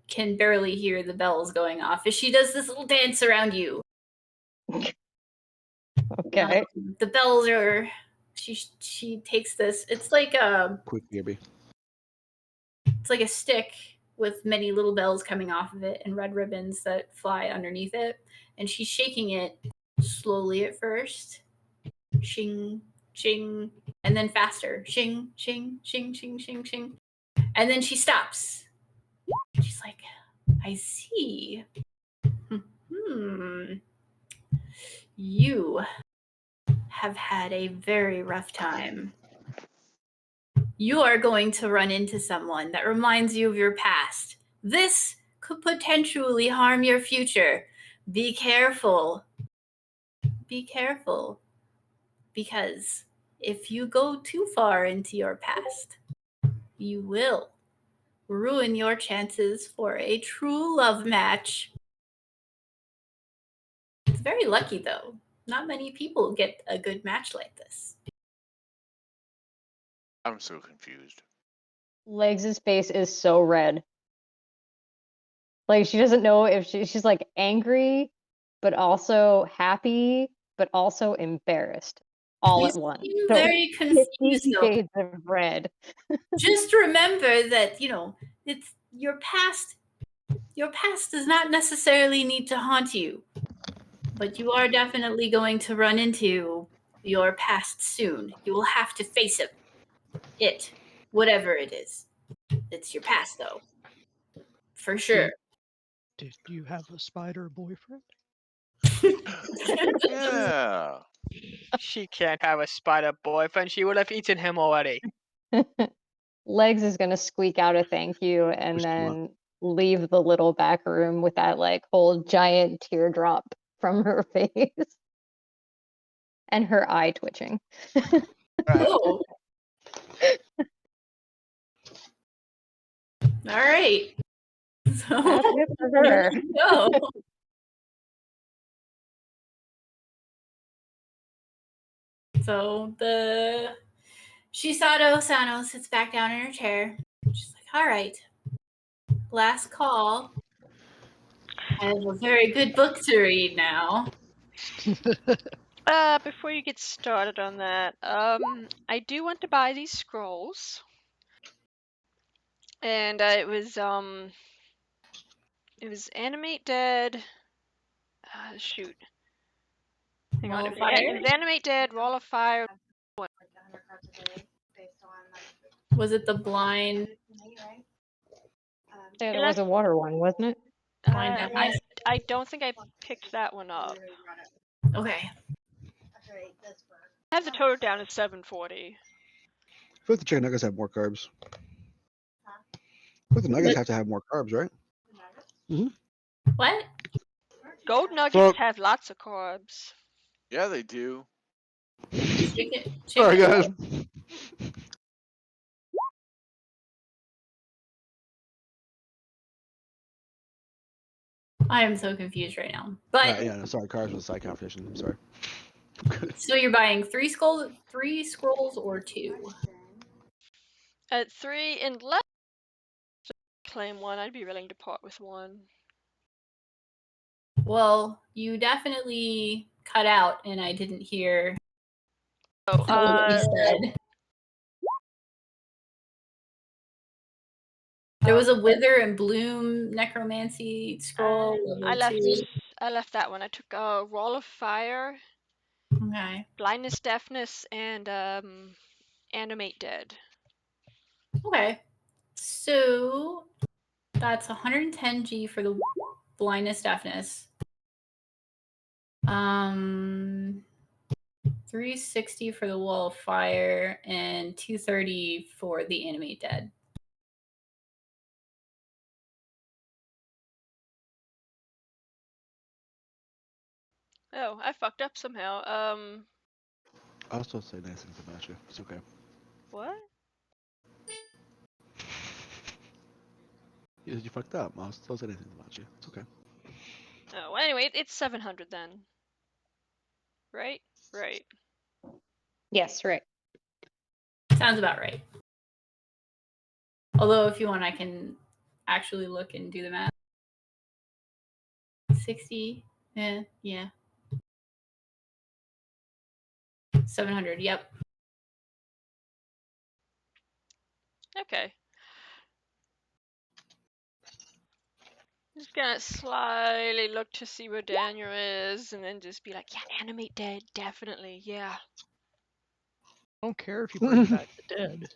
Speaker 2: can barely hear the bells going off as she does this little dance around you.
Speaker 5: Okay.
Speaker 2: The bells are... She takes this... It's like a...
Speaker 1: Quick, Gibby.
Speaker 2: It's like a stick with many little bells coming off of it and red ribbons that fly underneath it. And she's shaking it slowly at first. Shing, shing, and then faster. Shing, shing, shing, shing, shing, shing. And then she stops. She's like, I see. You have had a very rough time. You are going to run into someone that reminds you of your past. This could potentially harm your future. Be careful. Be careful. Because if you go too far into your past, you will ruin your chances for a true love match. It's very lucky, though. Not many people get a good match like this.
Speaker 4: I'm so confused.
Speaker 5: Legs' face is so red. Like, she doesn't know if she's like angry, but also happy, but also embarrassed all at once.
Speaker 2: You
Speaker 5: So
Speaker 2: very confused, though.
Speaker 5: shades of red.
Speaker 2: Just remember that, it's your past. Your past does not necessarily need to haunt you, but you are definitely going to run into your past soon. You will have to face it, whatever it is. It's your past, though, for sure.
Speaker 6: Did you have a spider boyfriend?
Speaker 4: Yeah.
Speaker 3: She can't have a spider boyfriend. She would have eaten him already.
Speaker 5: Legs is gonna squeak out a thank you and then leave the little back room with that like whole giant teardrop from her face and her eye twitching.
Speaker 2: Oh. All right. So
Speaker 5: That's good for her.
Speaker 2: go. So the Shisato Sano sits back down in her chair. She's like, all right, last call. I have a very good book to read now.
Speaker 7: Before you get started on that, I do want to buy these scrolls. And it was Animate Dead. Shoot. Hang on. It was Animate Dead, Wall of Fire.
Speaker 2: Was it the blind?
Speaker 5: Yeah, there was a water one, wasn't it?
Speaker 7: I don't think I picked that one up.
Speaker 2: Okay.
Speaker 7: I have the total down at 740.
Speaker 1: I feel like the chicken nuggets have more carbs. I feel like the nuggets have to have more carbs, right?
Speaker 2: Mm-hmm. What?
Speaker 7: Gold nuggets have lots of carbs.
Speaker 4: Yeah, they do.
Speaker 2: Chicken.
Speaker 1: Sorry, guys.
Speaker 2: I am so confused right now. But
Speaker 1: yeah, no, sorry, carbs was side competition. I'm sorry.
Speaker 2: So you're buying three scrolls or 2?
Speaker 7: At 3, unless claim 1, I'd be willing to part with 1.
Speaker 2: Well, you definitely cut out, and I didn't hear what you said. There was a Wither and Bloom Necromancy scroll.
Speaker 7: I left that one. I took a Wall of Fire.
Speaker 2: Okay.
Speaker 7: Blindness, Deafness, and Animate Dead.
Speaker 2: Okay. So that's 110 G for the Blindness, Deafness. 360 for the Wall of Fire and 230 for the Animate Dead.
Speaker 7: Oh, I fucked up somehow.
Speaker 1: I'll still say nice things about you. It's okay.
Speaker 7: What?
Speaker 1: You fucked up. I'll still say nice things about you. It's okay.
Speaker 7: Oh, well, anyway, it's 700 then. Right? Right.
Speaker 5: Yes, right.
Speaker 2: Sounds about right. Although, if you want, I can actually look and do the math. 60. Yeah. 700. Yep.
Speaker 7: Okay. Just gonna slyly look to see where Daniel is, and then just be like, yeah, Animate Dead, definitely, yeah.
Speaker 6: I don't care if you bring back the dead.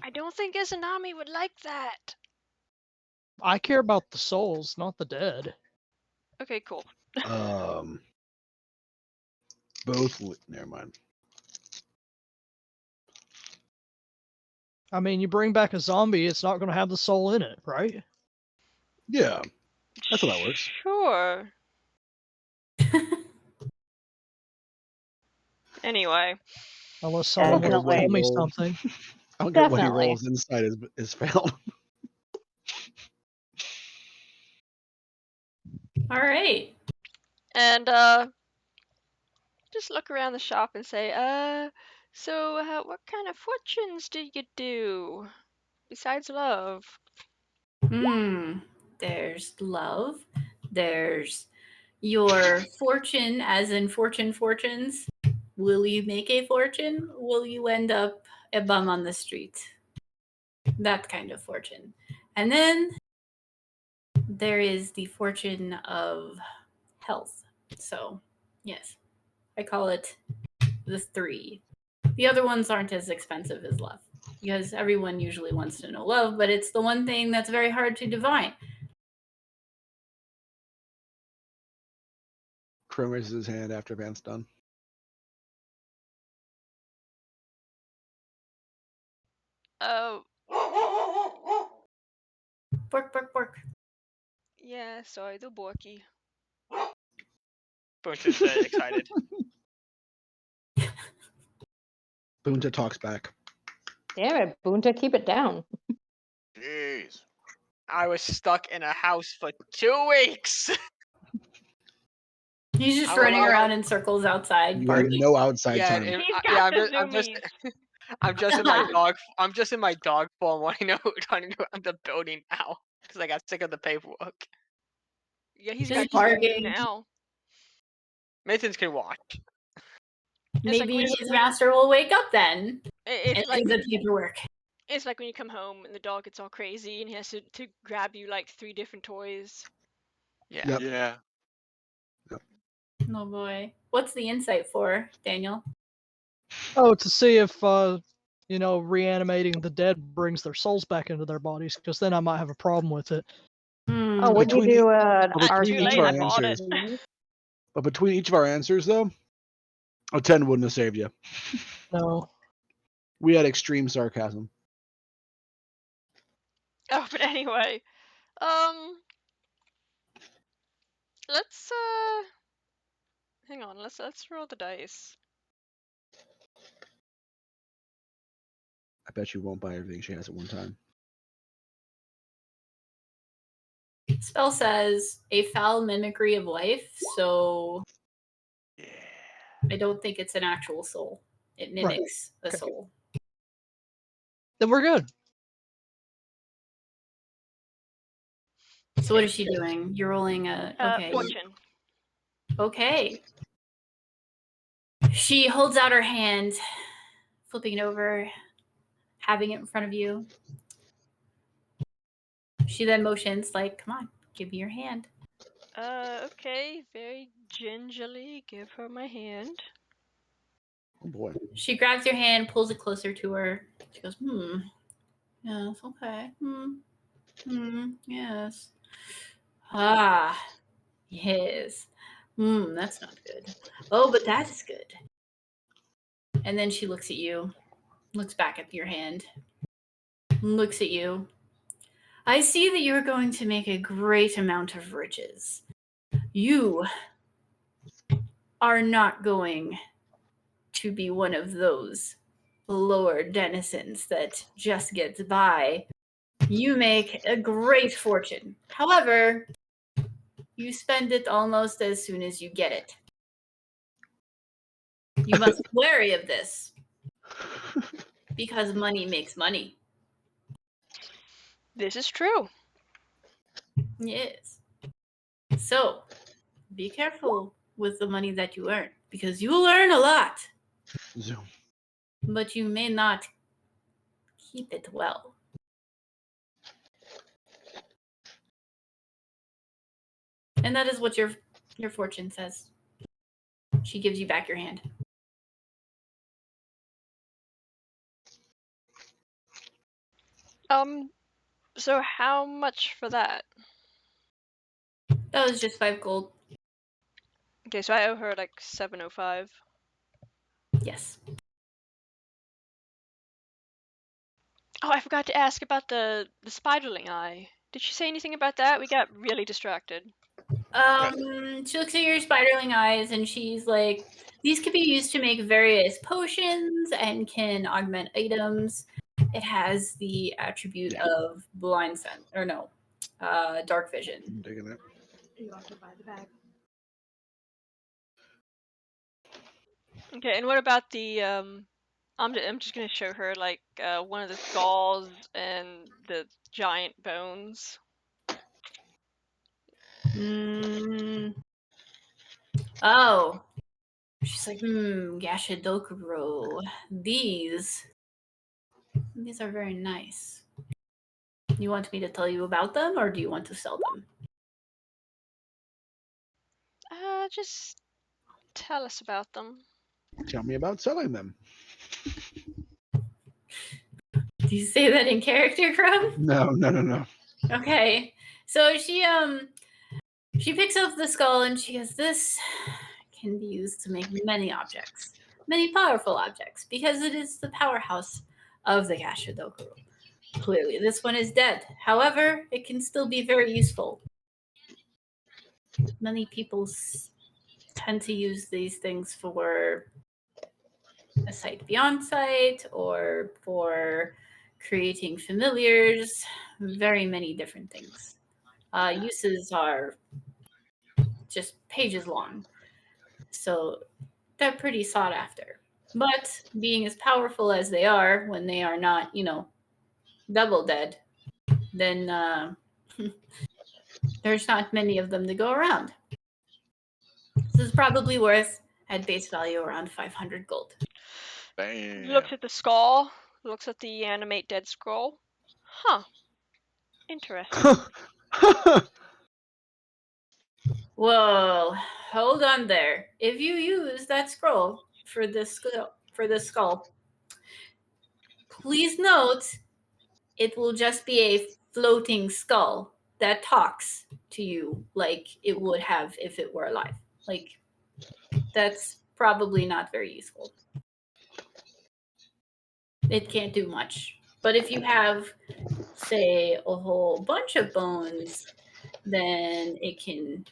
Speaker 7: I don't think Izanami would like that.
Speaker 6: I care about the souls, not the dead.
Speaker 7: Okay, cool.
Speaker 1: Both. Never mind.
Speaker 6: I mean, you bring back a zombie, it's not going to have the soul in it, right?
Speaker 1: Yeah, that's how that works.
Speaker 7: Sure. Anyway.
Speaker 6: Unless someone wants to tell me something.
Speaker 1: I don't care what he rolls. Inside is failed.
Speaker 2: All right.
Speaker 7: And just look around the shop and say, so what kind of fortunes do you do besides love?
Speaker 2: There's love. There's your fortune, as in fortunes. Will you make a fortune? Will you end up a bum on the street? That kind of fortune. And then there is the fortune of health. So, yes, I call it the 3. The other ones aren't as expensive as love, because everyone usually wants to know love, but it's the one thing that's very hard to divine.
Speaker 1: Chrome raises his hand after Van's done.
Speaker 7: Oh.
Speaker 2: Bork, bork, bork.
Speaker 7: Yeah, sorry, the Borky.
Speaker 3: Bunta's very excited.
Speaker 1: Bunta talks back.
Speaker 5: Damn it, Bunta, keep it down.
Speaker 4: Jeez.
Speaker 3: I was stuck in a house for 2 weeks.
Speaker 2: He's just running around in circles outside.
Speaker 1: You had no outside time.
Speaker 3: I'm just in my dog. I'm just in my dog form wanting to go around the building now because I got sick of the paperwork.
Speaker 7: Yeah, he's
Speaker 2: just
Speaker 7: got barking now.
Speaker 3: Mathens can watch.
Speaker 2: Maybe his master will wake up then.
Speaker 7: It's like
Speaker 2: the paperwork.
Speaker 7: It's like when you come home and the dog gets all crazy and he has to grab you like 3 different toys.
Speaker 3: Yeah.
Speaker 1: Yep.
Speaker 4: Yeah.
Speaker 2: Oh boy. What's the insight for, Daniel?
Speaker 6: Oh, to see if reanimating the dead brings their souls back into their bodies, because then I might have a problem with it.
Speaker 5: Oh, would you do
Speaker 1: between each of our answers? But between each of our answers, though, a 10 wouldn't have saved you.
Speaker 6: No.
Speaker 1: We had extreme sarcasm.
Speaker 7: Oh, but anyway, let's hang on. Let's roll the dice.
Speaker 1: I bet you won't buy everything she has at one time.
Speaker 2: Spell says a foul mimicry of life, so I don't think it's an actual soul. It mimics a soul.
Speaker 6: Then we're good.
Speaker 2: So what is she doing? You're rolling a
Speaker 7: fortune.
Speaker 2: Okay. She holds out her hand, flipping it over, having it in front of you. She then motions like, "Come on, give me your hand."
Speaker 7: Okay. Very gingerly give her my hand.
Speaker 1: Oh boy.
Speaker 2: She grabs your hand, pulls it closer to her. She goes, yes, okay. Yes. Ah, yes. That's not good. Oh, but that is good. And then she looks at you, looks back at your hand, looks at you. I see that you're going to make a great amount of riches. You are not going to be one of those lower denizens that just gets by. You make a great fortune. However, you spend it almost as soon as you get it. You must be wary of this, because money makes money.
Speaker 7: This is true.
Speaker 2: Yes. So, be careful with the money that you earn, because you will earn a lot.
Speaker 1: Zoom.
Speaker 2: But you may not keep it well. And that is what your fortune says. She gives you back your hand.
Speaker 7: So how much for that?
Speaker 2: That was just 5 gold.
Speaker 7: Okay, so I owe her like 705.
Speaker 2: Yes.
Speaker 7: Oh, I forgot to ask about the spiderling eye. Did she say anything about that? We got really distracted.
Speaker 2: She looks at your spiderling eyes and she's like, these could be used to make various potions and can augment items. It has the attribute of blind sense, or no, dark vision.
Speaker 1: I'm digging it.
Speaker 8: You have to buy the bag.
Speaker 7: Okay, and what about the I'm just gonna show her like one of the skulls and the giant bones.
Speaker 2: Oh. She's like, Gashadokuro. These are very nice. You want me to tell you about them, or do you want to sell them?
Speaker 7: Just tell us about them.
Speaker 1: Tell me about selling them.
Speaker 2: Do you say that in character, Crumb?
Speaker 1: No.
Speaker 2: Okay. So she picks up the skull and she goes, this can be used to make many objects, many powerful objects, because it is the powerhouse of the Gashadokuro. Clearly, this one is dead. However, it can still be very useful. Many people tend to use these things for a sight beyond sight or for creating familiars, very many different things. Uses are just pages long. So they're pretty sought after. But being as powerful as they are when they are not, double dead, then there's not many of them to go around. This is probably worth, at base value, around 500 gold.
Speaker 4: Damn.
Speaker 7: Looks at the skull. Looks at the animate dead scroll. Huh. Interesting.
Speaker 2: Whoa, hold on there. If you use that scroll for this skull, please note it will just be a floating skull that talks to you like it would have if it were alive. Like, that's probably not very useful. It can't do much. But if you have, say, a whole bunch of bones, then it can,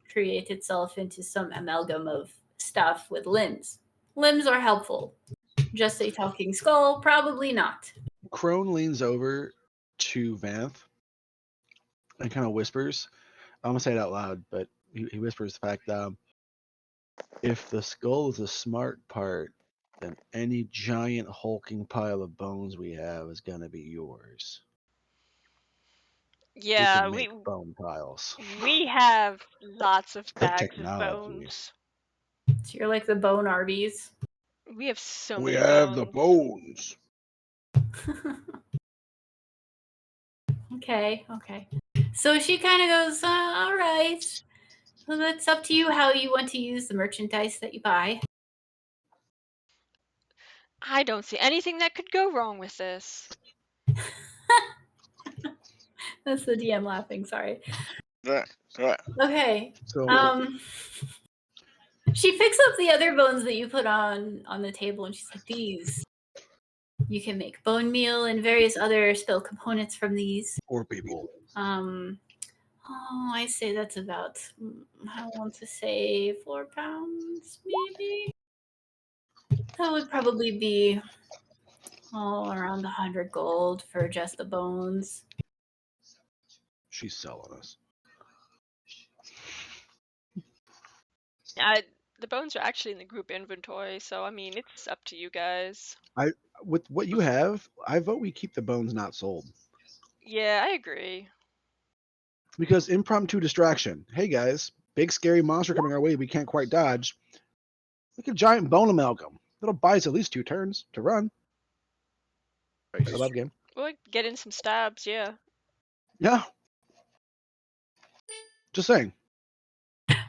Speaker 2: create itself into some amalgam of stuff with limbs. Limbs are helpful. Just a talking skull, probably not.
Speaker 1: Crone leans over to Vanth and kind of whispers. I'm gonna say it out loud, but he whispers the fact that if the skull is the smart part, then any giant hulking pile of bones we have is gonna be yours.
Speaker 7: Yeah,
Speaker 1: we can make bone piles.
Speaker 7: We have lots of
Speaker 1: The
Speaker 7: bags of
Speaker 1: technology.
Speaker 7: bones.
Speaker 2: So you're like the bone Arby's.
Speaker 7: We have so
Speaker 1: We
Speaker 7: many
Speaker 1: have
Speaker 7: bones.
Speaker 1: the bones.
Speaker 2: Okay. So she kind of goes, all right. Well, that's up to you how you want to use the merchandise that you buy.
Speaker 7: I don't see anything that could go wrong with this.
Speaker 2: That's the DM laughing, sorry.
Speaker 4: Right.
Speaker 2: Okay.
Speaker 1: So
Speaker 2: she picks up the other bones that you put on the table and she's like, these. You can make bone meal and various other spell components from these.
Speaker 1: Or people.
Speaker 2: I say that's about, I want to say 4 pounds, maybe. That would probably be around 100 gold for just the bones.
Speaker 1: She's selling us.
Speaker 7: The bones are actually in the group inventory, so I mean, it's up to you guys.
Speaker 1: With what you have, I vote we keep the bones not sold.
Speaker 7: Yeah, I agree.
Speaker 1: Because impromptu distraction. Hey guys, big scary monster coming our way we can't quite dodge. Look at giant bone amalgam. That'll buy us at least 2 turns to run. I love game.
Speaker 7: We'll get in some stabs, yeah.
Speaker 1: Yeah. Just saying.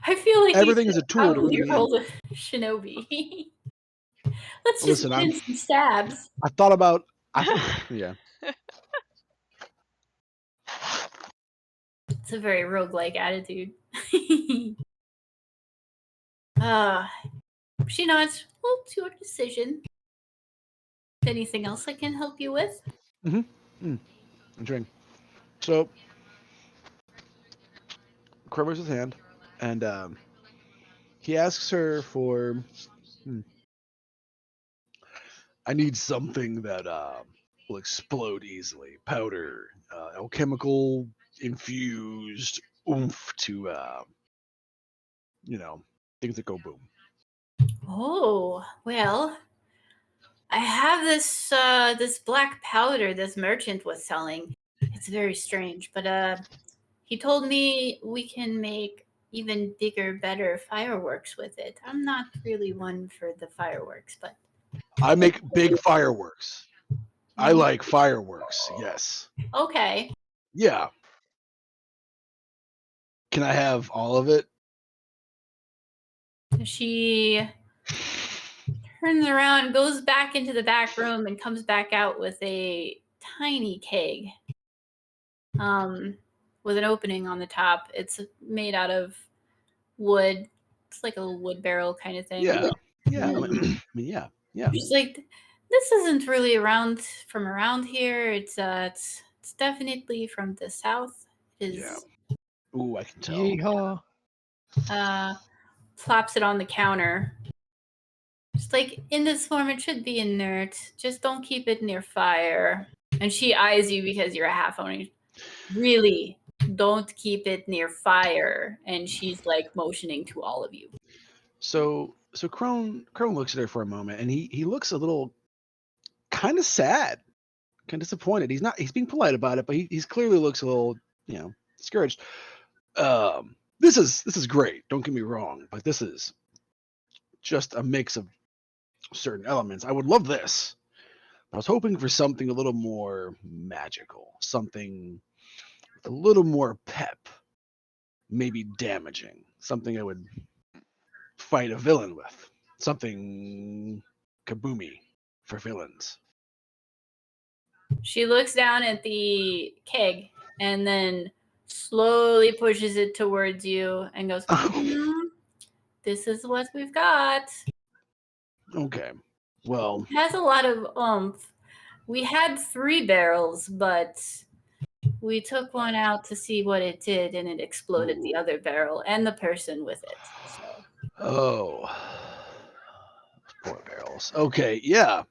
Speaker 2: I feel like
Speaker 1: everything is a tool to run the
Speaker 2: roll a shinobi. Let's just get in some stabs.
Speaker 1: I thought about yeah.
Speaker 2: It's a very roguelike attitude. She nods. Well, it's your decision. Anything else I can help you with?
Speaker 1: I'm drink. So, Crow raises his hand, and he asks her for. I need something that will explode easily. Powder, alchemical infused oomph to, things that go boom.
Speaker 2: Oh, well, I have this black powder this merchant was selling. It's very strange, but he told me we can make even bigger, better fireworks with it. I'm not really one for the fireworks, but
Speaker 1: I make big fireworks. I like fireworks, yes.
Speaker 2: Okay.
Speaker 1: Yeah. Can I have all of it?
Speaker 2: She turns around, goes back into the back room, and comes back out with a tiny keg. With an opening on the top. It's made out of wood. It's like a wood barrel kind of thing.
Speaker 1: Yeah.
Speaker 2: Yeah.
Speaker 1: Yeah.
Speaker 2: She's like, this isn't really from around here. It's definitely from the south. It is.
Speaker 1: Yeah. Ooh, I can tell.
Speaker 6: Yeehaw.
Speaker 2: Plops it on the counter. Just like, in this form, it should be inert. Just don't keep it near fire. And she eyes you because you're a half owner. Really, don't keep it near fire. And she's like motioning to all of you.
Speaker 1: So Crone looks at her for a moment, and he looks a little kind of sad, kind of disappointed. He's being polite about it, but he's clearly looks a little, discouraged. This is great. Don't get me wrong, but this is just a mix of certain elements. I would love this. I was hoping for something a little more magical, something with a little more pep, maybe damaging, something I would fight a villain with, something kaboomy for villains.
Speaker 2: She looks down at the keg and then slowly pushes it towards you and goes, this is what we've got.
Speaker 1: Okay. Well,
Speaker 2: it has a lot of oomph. We had 3 barrels, but we took one out to see what it did, and it exploded the other barrel and the person with it. So.
Speaker 1: Oh, poor barrels. Okay, yeah.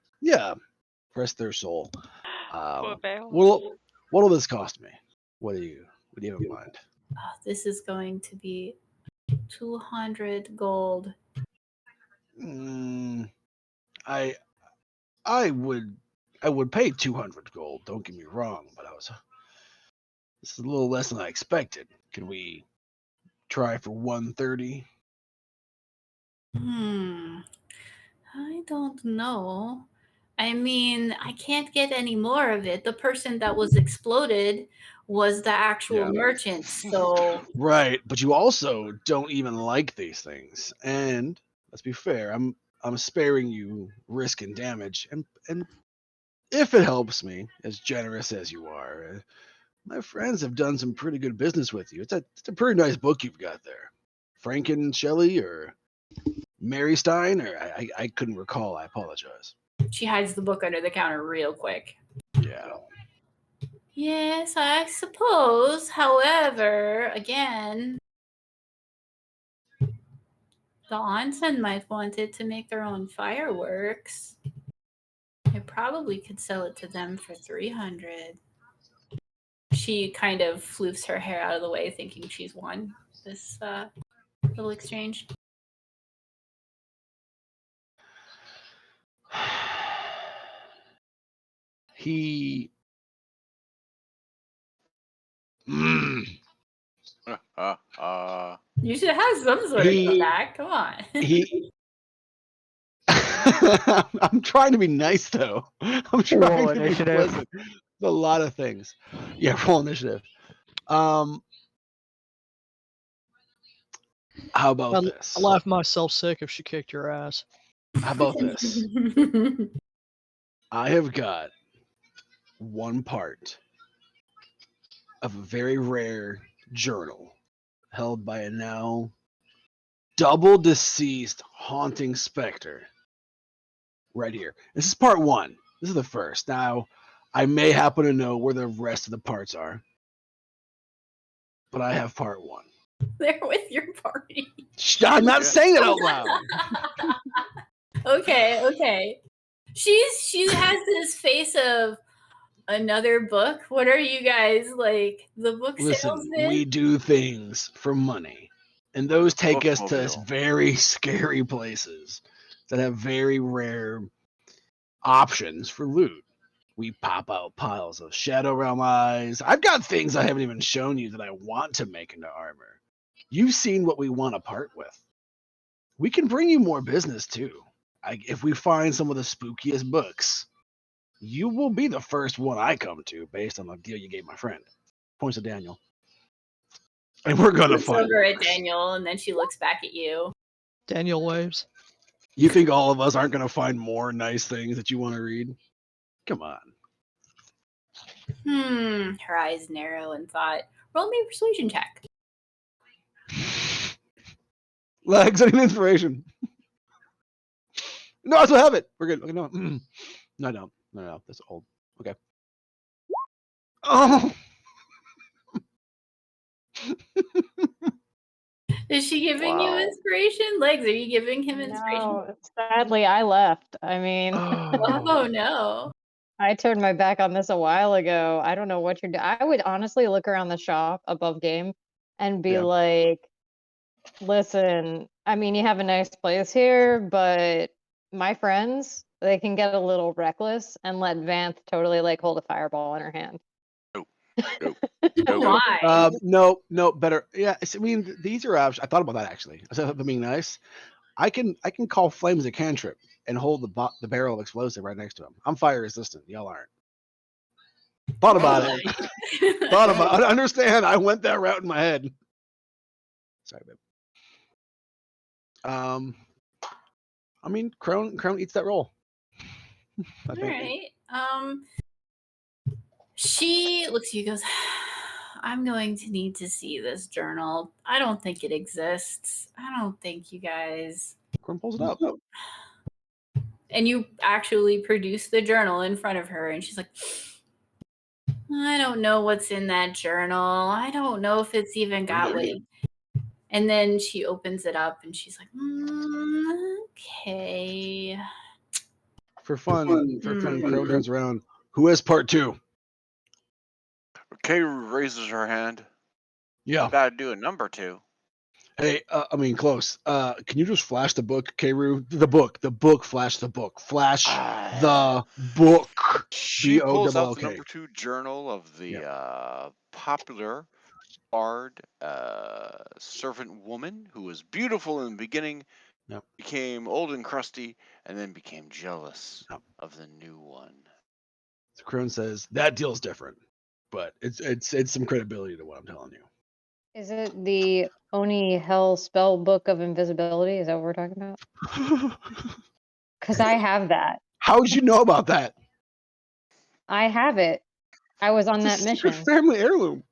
Speaker 1: Rest their soul.
Speaker 7: Poor barrels.
Speaker 1: What'll this cost me? What do you have in mind?
Speaker 2: This is going to be 200 gold.
Speaker 1: I would pay 200 gold. Don't get me wrong, but this is a little less than I expected. Can we try for 130?
Speaker 2: I don't know. I mean, I can't get any more of it. The person that was exploded was the actual merchant, so.
Speaker 1: Right, but you also don't even like these things. And let's be fair, I'm sparing you risk and damage, and if it helps me, as generous as you are, my friends have done some pretty good business with you. It's a pretty nice book you've got there. Franken Shelley or Mary Stein, or I couldn't recall. I apologize.
Speaker 2: She hides the book under the counter real quick.
Speaker 1: Yeah.
Speaker 2: Yes, I suppose. However, again, the onsen might want it to make their own fireworks. I probably could sell it to them for 300. She kind of floofs her hair out of the way, thinking she's won this little exchange.
Speaker 1: He.
Speaker 2: You should have some sort of comeback. Come on.
Speaker 1: I'm trying to be nice, though. I'm trying to be pleasant. A lot of things. Yeah, roll initiative. How about this?
Speaker 6: I laugh myself sick if she kicked your ass.
Speaker 1: How about this? I have got one part of a very rare journal held by a now double deceased haunting specter. Right here. This is part 1. This is the first. Now, I may happen to know where the rest of the parts are, but I have part 1.
Speaker 2: They're with your party.
Speaker 1: I'm not saying it out loud.
Speaker 2: Okay. She has this face of another book. What are you guys like? The book salesman?
Speaker 1: We do things for money, and those take us to very scary places that have very rare options for loot. We pop out piles of Shadow Realm eyes. I've got things I haven't even shown you that I want to make into armor. You've seen what we want to part with. We can bring you more business too. If we find some of the spookiest books, you will be the first one I come to based on the deal you gave my friend. Points to Daniel. And we're going to find
Speaker 2: over at Daniel, and then she looks back at you.
Speaker 6: Daniel waves.
Speaker 1: You think all of us aren't going to find more nice things that you want to read? Come on.
Speaker 2: Her eyes narrow in thought. Roll me a persuasion check.
Speaker 1: Legs, I need inspiration. No, I still have it. We're good. Okay, no. No, I don't. No, that's old. Okay. Oh.
Speaker 2: Is she giving you inspiration? Legs, are you giving him inspiration?
Speaker 5: No, sadly, I left. I mean,
Speaker 2: oh no.
Speaker 5: I turned my back on this a while ago. I don't know what you're doing. I would honestly look around the shop above game and be like, listen, I mean, you have a nice place here, but my friends, they can get a little reckless and let Vanth totally like hold a fireball in her hand.
Speaker 2: Why?
Speaker 1: No, better. Yeah, I mean, these are options. I thought about that actually. I said being nice. I can call flames a cantrip and hold the barrel of explosive right next to him. I'm fire resistant. Y'all aren't. Thought about it. I understand. I went that route in my head. Sorry, babe. I mean, Crone eats that roll.
Speaker 2: All right. She looks at you, goes, I'm going to need to see this journal. I don't think it exists. I don't think you guys.
Speaker 1: Crone pulls it up.
Speaker 2: And you actually produce the journal in front of her, and she's like, I don't know what's in that journal. I don't know if it's even got what. And then she opens it up, and she's like, okay.
Speaker 1: For fun, Crone turns around. Who has part 2?
Speaker 4: Kay raises her hand.
Speaker 1: Yeah.
Speaker 4: Gotta do a number 2.
Speaker 1: Hey, I mean, close. Can you just flash the book, Kayru? The book, flash the book. Flash the book.
Speaker 4: She pulls out the number 2 journal of the popular bard servant woman who was beautiful in the beginning, became old and crusty, and then became jealous of the new one.
Speaker 1: So Crone says, that deal's different, but it's some credibility to what I'm telling you.
Speaker 5: Is it the Oni Hell spell book of invisibility? Is that what we're talking about? Because I have that.
Speaker 1: How would you know about that?
Speaker 5: I have it. I was on that mission.
Speaker 1: Family heirloom.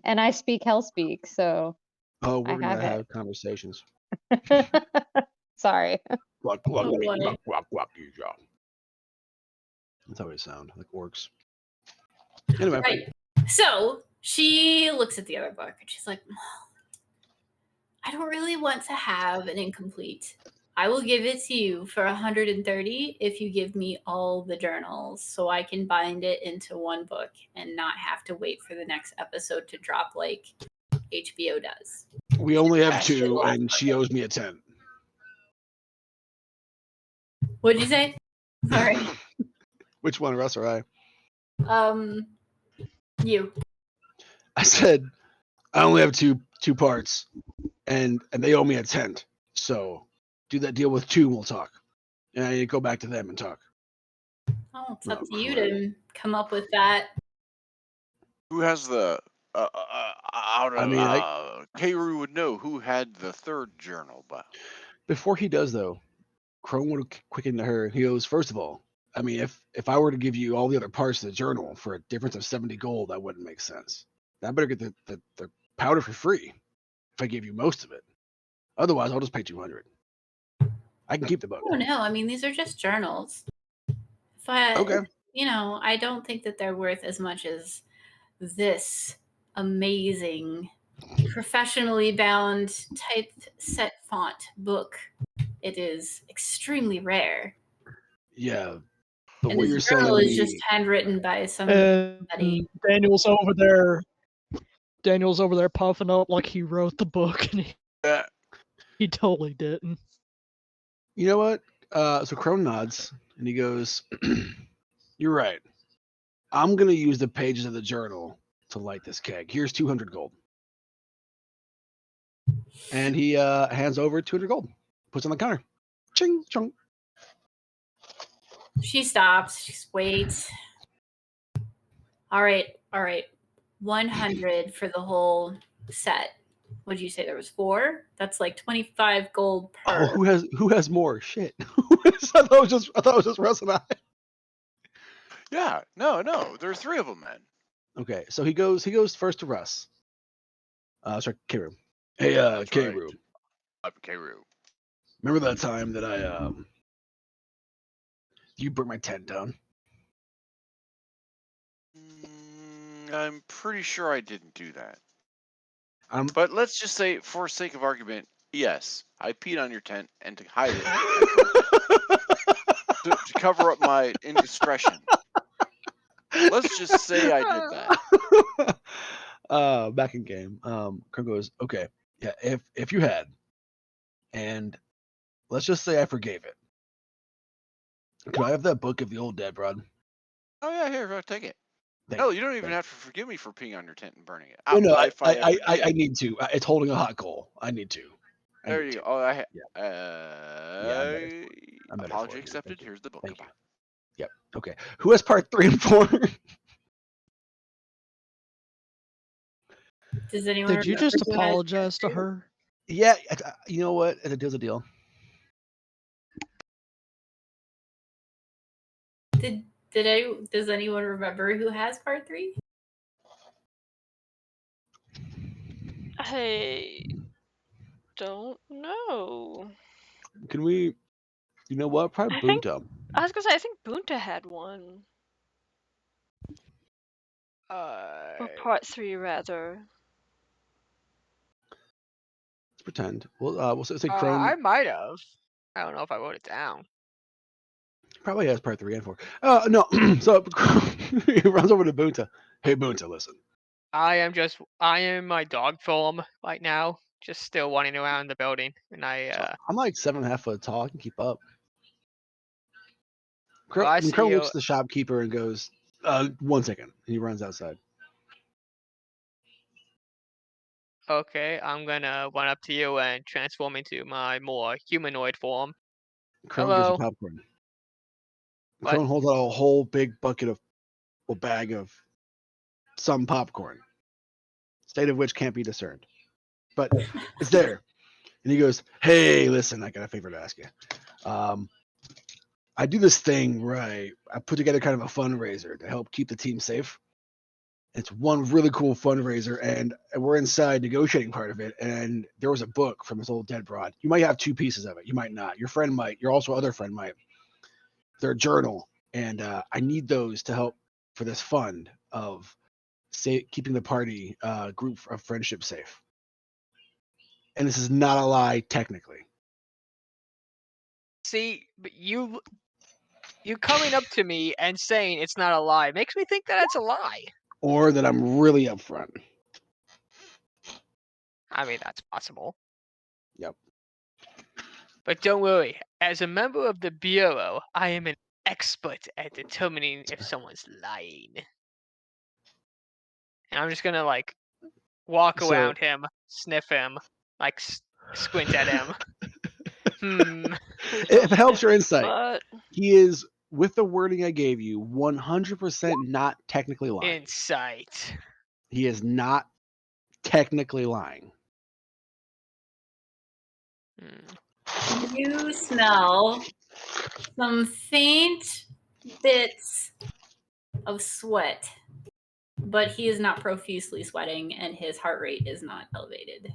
Speaker 5: And I speak Hell speak, so.
Speaker 1: Oh, we're gonna have conversations.
Speaker 5: Sorry.
Speaker 1: That's how they sound, like orcs. Anyway.
Speaker 2: Right. So she looks at the other book and she's like, I don't really want to have an incomplete. I will give it to you for 130 if you give me all the journals so I can bind it into one book and not have to wait for the next episode to drop like HBO does.
Speaker 1: We only have 2 and she owes me a 10.
Speaker 2: What did you say? Sorry.
Speaker 1: Which one, Russ or I?
Speaker 2: You.
Speaker 1: I said I only have two parts, and they owe me a 10. So do that deal with 2 and we'll talk. And I need to go back to them and talk.
Speaker 2: Oh, it's up to you to come up with that.
Speaker 4: Who has the Kayru would know who had the 3rd journal, but
Speaker 1: before he does though, Crone would quicken to her. He goes, first of all, I mean, if I were to give you all the other parts of the journal for a difference of 70 gold, that wouldn't make sense. I better get the powder for free. if I gave you most of it. Otherwise, I'll just pay 200. I can keep the book.
Speaker 2: Oh no, I mean these are just journals.
Speaker 1: Okay.
Speaker 2: I don't think that they're worth as much as this amazing, professionally bound typeset font book. It is extremely rare.
Speaker 1: Yeah. But
Speaker 2: And
Speaker 1: what
Speaker 2: this
Speaker 1: you're saying
Speaker 2: journal
Speaker 1: to
Speaker 2: is
Speaker 1: me,
Speaker 2: just handwritten by somebody.
Speaker 6: Daniel's over there puffing up like he wrote the book, and he totally didn't.
Speaker 1: You know what? So Crone nods and he goes, "You're right. I'm gonna use the pages of the journal to light this keg. Here's 200 gold." And he hands over 200 gold, puts it on the counter. Ching chong.
Speaker 2: She stops. She waits. All right. 100 for the whole set. What did you say? There was 4. That's like 25 gold per.
Speaker 1: Oh, who has more? Shit. I thought it was just Russ and I.
Speaker 4: Yeah. No. There are 3 of them, man.
Speaker 1: Okay, so he goes first to Russ. Sorry, Kiru. Hey, Kiru.
Speaker 4: I'm Kiru.
Speaker 1: Remember that time that you burnt my tent down?
Speaker 4: I'm pretty sure I didn't do that. But let's just say, for sake of argument, yes, I peed on your tent, and to hide it, to cover up my indiscretion. Let's just say I did
Speaker 1: that. Back in game, Kurt goes, okay, yeah, if you had, and let's just say I forgave it. Could I have that book of the old dead, Rod?
Speaker 4: Oh yeah, here, I'll take it. Hell, you don't even have to forgive me for peeing on your tent and burning it.
Speaker 1: No, I need to. It's holding a hot coal. I need to.
Speaker 4: There you go. Oh, apology accepted. Here's the book.
Speaker 1: Thank you. Yep. Okay. Who has part 3 and 4?
Speaker 2: Does anyone?
Speaker 6: Did you just apologize to her?
Speaker 1: Yeah. You know what? A deal's a deal.
Speaker 2: Does anyone remember who has part 3?
Speaker 7: I don't know.
Speaker 1: Can we? You know what? Probably Bunta.
Speaker 7: I was gonna say I think Bunta had one. Or part 3 rather.
Speaker 1: Let's pretend. We'll say Crone.
Speaker 3: I might have. I don't know if I wrote it down.
Speaker 1: Probably has part 3 and 4. No. So he runs over to Bunta. Hey, Bunta, listen.
Speaker 3: I am in my dog form right now, just still running around the building, and
Speaker 1: I'm like 7.5 foot tall. I can keep up.
Speaker 3: Well,
Speaker 1: Crone looks at the shopkeeper and goes, 1 second. And he runs outside.
Speaker 3: Okay, I'm gonna run up to you and transform into my more humanoid form.
Speaker 1: Crone gives you popcorn. Crone holds out a whole big bucket of, bag of some popcorn, state of which can't be discerned, but it's there. And he goes, "Hey, listen, I got a favor to ask you. I do this thing right. I put together kind of a fundraiser to help keep the team safe. It's one really cool fundraiser, and we're inside negotiating part of it. And there was a book from this old dead broad. You might have 2 pieces of it. You might not. Your friend might. Your other friend might. They're a journal, and I need those to help for this fund of keeping the party group of friendship safe. And this is not a lie, technically."
Speaker 3: See, but you coming up to me and saying it's not a lie makes me think that it's a lie.
Speaker 1: Or that I'm really upfront.
Speaker 3: I mean, that's possible.
Speaker 1: Yep.
Speaker 3: But don't worry, as a member of the Bureau, I am an expert at determining if someone's lying. And I'm just gonna walk around him, sniff him, squint at him.
Speaker 1: If it helps your insight, he is, with the wording I gave you, 100% not technically lying.
Speaker 3: Insight.
Speaker 1: He is not technically lying.
Speaker 2: You smell some faint bits of sweat, but he is not profusely sweating, and his heart rate is not elevated.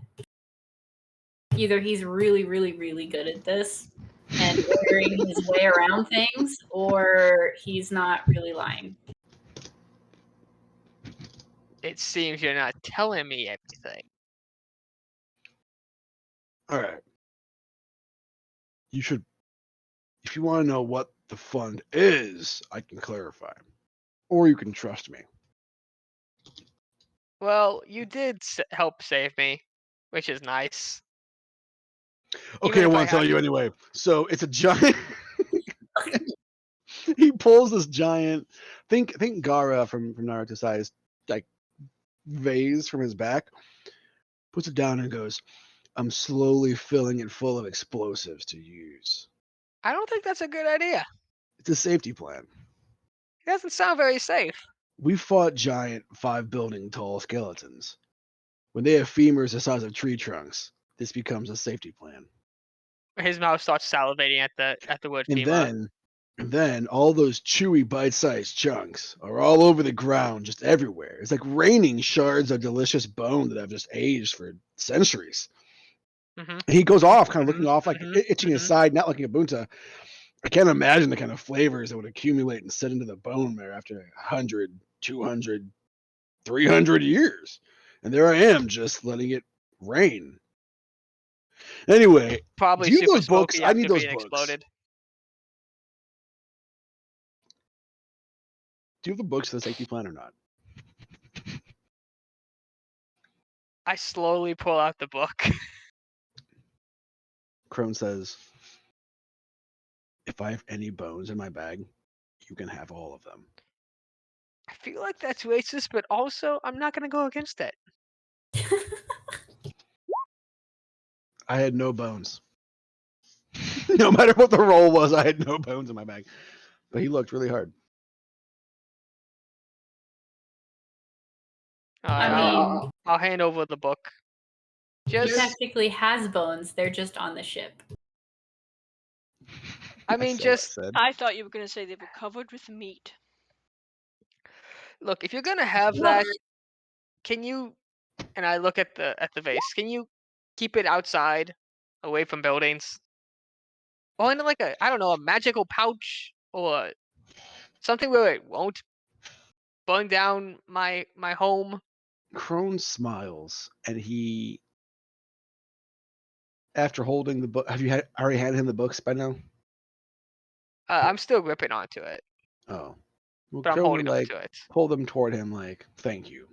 Speaker 2: either he's really, really, really good at this and ordering his way around things, or he's not really lying.
Speaker 3: It seems you're not telling me everything.
Speaker 1: All right. You should, if you want to know what the fund is, I can clarify. Or you can trust me.
Speaker 3: Well, you did help save me, which is nice.
Speaker 1: Okay, I want to tell you anyway. So it's a giant. He pulls this giant. Think Gaara from Naruto size, like vase from his back. Puts it down and goes, "I'm slowly filling it full of explosives to use."
Speaker 3: I don't think that's a good idea.
Speaker 1: It's a safety plan.
Speaker 3: It doesn't sound very safe.
Speaker 1: We fought giant 5-building tall skeletons. When they have femurs the size of tree trunks, this becomes a safety plan.
Speaker 3: His mouth starts salivating at the word femur.
Speaker 1: And then all those chewy bite-sized chunks are all over the ground, just everywhere. It's like raining shards of delicious bone that have just aged for centuries.
Speaker 3: Mm-hmm.
Speaker 1: He goes off, kind of looking off, like itching his side, not looking at Bunta. I can't imagine the kind of flavors that would accumulate and set into the bone marrow after 100, 200, 300 years. And there I am, just letting it rain. Anyway,
Speaker 3: probably
Speaker 1: do you have
Speaker 3: super
Speaker 1: those books? I need those books.
Speaker 3: Exploded.
Speaker 1: Do you have the books for the safety plan or not?
Speaker 3: I slowly pull out the book.
Speaker 1: Crone says, "If I have any bones in my bag, you can have all of them."
Speaker 3: I feel like that's racist, but also I'm not going to go against it.
Speaker 1: I had no bones. No matter what the roll was, I had no bones in my bag. But he looked really hard.
Speaker 3: I'll hand over the book.
Speaker 2: He technically has bones. They're just on the ship.
Speaker 3: I mean,
Speaker 7: I thought you were going to say they were covered with meat.
Speaker 3: Look, if you're going to have that, can you? And I look at the vase. Can you keep it outside, away from buildings? Or in like a magical pouch or something where it won't burn down my home.
Speaker 1: Crone smiles, and he, after holding the book, have you already handed him the books by now?
Speaker 3: I'm still gripping onto it.
Speaker 1: Oh, well,
Speaker 3: but I'm holding onto it.
Speaker 1: Pull them toward him, like, thank you,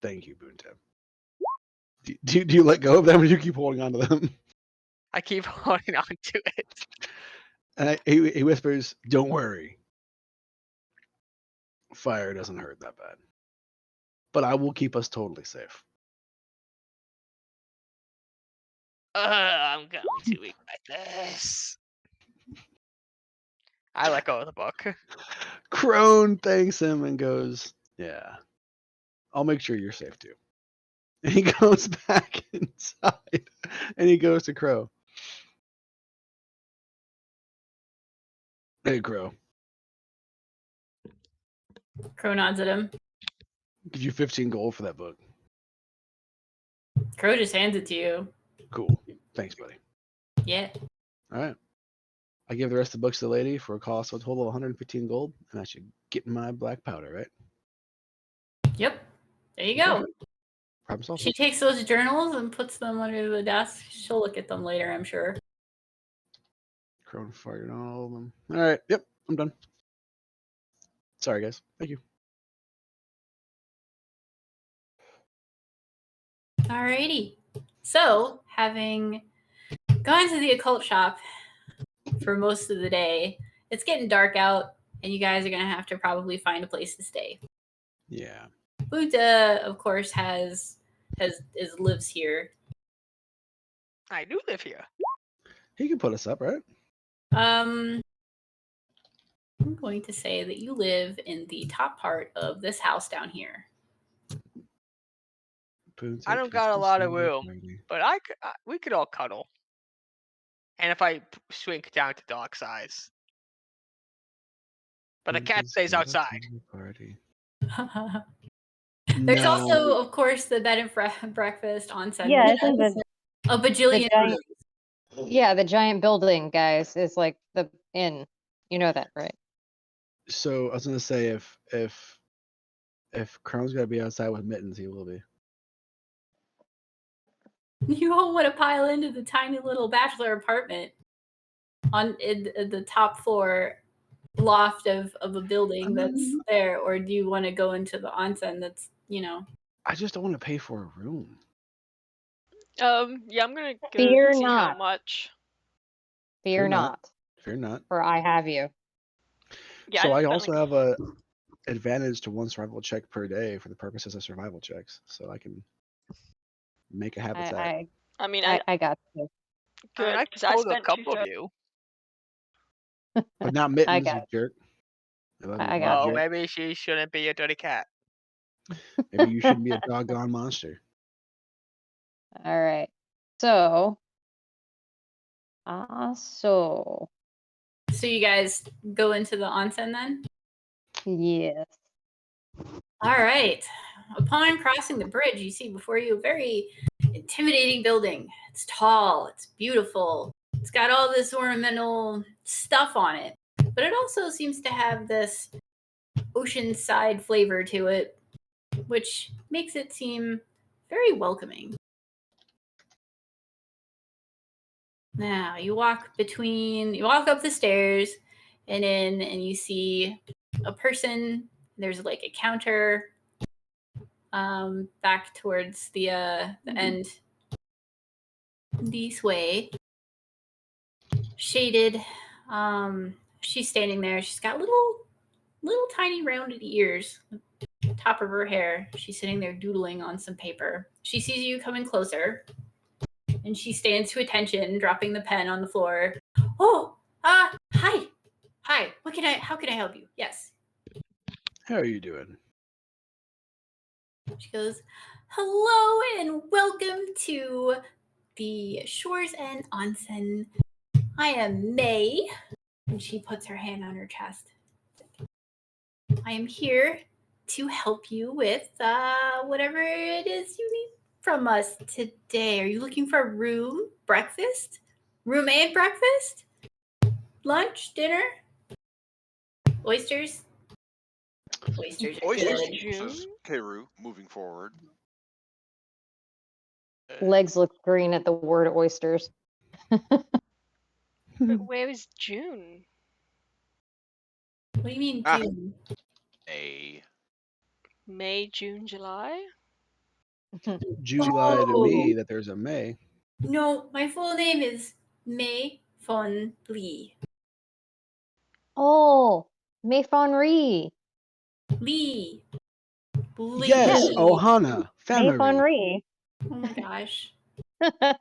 Speaker 1: Bunta. Do you let go of them, or do you keep holding on to them?
Speaker 3: I keep holding on to it.
Speaker 1: And he whispers, "Don't worry. Fire doesn't hurt that bad. But I will keep us totally safe."
Speaker 3: I'm going to regret this. I let go of the book.
Speaker 1: Crone thanks him and goes, "Yeah, I'll make sure you're safe too." And he goes back inside, and he goes to Crow. "Hey, Crow."
Speaker 2: Crow nods at him.
Speaker 1: "Give you 15 gold for that book."
Speaker 2: Crow just hands it to you.
Speaker 1: "Cool. Thanks, buddy."
Speaker 2: Yeah.
Speaker 1: All right. I give the rest of the books to the lady for a cost of a total of 115 gold, and I should get my black powder, right?
Speaker 2: Yep. There you go.
Speaker 1: Problem solved.
Speaker 2: She takes those journals and puts them under the desk. She'll look at them later, I'm sure.
Speaker 1: Crone fired on all of them. All right. Yep. I'm done. Sorry, guys. Thank you.
Speaker 2: Alrighty. So, having gone to the occult shop for most of the day, it's getting dark out, and you guys are going to have to probably find a place to stay.
Speaker 1: Yeah.
Speaker 2: Buddha, of course, lives here.
Speaker 3: I do live here.
Speaker 1: He can put us up, right?
Speaker 2: I'm going to say that you live in the top part of this house down here.
Speaker 3: I don't got a lot of room, but we could all cuddle. And if I shrink down to dog size. But the cat stays outside.
Speaker 2: There's also, of course, the bed and breakfast on set.
Speaker 5: Yeah, I think that
Speaker 2: A bajillion
Speaker 5: giant-
Speaker 2: rooms.
Speaker 5: Yeah, the giant building, guys, is like the inn. You know that, right?
Speaker 1: So I was gonna say if Crone's gotta be outside with mittens, he will be.
Speaker 2: You all want to pile into the tiny little bachelor apartment in the top floor loft of a building that's there, or do you want to go into the onsen that's,
Speaker 1: I just don't want to pay for a room.
Speaker 7: Yeah, I'm gonna go
Speaker 5: Fear
Speaker 7: see how
Speaker 5: not.
Speaker 7: much.
Speaker 5: Fear not,
Speaker 1: Fear not.
Speaker 5: for I have you.
Speaker 7: Yeah,
Speaker 1: So I
Speaker 7: just
Speaker 1: also
Speaker 7: like,
Speaker 1: have a advantage to one survival check per day for the purposes of survival checks, so I can make a habitat.
Speaker 7: I mean,
Speaker 5: I got you.
Speaker 3: I mean,
Speaker 7: good
Speaker 3: I
Speaker 7: because I
Speaker 3: told a
Speaker 7: spent
Speaker 3: couple of
Speaker 7: 2/3.
Speaker 3: you.
Speaker 1: But not
Speaker 5: I
Speaker 1: mittens,
Speaker 5: got
Speaker 1: you jerk.
Speaker 5: I got
Speaker 3: Oh,
Speaker 1: jerk.
Speaker 3: maybe she shouldn't be a dirty cat.
Speaker 1: Maybe you shouldn't be a doggone monster.
Speaker 5: All right. So,
Speaker 2: So you guys go into the onsen then?
Speaker 5: yes.
Speaker 2: All right. Upon crossing the bridge, you see before you a very intimidating building. It's tall, it's beautiful, it's got all this ornamental stuff on it, but it also seems to have this oceanside flavor to it, which makes it seem very welcoming. Now you walk up the stairs and in, and you see a person. There's like a counter back towards the end this way, shaded. She's standing there. She's got little tiny rounded ears, top of her hair. She's sitting there doodling on some paper. She sees you coming closer, and she stands to attention, dropping the pen on the floor. Oh, hi. How can I help you? Yes.
Speaker 1: How are you doing?
Speaker 2: She goes, hello and welcome to the Shores and Onsen. I am May. And she puts her hand on her chest. I am here to help you with whatever it is you need from us today. Are you looking for a room, breakfast, room and breakfast, lunch, dinner, oysters? Oysters are good.
Speaker 4: Says Keru, moving forward.
Speaker 5: Legs look green at the word oysters.
Speaker 7: But where is June?
Speaker 2: What do you mean June?
Speaker 7: May, June, July?
Speaker 1: July to me that there's a May.
Speaker 2: No, my full name is May Fon Lee.
Speaker 5: Oh, May Fon Ree.
Speaker 2: Lee.
Speaker 1: Yes, Ohana.
Speaker 5: May Fon Ree.
Speaker 2: Oh my gosh.
Speaker 5: I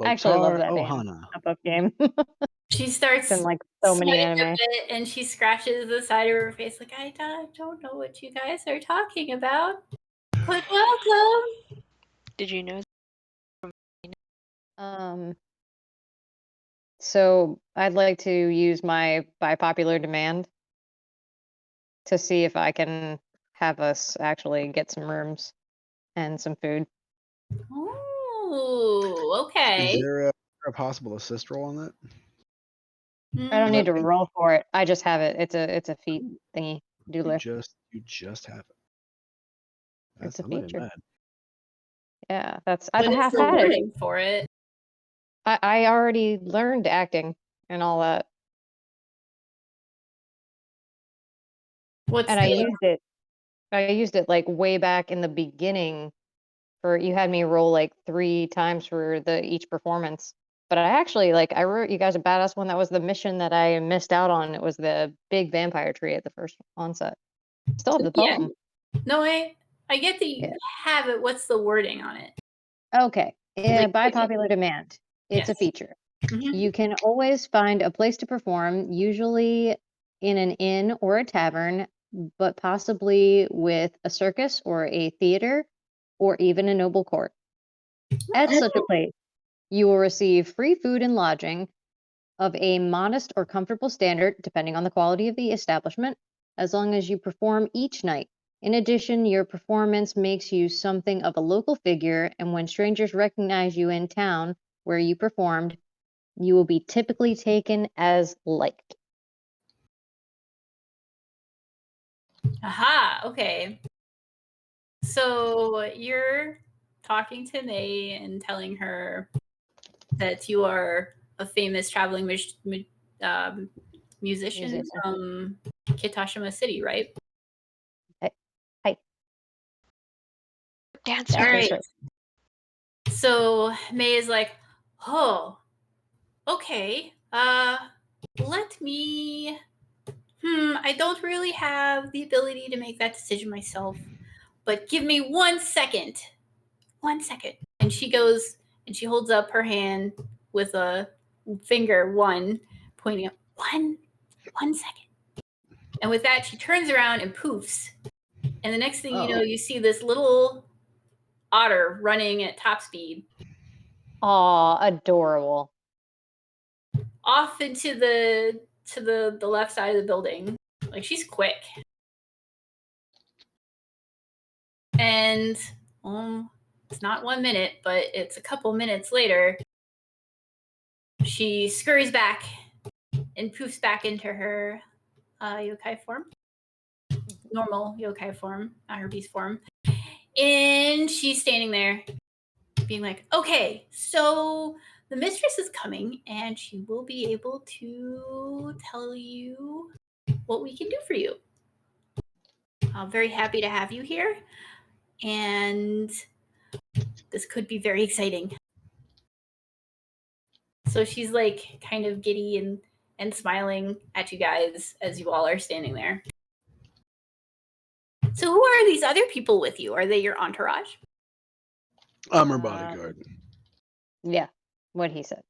Speaker 5: actually love that
Speaker 1: Ohana.
Speaker 5: name. Game.
Speaker 2: She starts
Speaker 5: in like so many anime.
Speaker 2: And she scratches the side of her face like, I don't know what you guys are talking about. But welcome.
Speaker 7: Did you know?
Speaker 5: So I'd like to use my by popular demand to see if I can have us actually get some rooms and some food.
Speaker 2: Oh, okay.
Speaker 1: Is there a possible assist roll on that?
Speaker 5: I don't need to roll for it. I just have it. It's a feat thingy doodler.
Speaker 1: You just have it.
Speaker 5: It's a
Speaker 1: not even
Speaker 5: feature.
Speaker 1: bad.
Speaker 5: Yeah, that's
Speaker 2: I've
Speaker 5: half
Speaker 2: had
Speaker 5: had
Speaker 2: it for it.
Speaker 5: I already learned acting and all that. I used it like way back in the beginning. For you had me roll like 3 times for each performance. But I actually I wrote you guys a badass one. That was the mission that I missed out on. It was the big vampire tree at the first onset. Still have the poem.
Speaker 2: Yeah. No, I get that you have it. What's the wording on it?
Speaker 5: Okay. By popular demand. It's a feature.
Speaker 2: Mm-hmm.
Speaker 5: You can always find a place to perform, usually in an inn or a tavern, but possibly with a circus or a theater or even a noble court. At such a place, you will receive free food and lodging of a modest or comfortable standard, depending on the quality of the establishment, as long as you perform each night In addition, your performance makes you something of a local figure, and when strangers recognize you in town where you performed, you will be typically taken as liked.
Speaker 2: Aha, okay. So you're talking to May and telling her that you are a famous traveling musician from Kitashima City, right?
Speaker 5: Hi.
Speaker 7: Dancer.
Speaker 2: All right. So May is like, oh, okay. Let me. I don't really have the ability to make that decision myself, but give me 1 second. 1 second. And she goes and she holds up her hand with a finger 1 pointing up. 1 second. And with that, she turns around and poofs. And the next thing you know, you see this little otter running at top speed.
Speaker 5: Aw, adorable.
Speaker 2: Off into the left side of the building. Like, she's quick. And it's not 1 minute, but it's a couple minutes later. She scurries back and poofs back into her yokai form. Normal yokai form, not her beast form. And she's standing there being like, okay, so the mistress is coming and she will be able to tell you what we can do for you. I'm very happy to have you here. And this could be very exciting. So she's like kind of giddy and smiling at you guys as you all are standing there. So who are these other people with you? Are they your entourage?
Speaker 1: I'm her bodyguard.
Speaker 5: Yeah, what he said.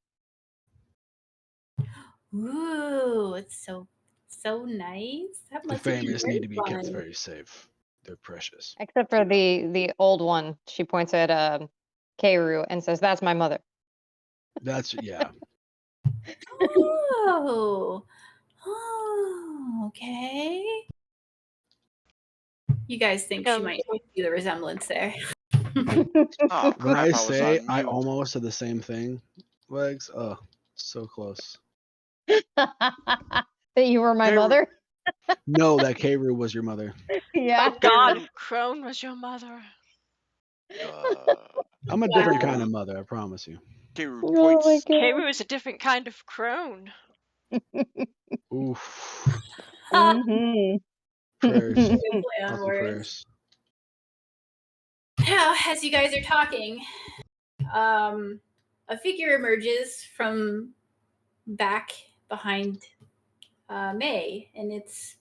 Speaker 2: Ooh, it's so nice. That
Speaker 1: The
Speaker 2: must have been
Speaker 1: famous
Speaker 2: very
Speaker 1: need to be kept
Speaker 2: fun.
Speaker 1: very safe. They're precious.
Speaker 5: Except for the old one. She points at Keiru and says, "That's my mother."
Speaker 1: That's yeah.
Speaker 2: Oh, okay. You guys think she might see the resemblance there?
Speaker 4: Oh,
Speaker 1: When
Speaker 4: crap,
Speaker 1: I
Speaker 4: was
Speaker 1: say
Speaker 4: on
Speaker 1: I
Speaker 4: mute.
Speaker 1: almost said the same thing, Legs. Oh, so close.
Speaker 5: That you were my mother?
Speaker 1: No, that Keiru was your mother.
Speaker 5: Yeah.
Speaker 7: My God, Crone was your mother.
Speaker 1: I'm a different kind of mother, I promise you.
Speaker 4: Keiru
Speaker 5: Oh
Speaker 4: points.
Speaker 5: my God.
Speaker 7: Keiru is a different kind of crone.
Speaker 1: Oof.
Speaker 5: Mhm.
Speaker 1: Prayers.
Speaker 2: Good play on
Speaker 1: Lots of
Speaker 2: words.
Speaker 1: prayers.
Speaker 2: Now, as you guys are talking, a figure emerges from back behind May, and it's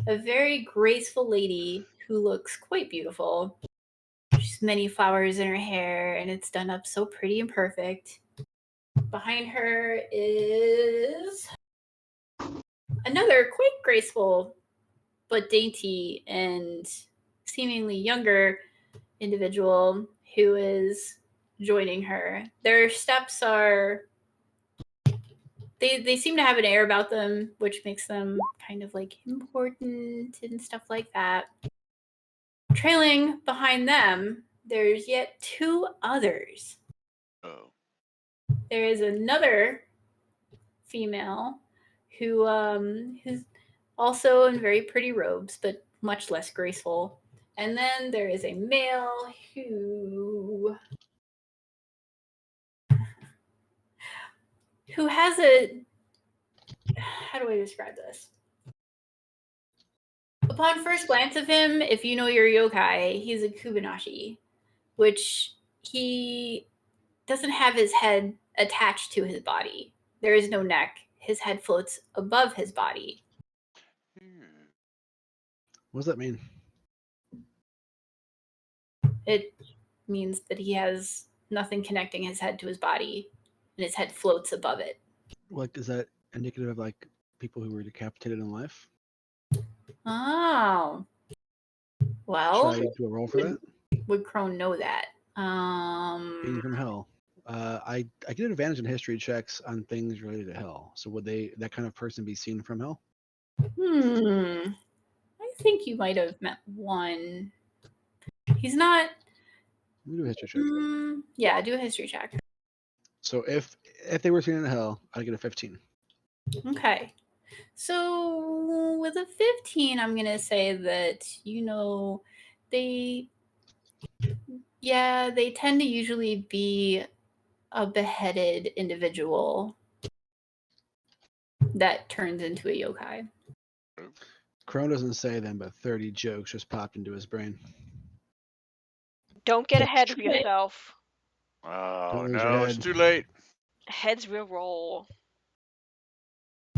Speaker 2: a very graceful lady who looks quite beautiful. She's many flowers in her hair, and it's done up so pretty and perfect. Behind her is another quite graceful but dainty and seemingly younger individual who is joining her. Their steps are they seem to have an air about them which makes them kind of like important and stuff like that. Trailing behind them, there's yet 2 others.
Speaker 4: Oh.
Speaker 2: There is another female who's also in very pretty robes but much less graceful. And then there is a male who has a, how do I describe this? Upon first glance of him, if you know your yokai, he's a Kubanashi, which he doesn't have his head attached to his body. There is no neck. His head floats above his body.
Speaker 1: What does that mean?
Speaker 2: It means that he has nothing connecting his head to his body, and his head floats above it.
Speaker 1: Like, is that indicative of like people who were decapitated in life?
Speaker 2: Oh. Well,
Speaker 1: should I do a roll for that?
Speaker 2: Would Crone know that?
Speaker 1: Being from hell. I get advantage in history checks on things related to hell. So would that kind of person be seen from hell?
Speaker 2: I think you might have met one. He's not.
Speaker 1: Do a history check.
Speaker 2: Yeah, do a history check.
Speaker 1: So if they were seen in hell, I'd get a 15.
Speaker 2: Okay. So with a 15, I'm gonna say that they tend to usually be a beheaded individual that turns into a yokai.
Speaker 1: Crow doesn't say them, but 30 jokes just popped into his brain.
Speaker 7: Don't get ahead of yourself.
Speaker 4: Oh no, it's too late.
Speaker 7: Heads will roll.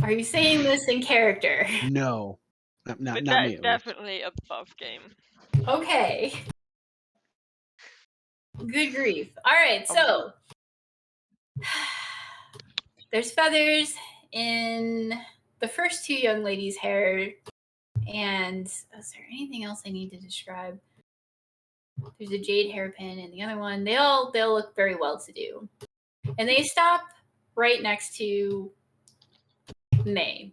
Speaker 2: Are you saying this in character?
Speaker 1: No, not me.
Speaker 7: Definitely above game.
Speaker 2: Okay. Good grief. All right, so there's feathers in the first two young ladies' hair. And is there anything else I need to describe? There's a jade hairpin in the other one. They'll look very well to do. And they stop right next to May.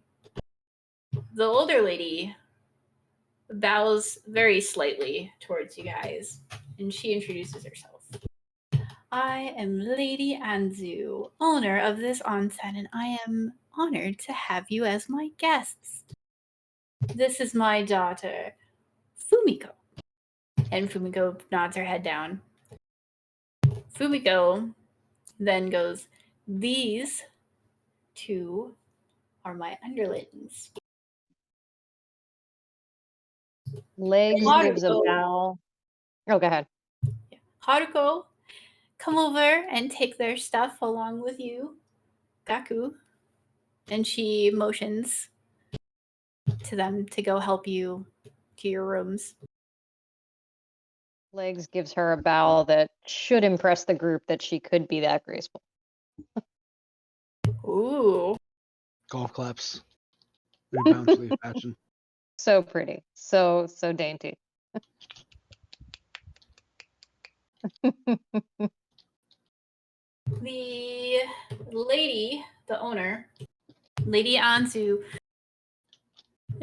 Speaker 2: The older lady bows very slightly towards you guys, and she introduces herself. I am Lady Anzu, owner of this onsen, and I am honored to have you as my guests. This is my daughter, Fumiko. And Fumiko nods her head down. Fumiko then goes, these two are my underlings.
Speaker 5: Legs gives a bow. Oh, go ahead.
Speaker 2: Yeah. Haruko, come over and take their stuff along with you, Gaku. And she motions to them to go help you to your rooms.
Speaker 5: Legs gives her a bow that should impress the group that she could be that graceful.
Speaker 2: Ooh.
Speaker 1: Golf claps. In bouncy fashion.
Speaker 5: So pretty. So dainty.
Speaker 2: The lady, the owner, Lady Anzu,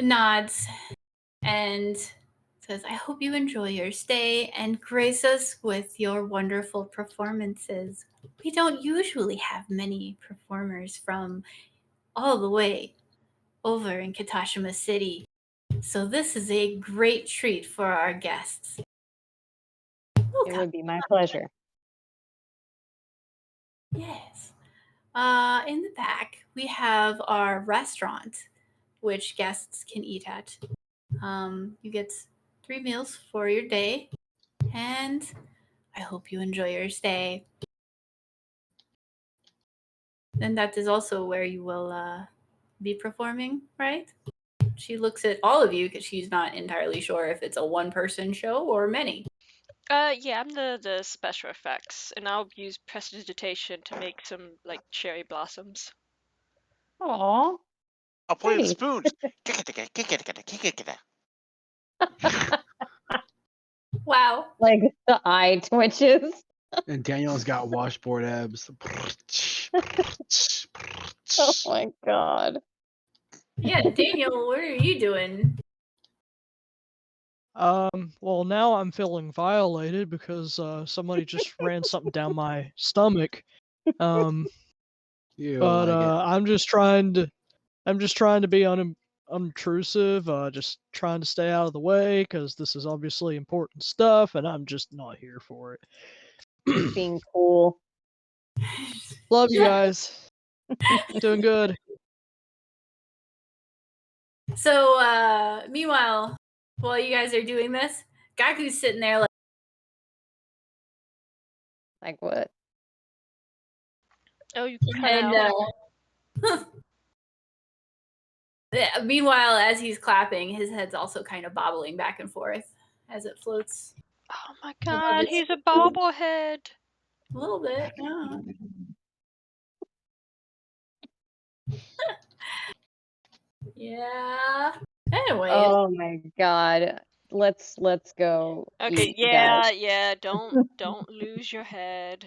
Speaker 2: nods and says, I hope you enjoy your stay and grace us with your wonderful performances. We don't usually have many performers from all the way over in Katashima City, so this is a great treat for our guests.
Speaker 5: It would be my pleasure.
Speaker 2: Yes. In the back, we have our restaurant, which guests can eat at. You get 3 meals for your day, and I hope you enjoy your stay. And that is also where you will be performing, right? She looks at all of you because she's not entirely sure if it's a one-person show or many.
Speaker 7: Yeah, I'm the special effects, and I'll use prestidigitation to make some like cherry blossoms.
Speaker 5: Aww.
Speaker 4: I'll play the
Speaker 5: Hey.
Speaker 4: spoons.
Speaker 2: Wow.
Speaker 5: Like the eye twitches.
Speaker 1: And Daniel's got washboard abs.
Speaker 5: Oh my god.
Speaker 2: Yeah, Daniel, what are you doing?
Speaker 6: Well, now I'm feeling violated because somebody just ran something down my stomach. I'm just trying to be unobtrusive, just trying to stay out of the way because this is obviously important stuff, and I'm just not here for it.
Speaker 5: Being cool.
Speaker 6: Love you guys. Doing good.
Speaker 2: So, meanwhile, while you guys are doing this, Gaku's sitting there
Speaker 5: like what?
Speaker 7: Oh, you cut out.
Speaker 2: Meanwhile, as he's clapping, his head's also kind of bobbling back and forth as it floats.
Speaker 7: Oh my god, he's a bobblehead.
Speaker 2: A little bit, yeah. Yeah. Anyway.
Speaker 5: Oh my god. Let's go.
Speaker 7: Okay,
Speaker 5: eat,
Speaker 7: yeah,
Speaker 5: guys.
Speaker 7: yeah. Don't lose your head.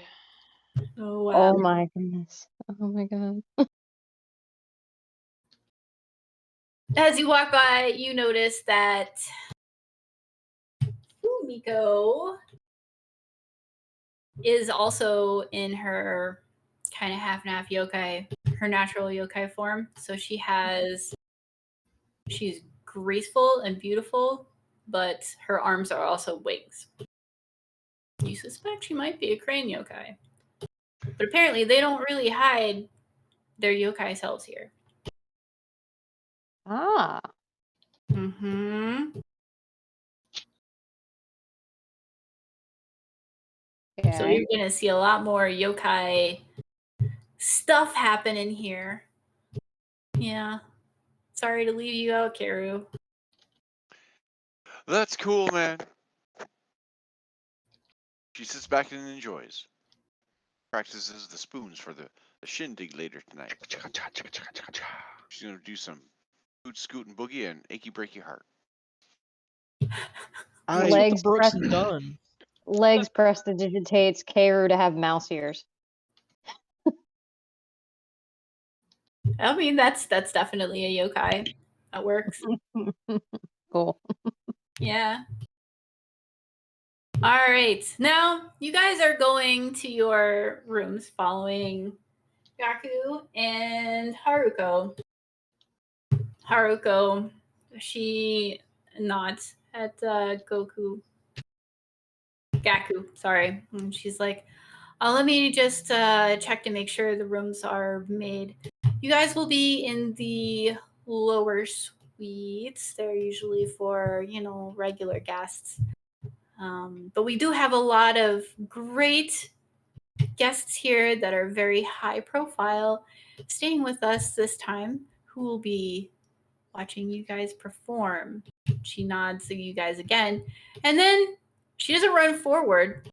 Speaker 2: Oh wow.
Speaker 5: Oh my goodness. Oh my god.
Speaker 2: As you walk by, you notice that Miko is also in her kind of half and half yokai, her natural yokai form. So she's graceful and beautiful, but her arms are also wings. You suspect she might be a crane yokai. But apparently they don't really hide their yokai selves here.
Speaker 5: Ah.
Speaker 2: Mm-hmm.
Speaker 5: Okay.
Speaker 2: So you're going to see a lot more yokai stuff happen in here. Yeah. Sorry to leave you out, Karu.
Speaker 4: That's cool, man. She sits back and enjoys. Practices the spoons for the shindig later tonight. She's going to do some boot, scoot, and boogie and achy breaky heart.
Speaker 6: That's what the Brooks have done.
Speaker 5: Legs prestidigitates Karu to have mouse ears.
Speaker 2: I mean, that's definitely a yokai. That works.
Speaker 5: Cool.
Speaker 2: Yeah. All right. Now, you guys are going to your rooms following Gaku and Haruko. Haruko, she nods at Gaku, sorry. And she's like, let me just check to make sure the rooms are made. You guys will be in the lower suites. They're usually for, regular guests. But we do have a lot of great guests here that are very high profile staying with us this time, who will be watching you guys perform. She nods to you guys again, and then she doesn't run forward.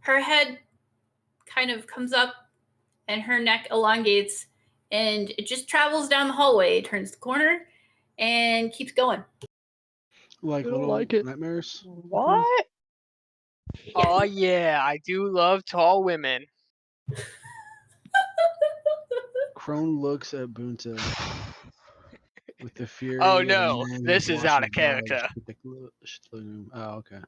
Speaker 2: Her head kind of comes up and her neck elongates, and it just travels down the hallway, turns the corner, and keeps going.
Speaker 1: Like little nightmares?
Speaker 5: What?
Speaker 3: Oh yeah, I do love tall women.
Speaker 1: Crone looks at Bunta with the fury.
Speaker 3: Oh
Speaker 1: of
Speaker 3: no,
Speaker 1: a man
Speaker 3: this is out of character.
Speaker 1: Oh, okay.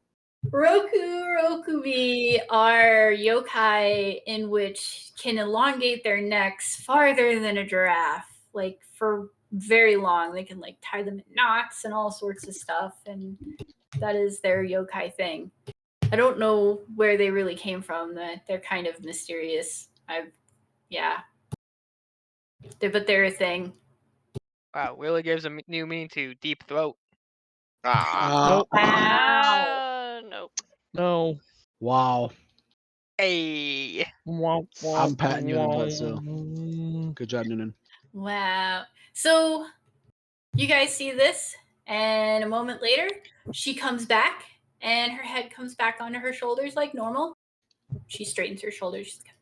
Speaker 2: Rokubi are yokai in which can elongate their necks farther than a giraffe, like for very long. They can tie them in knots and all sorts of stuff, and that is their yokai thing. I don't know where they really came from. They're kind of mysterious. But they're a thing.
Speaker 3: Wow, really gives a new meaning to deep throat.
Speaker 6: Nope.
Speaker 7: Nope.
Speaker 6: No.
Speaker 1: Wow.
Speaker 3: Hey.
Speaker 1: I'm patting you on the butt, so good job, Noonan.
Speaker 2: Wow. So you guys see this, and a moment later, she comes back, and her head comes back onto her shoulders like normal. She straightens her shoulders. She's like,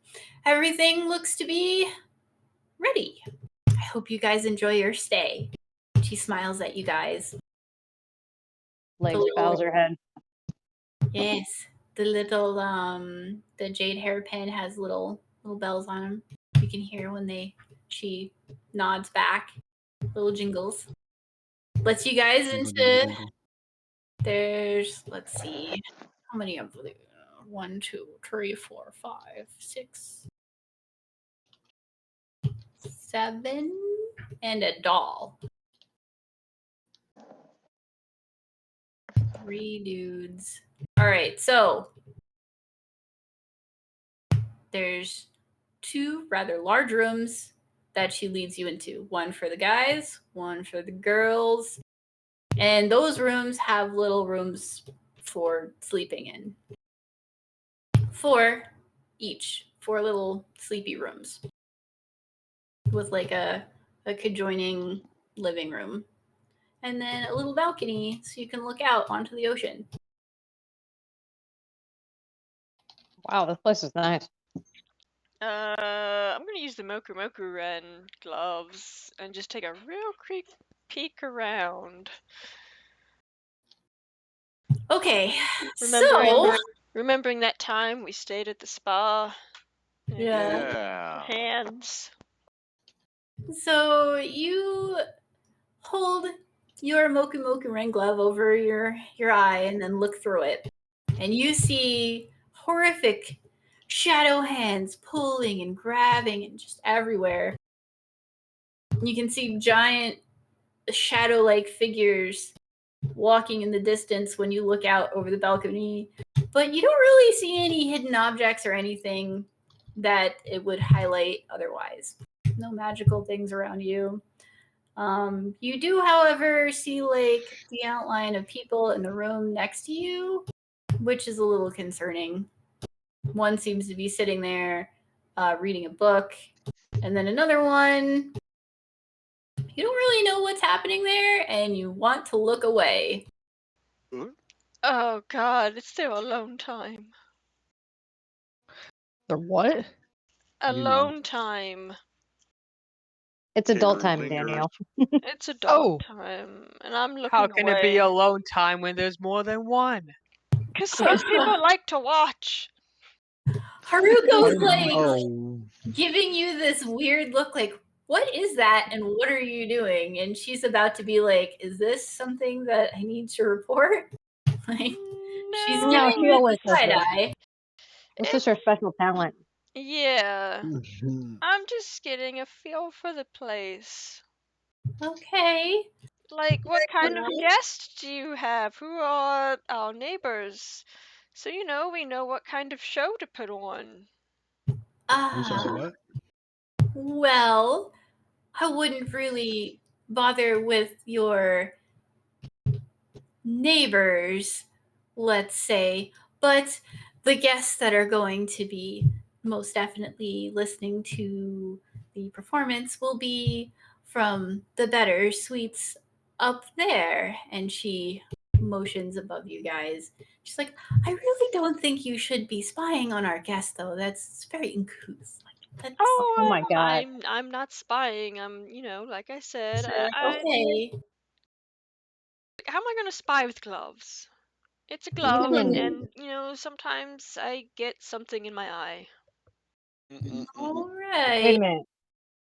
Speaker 2: everything looks to be ready. I hope you guys enjoy your stay. She smiles at you guys.
Speaker 5: Legs bows her head.
Speaker 2: Yes. The little the jade hairpin has little bells on them. You can hear when she nods back. Little jingles. Lets you guys into there's, let's see, how many of them? 1, 2, 3, 4, 5, 6, 7, and a doll. 3 dudes. All right, so there's 2 rather large rooms that she leads you into. One for the guys, one for the girls. And those rooms have little rooms for sleeping in. 4 each. 4 little sleepy rooms with a conjoining living room. And then a little balcony so you can look out onto the ocean.
Speaker 5: Wow, this place is nice.
Speaker 7: I'm gonna use the Moku Ren gloves and just take a real quick peek around.
Speaker 2: Okay,
Speaker 7: remembering that time we stayed at the spa.
Speaker 2: Yeah.
Speaker 7: Hands.
Speaker 2: So you hold your Moku Moku rain glove over your eye and then look through it. And you see horrific shadow hands pulling and grabbing and just everywhere. You can see giant shadow-like figures walking in the distance when you look out over the balcony. But you don't really see any hidden objects or anything that it would highlight otherwise. No magical things around you. You do, however, see like the outline of people in the room next to you, which is a little concerning. One seems to be sitting there reading a book, and then another one, you don't really know what's happening there, and you want to look away.
Speaker 7: Oh God, it's their alone time.
Speaker 6: Their what?
Speaker 7: Alone time.
Speaker 5: It's adult time, Danielle.
Speaker 7: It's adult time, and I'm looking
Speaker 3: How can
Speaker 7: away.
Speaker 3: it be alone time when there's more than one?
Speaker 7: Because some people like to watch.
Speaker 2: Haruko's like giving you this weird look like, what is that and what are you doing? And she's about to be like, is this something that I need to report? Like, she's giving you the side eye.
Speaker 5: This is her special talent.
Speaker 7: Yeah. I'm just getting a feel for the place.
Speaker 2: Okay.
Speaker 7: Like, what kind of guests do you have? Who are our neighbors? So, we know what kind of show to put on.
Speaker 1: I'm sorry, what?
Speaker 2: Well, I wouldn't really bother with your neighbors, let's say, but the guests that are going to be most definitely listening to the performance will be from the better suites up there. And she motions above you guys. She's like, I really don't think you should be spying on our guests, though. That's very uncouth.
Speaker 7: Oh
Speaker 5: my God.
Speaker 7: I'm not spying. I'm, like I said,
Speaker 2: okay.
Speaker 7: How am I going to spy with gloves? It's a glove, and sometimes I get something in my eye.
Speaker 2: All right.
Speaker 5: Wait a minute.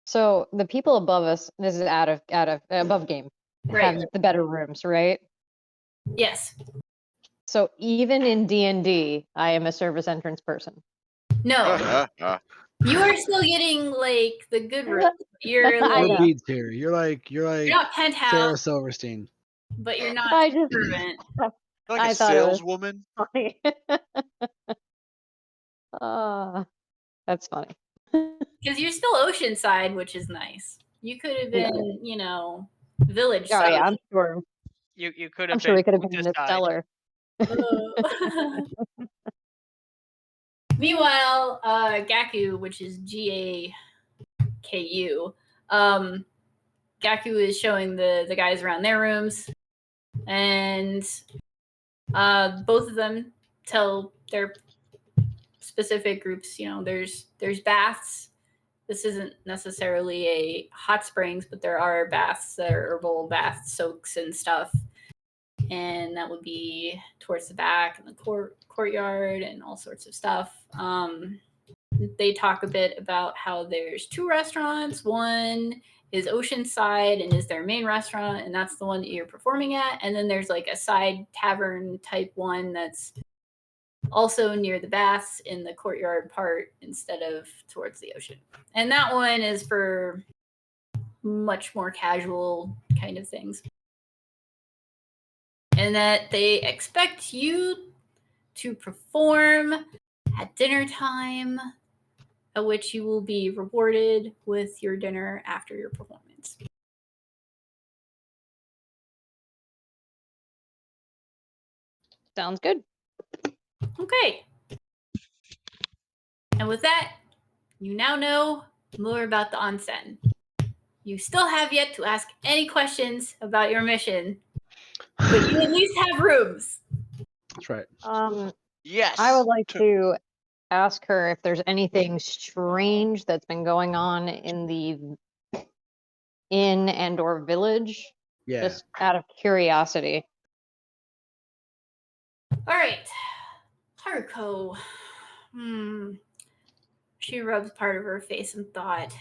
Speaker 5: So the people above us, this is out of above game, have the better rooms, right?
Speaker 2: Yes.
Speaker 5: So even in D&D, I am a service entrance person.
Speaker 2: No. You are still getting like the good room. You're like
Speaker 1: beads here. You're
Speaker 2: not penthouse,
Speaker 1: Sarah Silverstein,
Speaker 2: but you're not servant.
Speaker 4: Like
Speaker 5: I
Speaker 4: a
Speaker 5: thought it was
Speaker 4: saleswoman.
Speaker 5: funny. That's funny.
Speaker 2: Because you're still Oceanside, which is nice. You could have been, Village side.
Speaker 5: Oh yeah, I'm sure.
Speaker 3: You could have.
Speaker 5: I'm sure we could have been in the cellar.
Speaker 2: Meanwhile, Gaku, which is Gaku, Gaku is showing the guys around their rooms, and both of them tell their specific groups. There's baths. This isn't necessarily a hot springs, but there are baths that are herbal bath soaks and stuff. And that would be towards the back and the courtyard and all sorts of stuff. They talk a bit about how there's 2 restaurants. One is Oceanside and is their main restaurant, and that's the one that you're performing at. And then there's like a side tavern type one that's also near the baths in the courtyard part instead of towards the ocean. And that one is for much more casual kind of things. And that they expect you to perform at dinner time, at which you will be rewarded with your dinner after your performance.
Speaker 5: Sounds good.
Speaker 2: Okay. And with that, you now know more about the onsen. You still have yet to ask any questions about your mission, but you at least have rooms.
Speaker 1: That's right.
Speaker 4: Yes.
Speaker 5: I would like to ask her if there's anything strange that's been going on in the inn and or village.
Speaker 1: Yeah.
Speaker 5: Just out of curiosity.
Speaker 2: All right. Haruko. She rubs part of her face in thought.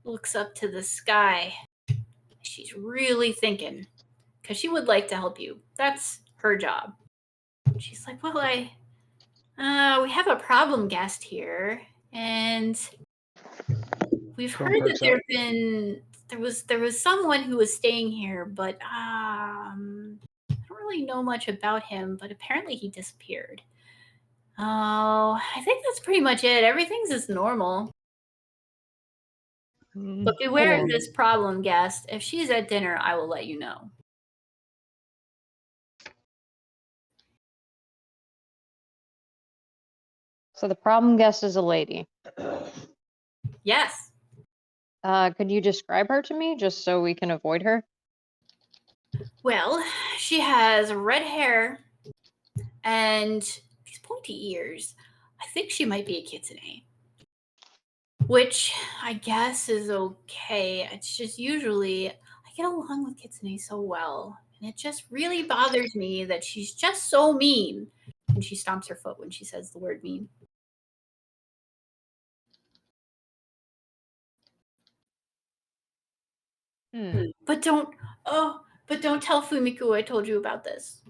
Speaker 2: looks up to the sky. She's really thinking, because she would like to help you. That's her job. She's like, well, we have a problem guest here, and we've heard that there was someone who was staying here, but I don't really know much about him, but apparently he disappeared. Oh, I think that's pretty much it. Everything's as normal. But beware of this problem guest. If she's at dinner, I will let you know.
Speaker 5: So the problem guest is a lady.
Speaker 2: Yes.
Speaker 5: Could you describe her to me, just so we can avoid her?
Speaker 2: Well, she has red hair and these pointy ears. I think she might be a kitsune. Which I guess is okay. It's just usually I get along with kitsune so well. And it just really bothers me that she's just so mean. And she stomps her foot when she says the word mean. But don't tell Fumiko I told you about this.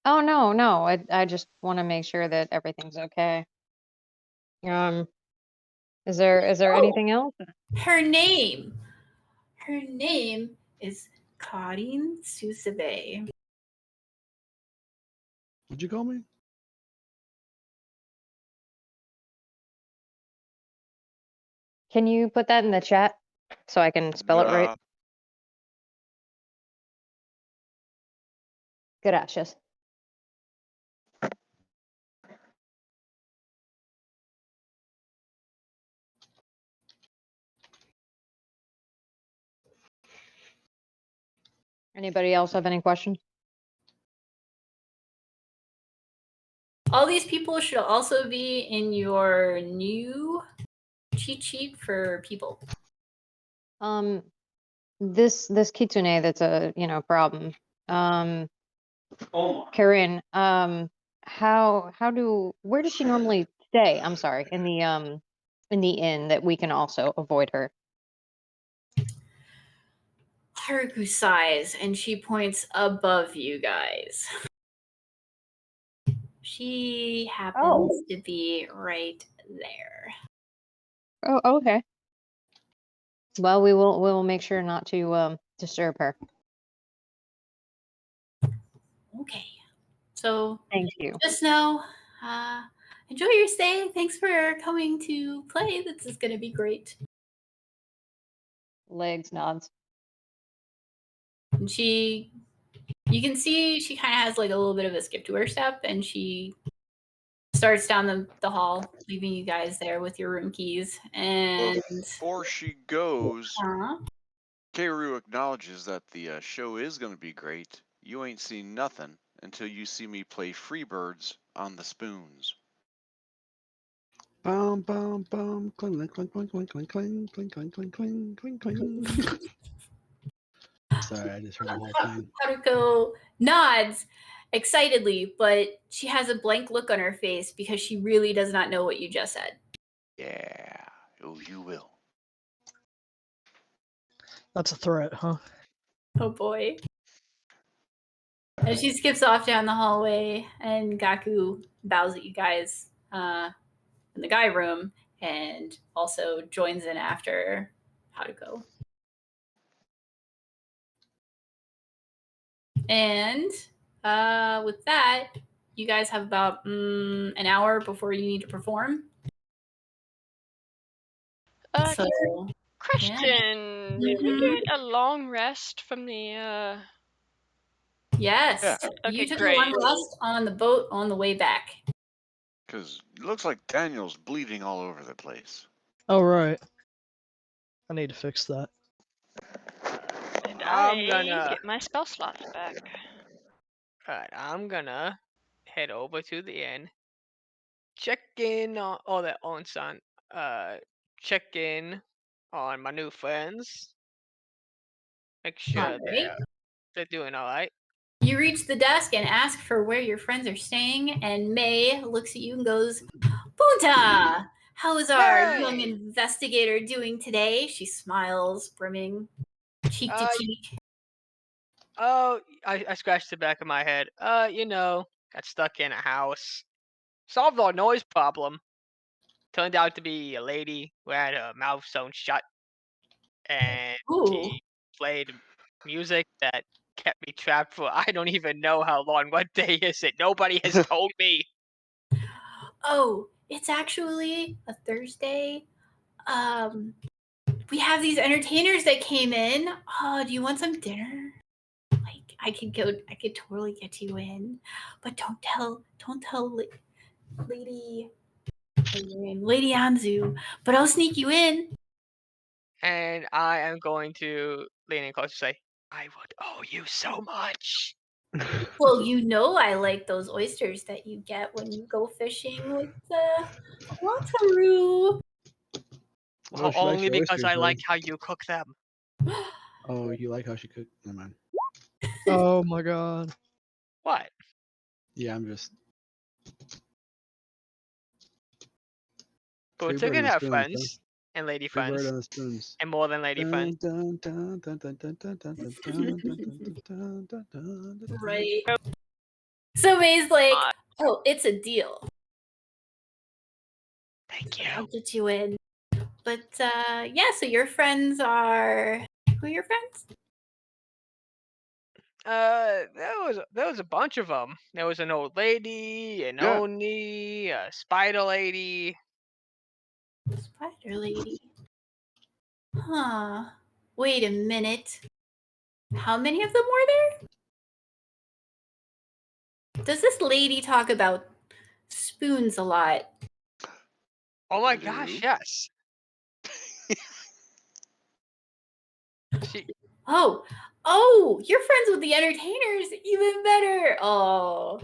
Speaker 5: Oh no. I just want to make sure that everything's okay. Is there anything else?
Speaker 2: Her name is Karin Susabe.
Speaker 1: What'd you call me?
Speaker 5: Can you put that in the chat so I can spell it right? Gracias. Anybody else have any questions?
Speaker 2: All these people should also be in your new cheat sheet for people.
Speaker 5: This kitsune that's a problem. Karen, where does she normally stay? I'm sorry, in the inn that we can also avoid her.
Speaker 2: Haruku sighs and she points above you guys. She happens to be right there.
Speaker 5: Oh, okay. Well, we will make sure not to disturb her.
Speaker 2: Okay. So
Speaker 5: thank you.
Speaker 2: Just know, enjoy your stay. Thanks for coming to play. This is going to be great.
Speaker 5: Legs nods.
Speaker 2: And you can see she kind of has like a little bit of a skip to her step, and she starts down the hall, leaving you guys there with your room keys. And
Speaker 4: before she goes, Keiru acknowledges that the show is going to be great. You ain't seen nothing until you see me play Freebirds on the spoons.
Speaker 1: Bum bum bum cling cling cling cling cling cling cling cling cling cling cling cling. Sorry, I just heard the whole thing.
Speaker 2: Haruko nods excitedly, but she has a blank look on her face because she really does not know what you just said.
Speaker 4: Yeah, oh, you will.
Speaker 6: That's a threat, huh?
Speaker 2: Oh boy. And she skips off down the hallway, and Gaku bows at you guys in the guy room and also joins in after Haruko. And with that, you guys have about an hour before you need to perform.
Speaker 7: Question: Did we get a long rest from the?
Speaker 2: Yes.
Speaker 4: Yeah.
Speaker 7: Okay,
Speaker 2: you took
Speaker 7: great.
Speaker 2: a long rest on the boat on the way back.
Speaker 4: Because it looks like Daniel's bleeding all over the place.
Speaker 6: Oh, right. I need to fix that.
Speaker 7: And I'm gonna get my spell slots back.
Speaker 3: Alright, I'm gonna head over to the inn. Check in on all that onsen. Check in on my new friends. Make sure they're doing alright.
Speaker 2: You reach the desk and ask for where your friends are staying, and May looks at you and goes, Punta, How is our young investigator doing today? She smiles, brimming, cheek to cheek.
Speaker 3: Oh, I scratched the back of my head. Got stuck in a house. Solved our noise problem. Turned out to be a lady who had her mouth sewn shut. And she played music that kept me trapped for I don't even know how long. What day is it? Nobody has told me.
Speaker 2: Oh, it's actually a Thursday. We have these entertainers that came in. Oh, do you want some dinner? Like, I could totally get you in, but don't tell Lady Anzu, but I'll sneak you in.
Speaker 3: And I am going to lean in close and say, I would owe you so much.
Speaker 2: Well, I like those oysters that you get when you go fishing with Wataru.
Speaker 3: Well, only because I like how you cook them.
Speaker 1: Oh, you like how she cooked? Never mind.
Speaker 6: Oh my god.
Speaker 3: What?
Speaker 1: Yeah, I'm just.
Speaker 3: But we're gonna have friends and lady
Speaker 1: Free
Speaker 3: friends.
Speaker 1: bird on the spoons.
Speaker 3: And more than lady friends.
Speaker 2: Right. So May's like, oh, it's a deal.
Speaker 3: Thank you.
Speaker 2: I'll get you in. But yeah, so your friends are who are your friends?
Speaker 3: There was a bunch of them. There was an old lady, an Oni, a spider lady.
Speaker 2: Spider lady. Huh. Wait a minute. How many of them were there? Does this lady talk about spoons a lot?
Speaker 3: Oh my gosh, yes.
Speaker 2: Oh, you're friends with the entertainers. Even better. Oh,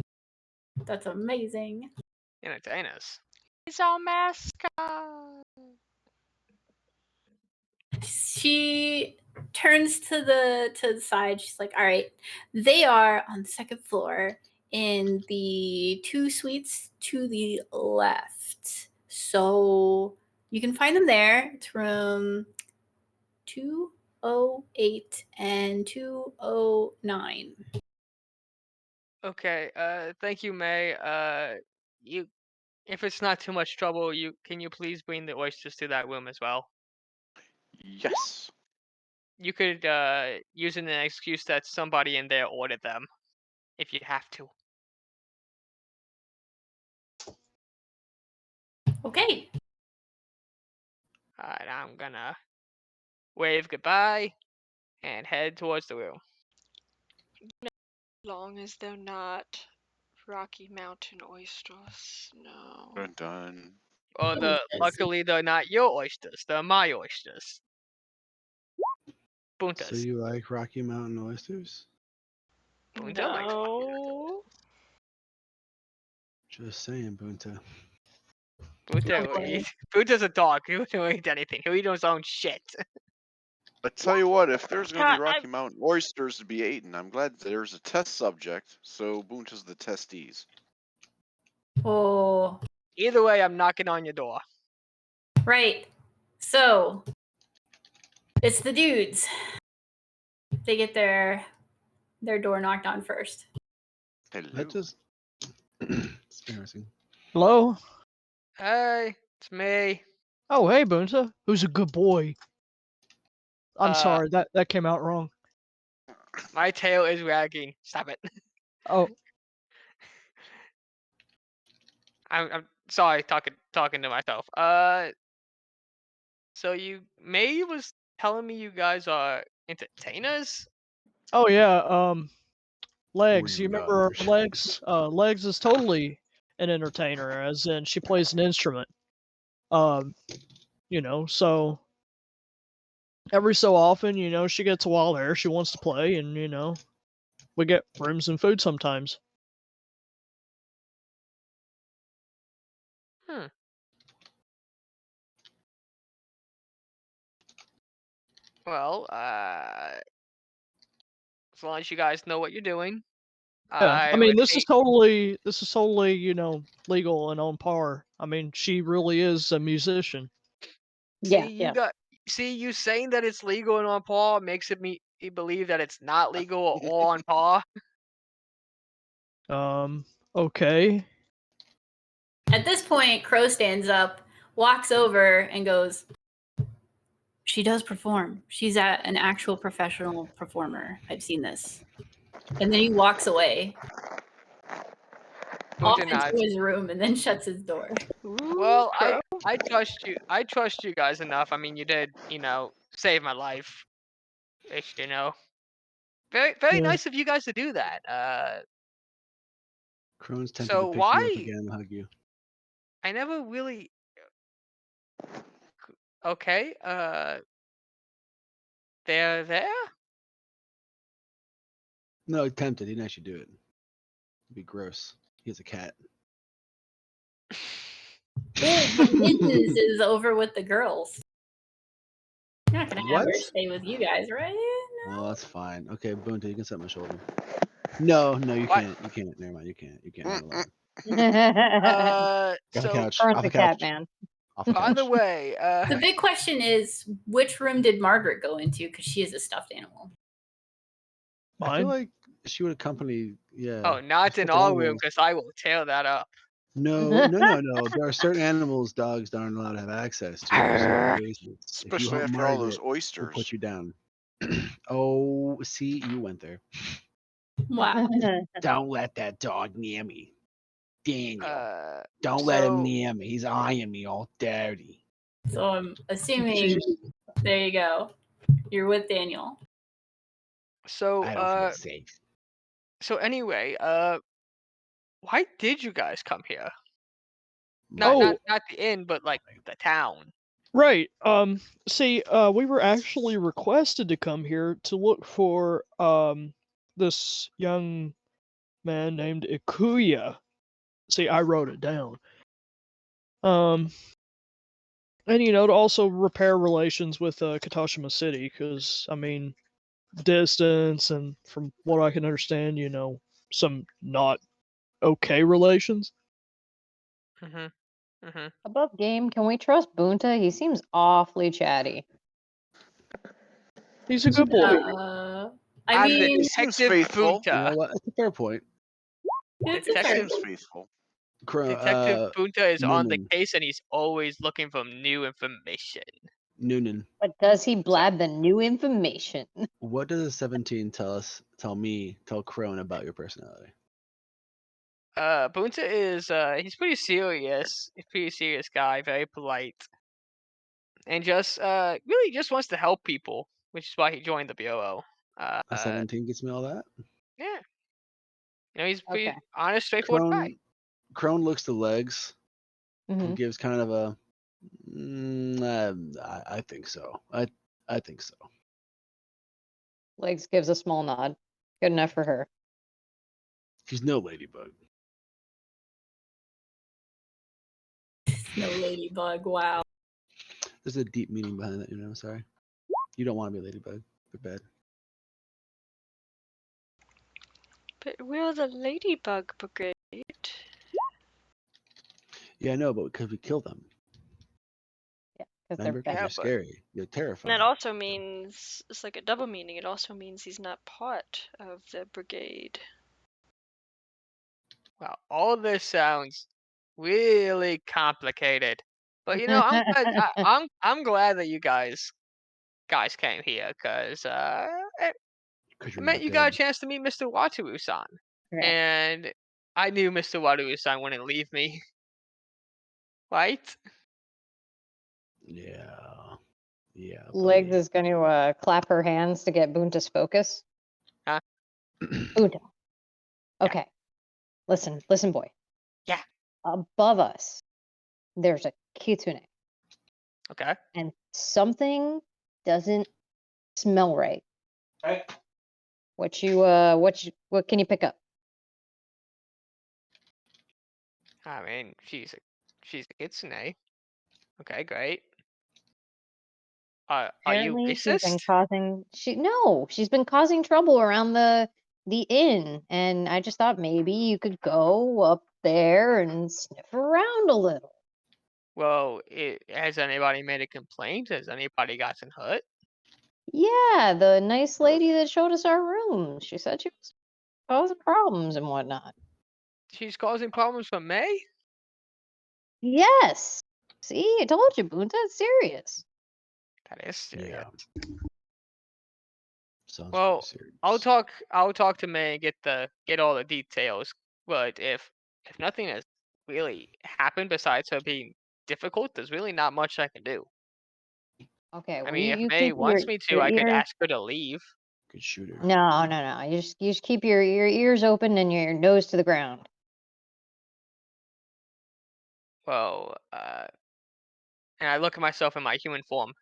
Speaker 2: that's amazing.
Speaker 3: Entertainers.
Speaker 7: He's our mascot.
Speaker 2: She turns to the side. She's like, all right, they are on the second floor in the 2 suites to the left. So you can find them there. It's room 208 and 209.
Speaker 3: Okay, thank you, May. If it's not too much trouble, can you please bring the oysters to that room as well?
Speaker 4: Yes.
Speaker 3: You could use an excuse that somebody in there ordered them, if you have to.
Speaker 2: Okay.
Speaker 3: Alright, I'm gonna wave goodbye and head towards the room.
Speaker 7: As long as they're not Rocky Mountain oysters, no.
Speaker 4: Dun dun.
Speaker 3: Well, luckily they're not your oysters; they're my oysters. Buntas.
Speaker 1: So you like Rocky Mountain oysters?
Speaker 3: Bunta likes Rocky Mountain.
Speaker 1: Just saying, Bunta.
Speaker 3: Bunta's a dog. He wouldn't eat anything. He'll eat his own shit.
Speaker 4: I tell you what, if there's going to be Rocky Mountain oysters to be eaten, I'm glad there's a test subject, so Bunta's the testees.
Speaker 2: Oh.
Speaker 3: Either way, I'm knocking on your door.
Speaker 2: Right. So, it's the dudes. They get their door knocked on first.
Speaker 4: Hello.
Speaker 1: That just... it's embarrassing.
Speaker 6: Hello?
Speaker 3: Hey, it's me.
Speaker 6: Oh, hey, Bunta. Who's a good boy? I'm sorry, that came out wrong.
Speaker 3: My tail is wagging. Stop it.
Speaker 6: Oh.
Speaker 3: I'm sorry, talking to myself. So May was telling me you guys are entertainers?
Speaker 6: Oh yeah, Legs. You remember Legs? Legs is totally an entertainer, as in she plays an instrument. So every so often, she gets a wild hair, she wants to play, and we get rooms and food sometimes.
Speaker 3: Well, as long as you guys know what you're doing,
Speaker 6: I mean, this is totally, you know, legal and on par. I mean, she really is a musician.
Speaker 3: See, you saying that it's legal and on par makes me believe that it's not legal or on par.
Speaker 6: Okay.
Speaker 2: At this point, Crow stands up, walks over, and goes, "She does perform. She's an actual professional performer. I've seen this." And then he walks away, off into his room, and then shuts his door.
Speaker 3: Well, I trust you. I trust you guys enough. I mean, you did, you know, save my life. You know, very nice of you guys to do that.
Speaker 1: Crone's tempted to pick you up again and hug you.
Speaker 3: I never really. Okay. They're there.
Speaker 1: No, he tempted. He didn't actually do it. It'd be gross. He has a cat.
Speaker 2: The business is over with the girls. You're not gonna have her stay with you guys, right?
Speaker 1: No. Oh, that's fine. Okay, Boonta, you can sit on my shoulder. No, you can't. You can't. Never mind. You can't. You can't.
Speaker 3: Off
Speaker 1: the couch.
Speaker 5: Burn
Speaker 1: Off
Speaker 5: the
Speaker 1: the couch.
Speaker 5: cat, man.
Speaker 3: By the way,
Speaker 2: the big question is, which room did Margaret go into? Because she is a stuffed animal.
Speaker 1: I feel like she would accompany. Yeah.
Speaker 3: Oh, not in our room, because I will tear that up.
Speaker 1: No. There are certain animals dogs aren't allowed to have access to.
Speaker 4: Especially after all those oysters.
Speaker 1: We'll put you down. Oh, see, you went there.
Speaker 2: Wow.
Speaker 1: Don't let that dog near me. Daniel. Don't let him near me. He's eyeing me all dirty.
Speaker 2: So I'm assuming there you go. You're with Daniel.
Speaker 3: So
Speaker 1: I don't feel safe.
Speaker 3: So anyway, why did you guys come here?
Speaker 6: No.
Speaker 3: Not the inn, but like the town.
Speaker 6: Right. See, we were actually requested to come here to look for this young man named Ikuya. See, I wrote it down. And you know, to also repair relations with Katashima City, because I mean, distance and from what I can understand, you know, some not okay relations.
Speaker 5: Above game, can we trust Boonta? He seems awfully chatty.
Speaker 6: He's a good boy.
Speaker 2: I mean,
Speaker 3: Detective Boonta.
Speaker 1: You know what? That's a fair point.
Speaker 3: Detective
Speaker 4: faithful.
Speaker 3: Detective Boonta is on the case, and he's always looking for new information.
Speaker 1: Noonan.
Speaker 5: But does he blab the new information?
Speaker 1: What does a 17 tell Crone about your personality?
Speaker 3: Boonta is he's pretty serious. He's a pretty serious guy, very polite. And just really just wants to help people, which is why he joined the Bureau.
Speaker 1: A 17 gets me all that?
Speaker 3: Yeah. You know, he's pretty honest, straightforward guy.
Speaker 1: Crone looks to Legs and
Speaker 5: Mhm.
Speaker 1: gives kind of a I think so. I think so.
Speaker 5: Legs gives a small nod. Good enough for her.
Speaker 1: She's no ladybug.
Speaker 2: No ladybug. Wow.
Speaker 1: There's a deep meaning behind that, you know. Sorry. You don't want to be a ladybug. They're bad.
Speaker 7: But we're the ladybug brigade.
Speaker 1: Yeah, I know, but could we kill them?
Speaker 5: Yeah, because
Speaker 1: they're
Speaker 5: bad.
Speaker 1: scary. You're terrifying.
Speaker 7: And that also means, it's like a double meaning, it also means he's not part of the brigade.
Speaker 3: Wow, all this sounds really complicated. But you know, I'm glad that you guys came here, because it meant you got a chance to meet Mr. Wataru-san.
Speaker 5: Yeah.
Speaker 3: And I knew Mr. Wataru-san wouldn't leave me. Right?
Speaker 1: Yeah.
Speaker 5: Legs is going to clap her hands to get Boonta's focus.
Speaker 3: Huh?
Speaker 5: Boonta. Okay. Listen, boy.
Speaker 3: Yeah.
Speaker 5: Above us, there's a kitsune.
Speaker 3: Okay.
Speaker 5: And something doesn't smell right.
Speaker 3: Right.
Speaker 5: What can you pick up?
Speaker 3: I mean, she's a kitsune. Okay, great. Are you
Speaker 5: Apparently,
Speaker 3: racist?
Speaker 5: she's been causing trouble around the the inn, and I just thought maybe you could go up there and sniff around a little.
Speaker 3: Well, has anybody made a complaint? Has anybody gotten hurt?
Speaker 5: Yeah, the nice lady that showed us our rooms. She said she was causing problems and whatnot.
Speaker 3: She's causing problems for May?
Speaker 5: Yes. See, I told you, Boonta, it's serious.
Speaker 3: That is serious.
Speaker 1: Yeah. Sounds
Speaker 3: Well,
Speaker 1: pretty serious.
Speaker 3: I'll talk to May and get all the details. But if nothing has really happened besides her being difficult, there's really not much I can do.
Speaker 5: Okay, well,
Speaker 3: I mean, if
Speaker 5: you
Speaker 3: May
Speaker 5: keep
Speaker 3: wants me to,
Speaker 5: your
Speaker 3: I could
Speaker 5: ears.
Speaker 3: ask her to leave.
Speaker 1: Good shooter.
Speaker 5: No. You just keep your ears open and your nose to the ground.
Speaker 3: Well, and I look at myself in my human form.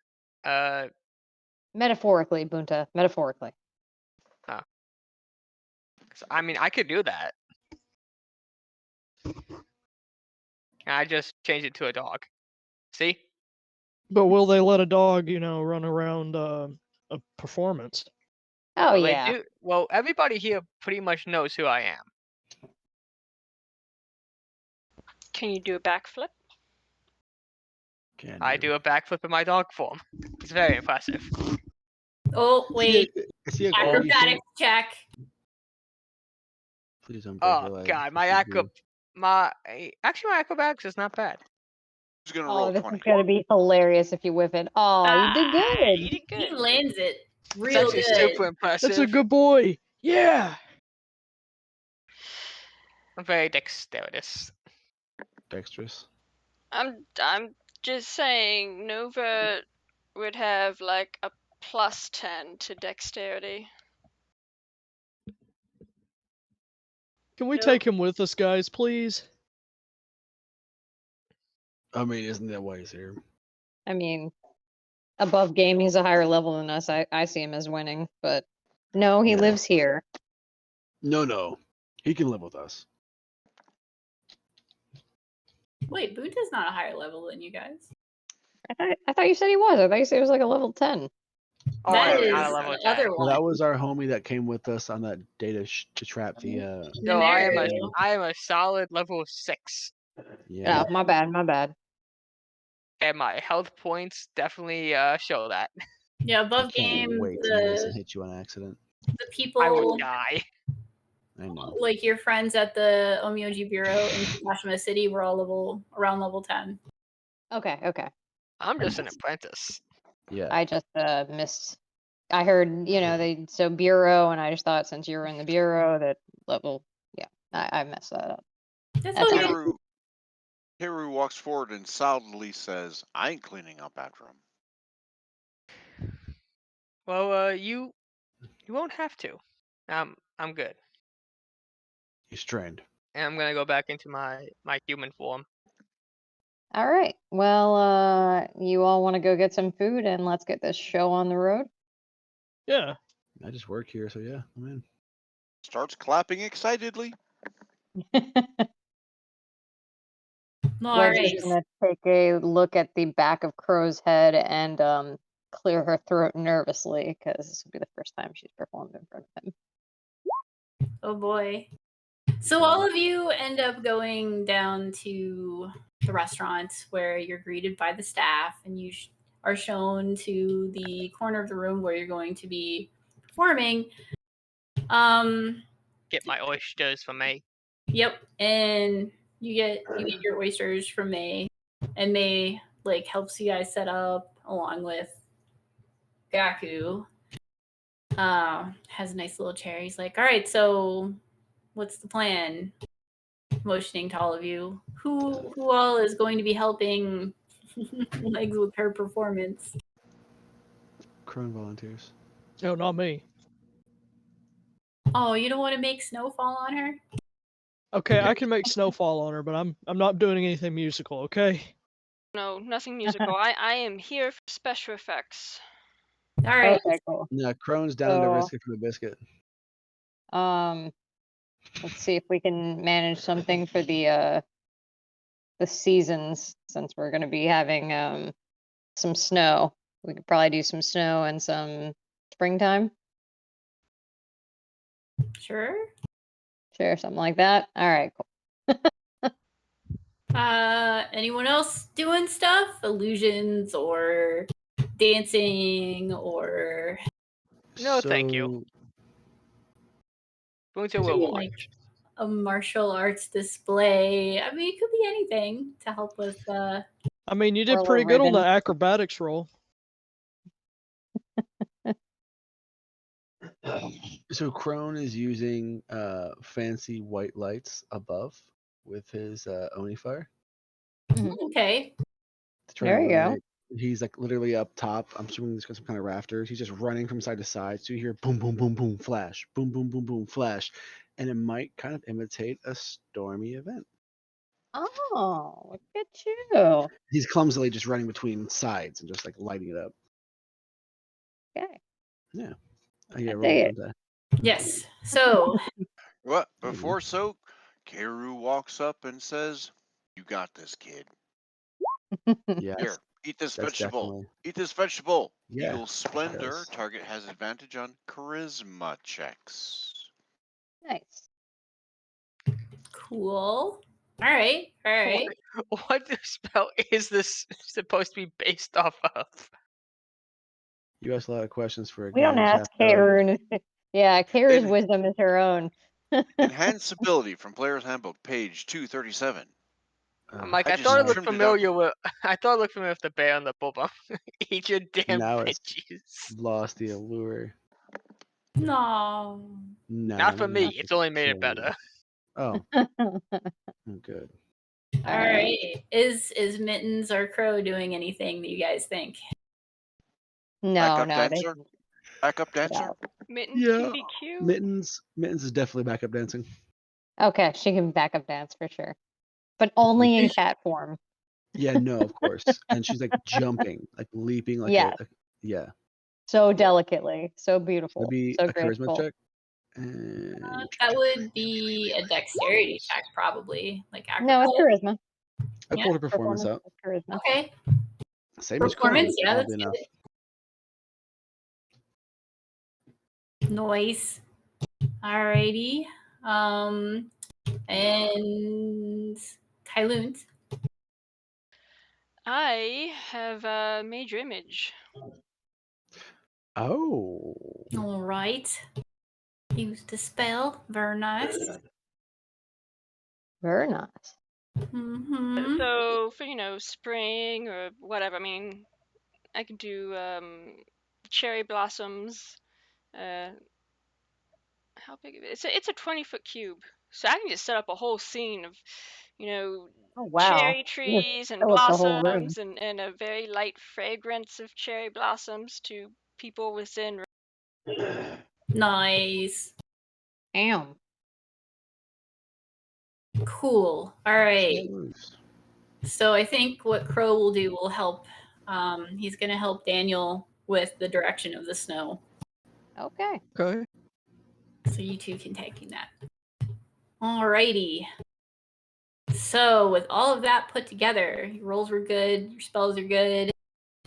Speaker 5: Metaphorically, Boonta, metaphorically.
Speaker 3: I mean, I could do that. And I just change it to a dog. See?
Speaker 6: But will they let a dog, run around a performance?
Speaker 5: Oh,
Speaker 3: Well,
Speaker 5: yeah.
Speaker 3: they do. Well, everybody here pretty much knows who I am.
Speaker 7: Can you do a backflip?
Speaker 3: I do a backflip in my dog form. It's very impressive.
Speaker 2: Oh, wait.
Speaker 1: Is he a corgi
Speaker 2: Acrobatics
Speaker 1: thing?
Speaker 2: check.
Speaker 1: Please don't break your
Speaker 3: Oh
Speaker 1: leg.
Speaker 3: god, my acrobatics is not bad.
Speaker 4: Who's gonna roll
Speaker 5: This
Speaker 4: 20?
Speaker 5: is gonna be hilarious if you whip it. Oh, you did good.
Speaker 7: You did
Speaker 2: He
Speaker 7: good.
Speaker 2: lands it
Speaker 3: It's
Speaker 2: real
Speaker 3: actually
Speaker 2: good.
Speaker 3: super impressive.
Speaker 6: That's a good boy. Yeah.
Speaker 3: I'm very dexterous.
Speaker 1: Dexterous.
Speaker 7: I'm just saying Nova would have like a +10 to dexterity.
Speaker 6: Can we
Speaker 2: Nope.
Speaker 6: take him with us, guys, please?
Speaker 1: I mean, isn't that why he's here?
Speaker 5: I mean, above game, he's a higher level than us. I see him as winning, but no, he
Speaker 1: Yeah.
Speaker 5: lives here.
Speaker 1: No. He can live with us.
Speaker 2: Wait, Bunta's not a higher level than you guys.
Speaker 5: I thought you said he was. I thought you said he was like a level 10.
Speaker 3: Oh,
Speaker 2: That
Speaker 3: I am
Speaker 2: is
Speaker 3: not a level
Speaker 2: the
Speaker 3: 10.
Speaker 2: other
Speaker 1: Well,
Speaker 2: one.
Speaker 1: that was our homie that came with us on that day to trap the.
Speaker 3: No, I
Speaker 2: Numeru.
Speaker 3: am a solid level 6.
Speaker 1: Yeah.
Speaker 5: Oh, my bad.
Speaker 3: And my health points definitely show that.
Speaker 2: Yeah, above
Speaker 1: Can't
Speaker 2: game,
Speaker 1: wait to miss and hit you on accident.
Speaker 2: the people
Speaker 3: I would die.
Speaker 1: I know.
Speaker 2: like your friends at the Omyoji Bureau in Kashima City were all around level 10.
Speaker 5: Okay.
Speaker 3: I'm just an apprentice.
Speaker 1: Yeah.
Speaker 5: I just missed. I heard, so bureau, and I just thought since you were in the bureau that level. Yeah, I messed that up.
Speaker 2: That's
Speaker 5: That's
Speaker 2: okay.
Speaker 5: all.
Speaker 4: Hiru walks forward and solidly says, I ain't cleaning up after him.
Speaker 3: Well, you won't have to. I'm good.
Speaker 1: He's trained.
Speaker 3: And I'm gonna go back into my human form.
Speaker 5: All right. Well, you all want to go get some food and let's get this show on the road?
Speaker 6: Yeah.
Speaker 1: I just work here, so yeah, I'm in.
Speaker 4: Starts clapping excitedly.
Speaker 2: All
Speaker 5: Wedge
Speaker 2: right.
Speaker 5: is gonna take a look at the back of Crow's head and clear her throat nervously because this will be the first time she's performed in front of him.
Speaker 2: Oh boy. So all of you end up going down to the restaurant where you're greeted by the staff and you are shown to the corner of the room where you're going to be performing.
Speaker 3: Get my oysters for May.
Speaker 2: Yep, and you get your oysters from May, and May helps you guys set up along with Gaku. Has a nice little chair. He's like, all right, so what's the plan? Motioning to all of you. Who all is going to be helping Legs with her performance?
Speaker 1: Crone volunteers.
Speaker 6: Oh, not me.
Speaker 2: Oh, you don't want to make snow fall on her?
Speaker 6: Okay, I can make snowfall on her, but I'm not doing anything musical, okay?
Speaker 7: No, nothing musical. I am here for special effects.
Speaker 2: All right.
Speaker 5: Okay, cool.
Speaker 1: No, Crone's down to risk it for the biscuit.
Speaker 5: Let's see if we can manage something for the seasons, since we're going to be having some snow. We could probably do some snow and some springtime.
Speaker 2: Sure.
Speaker 5: Sure, something like that. All right, cool.
Speaker 2: Anyone else doing stuff? Illusions or dancing or...
Speaker 3: No, thank you. Going to a
Speaker 2: like a martial arts display. I mean, it could be anything to help with.
Speaker 6: I mean, you did pretty good on the acrobatics roll.
Speaker 1: So Crone is using fancy white lights above with his Oni fire.
Speaker 2: Okay.
Speaker 5: There you go.
Speaker 1: He's like literally up top. I'm assuming he's got some kind of rafters. He's just running from side to side. So you hear boom, boom, boom, boom, flash, boom, boom, boom, boom, flash, and it might kind of imitate a stormy event.
Speaker 5: Oh, look at you!
Speaker 1: He's clumsily just running between sides and just like lighting it up.
Speaker 5: Okay.
Speaker 1: Yeah. Roll that.
Speaker 2: Yes. So.
Speaker 4: What? Before so, Keru walks up and says, "You got this, kid.
Speaker 1: Yes.
Speaker 4: Here, eat this vegetable.
Speaker 1: Definitely.
Speaker 4: Eat this vegetable.
Speaker 1: Yeah,
Speaker 4: Eagle Splendor. Target has advantage on charisma checks."
Speaker 5: Nice.
Speaker 2: Cool. All right.
Speaker 3: What spell is this supposed to be based off of?
Speaker 1: You asked a lot of questions for a
Speaker 5: We don't ask Keru. Yeah, Keru's wisdom is her own.
Speaker 4: Enhanced ability from Player's Handbook, page 237.
Speaker 3: I'm like, I thought it looked familiar with. I thought it looked familiar with the bear on the boba. Eat your damn veggies.
Speaker 1: Lost the allure.
Speaker 2: No.
Speaker 3: Not for me. It's only made it better.
Speaker 1: Oh. Good.
Speaker 2: All right. Is Mittens or Crow doing anything that you guys think?
Speaker 5: No,
Speaker 4: Backup dancer.
Speaker 7: Mittens
Speaker 1: yeah.
Speaker 7: QBQ.
Speaker 1: Mittens is definitely backup dancing.
Speaker 5: Okay, she can backup dance for sure, but only in cat form.
Speaker 1: Yeah, no, of course. And she's like jumping, like leaping, like yeah.
Speaker 5: So delicately, so beautiful.
Speaker 1: That'd be
Speaker 5: so
Speaker 1: a charisma
Speaker 5: graceful.
Speaker 1: check.
Speaker 2: That would be a dexterity check, probably. Like
Speaker 5: no, it's charisma.
Speaker 1: I pulled her performance out.
Speaker 5: Charisma.
Speaker 2: Okay.
Speaker 1: Same
Speaker 2: performance,
Speaker 1: as
Speaker 2: that's enough. Nice. Alrighty. And Kyloont.
Speaker 7: I have a major image.
Speaker 1: Oh.
Speaker 2: All right. Use the spell. Very nice.
Speaker 5: Very nice.
Speaker 2: Mm-hmm.
Speaker 7: So for spring or whatever, I mean, I could do cherry blossoms. How big is it? It's a 20-foot cube, so I can just set up a whole scene of, cherry trees and blossoms and a very light fragrance of cherry blossoms to people within.
Speaker 2: Nice.
Speaker 5: Damn.
Speaker 2: Cool. All right. So I think what Crow will do will help. He's going to help Daniel with the direction of the snow.
Speaker 5: Okay.
Speaker 6: Okay.
Speaker 2: So you two can tag team that. Alrighty. So with all of that put together, your rolls were good, your spells are good.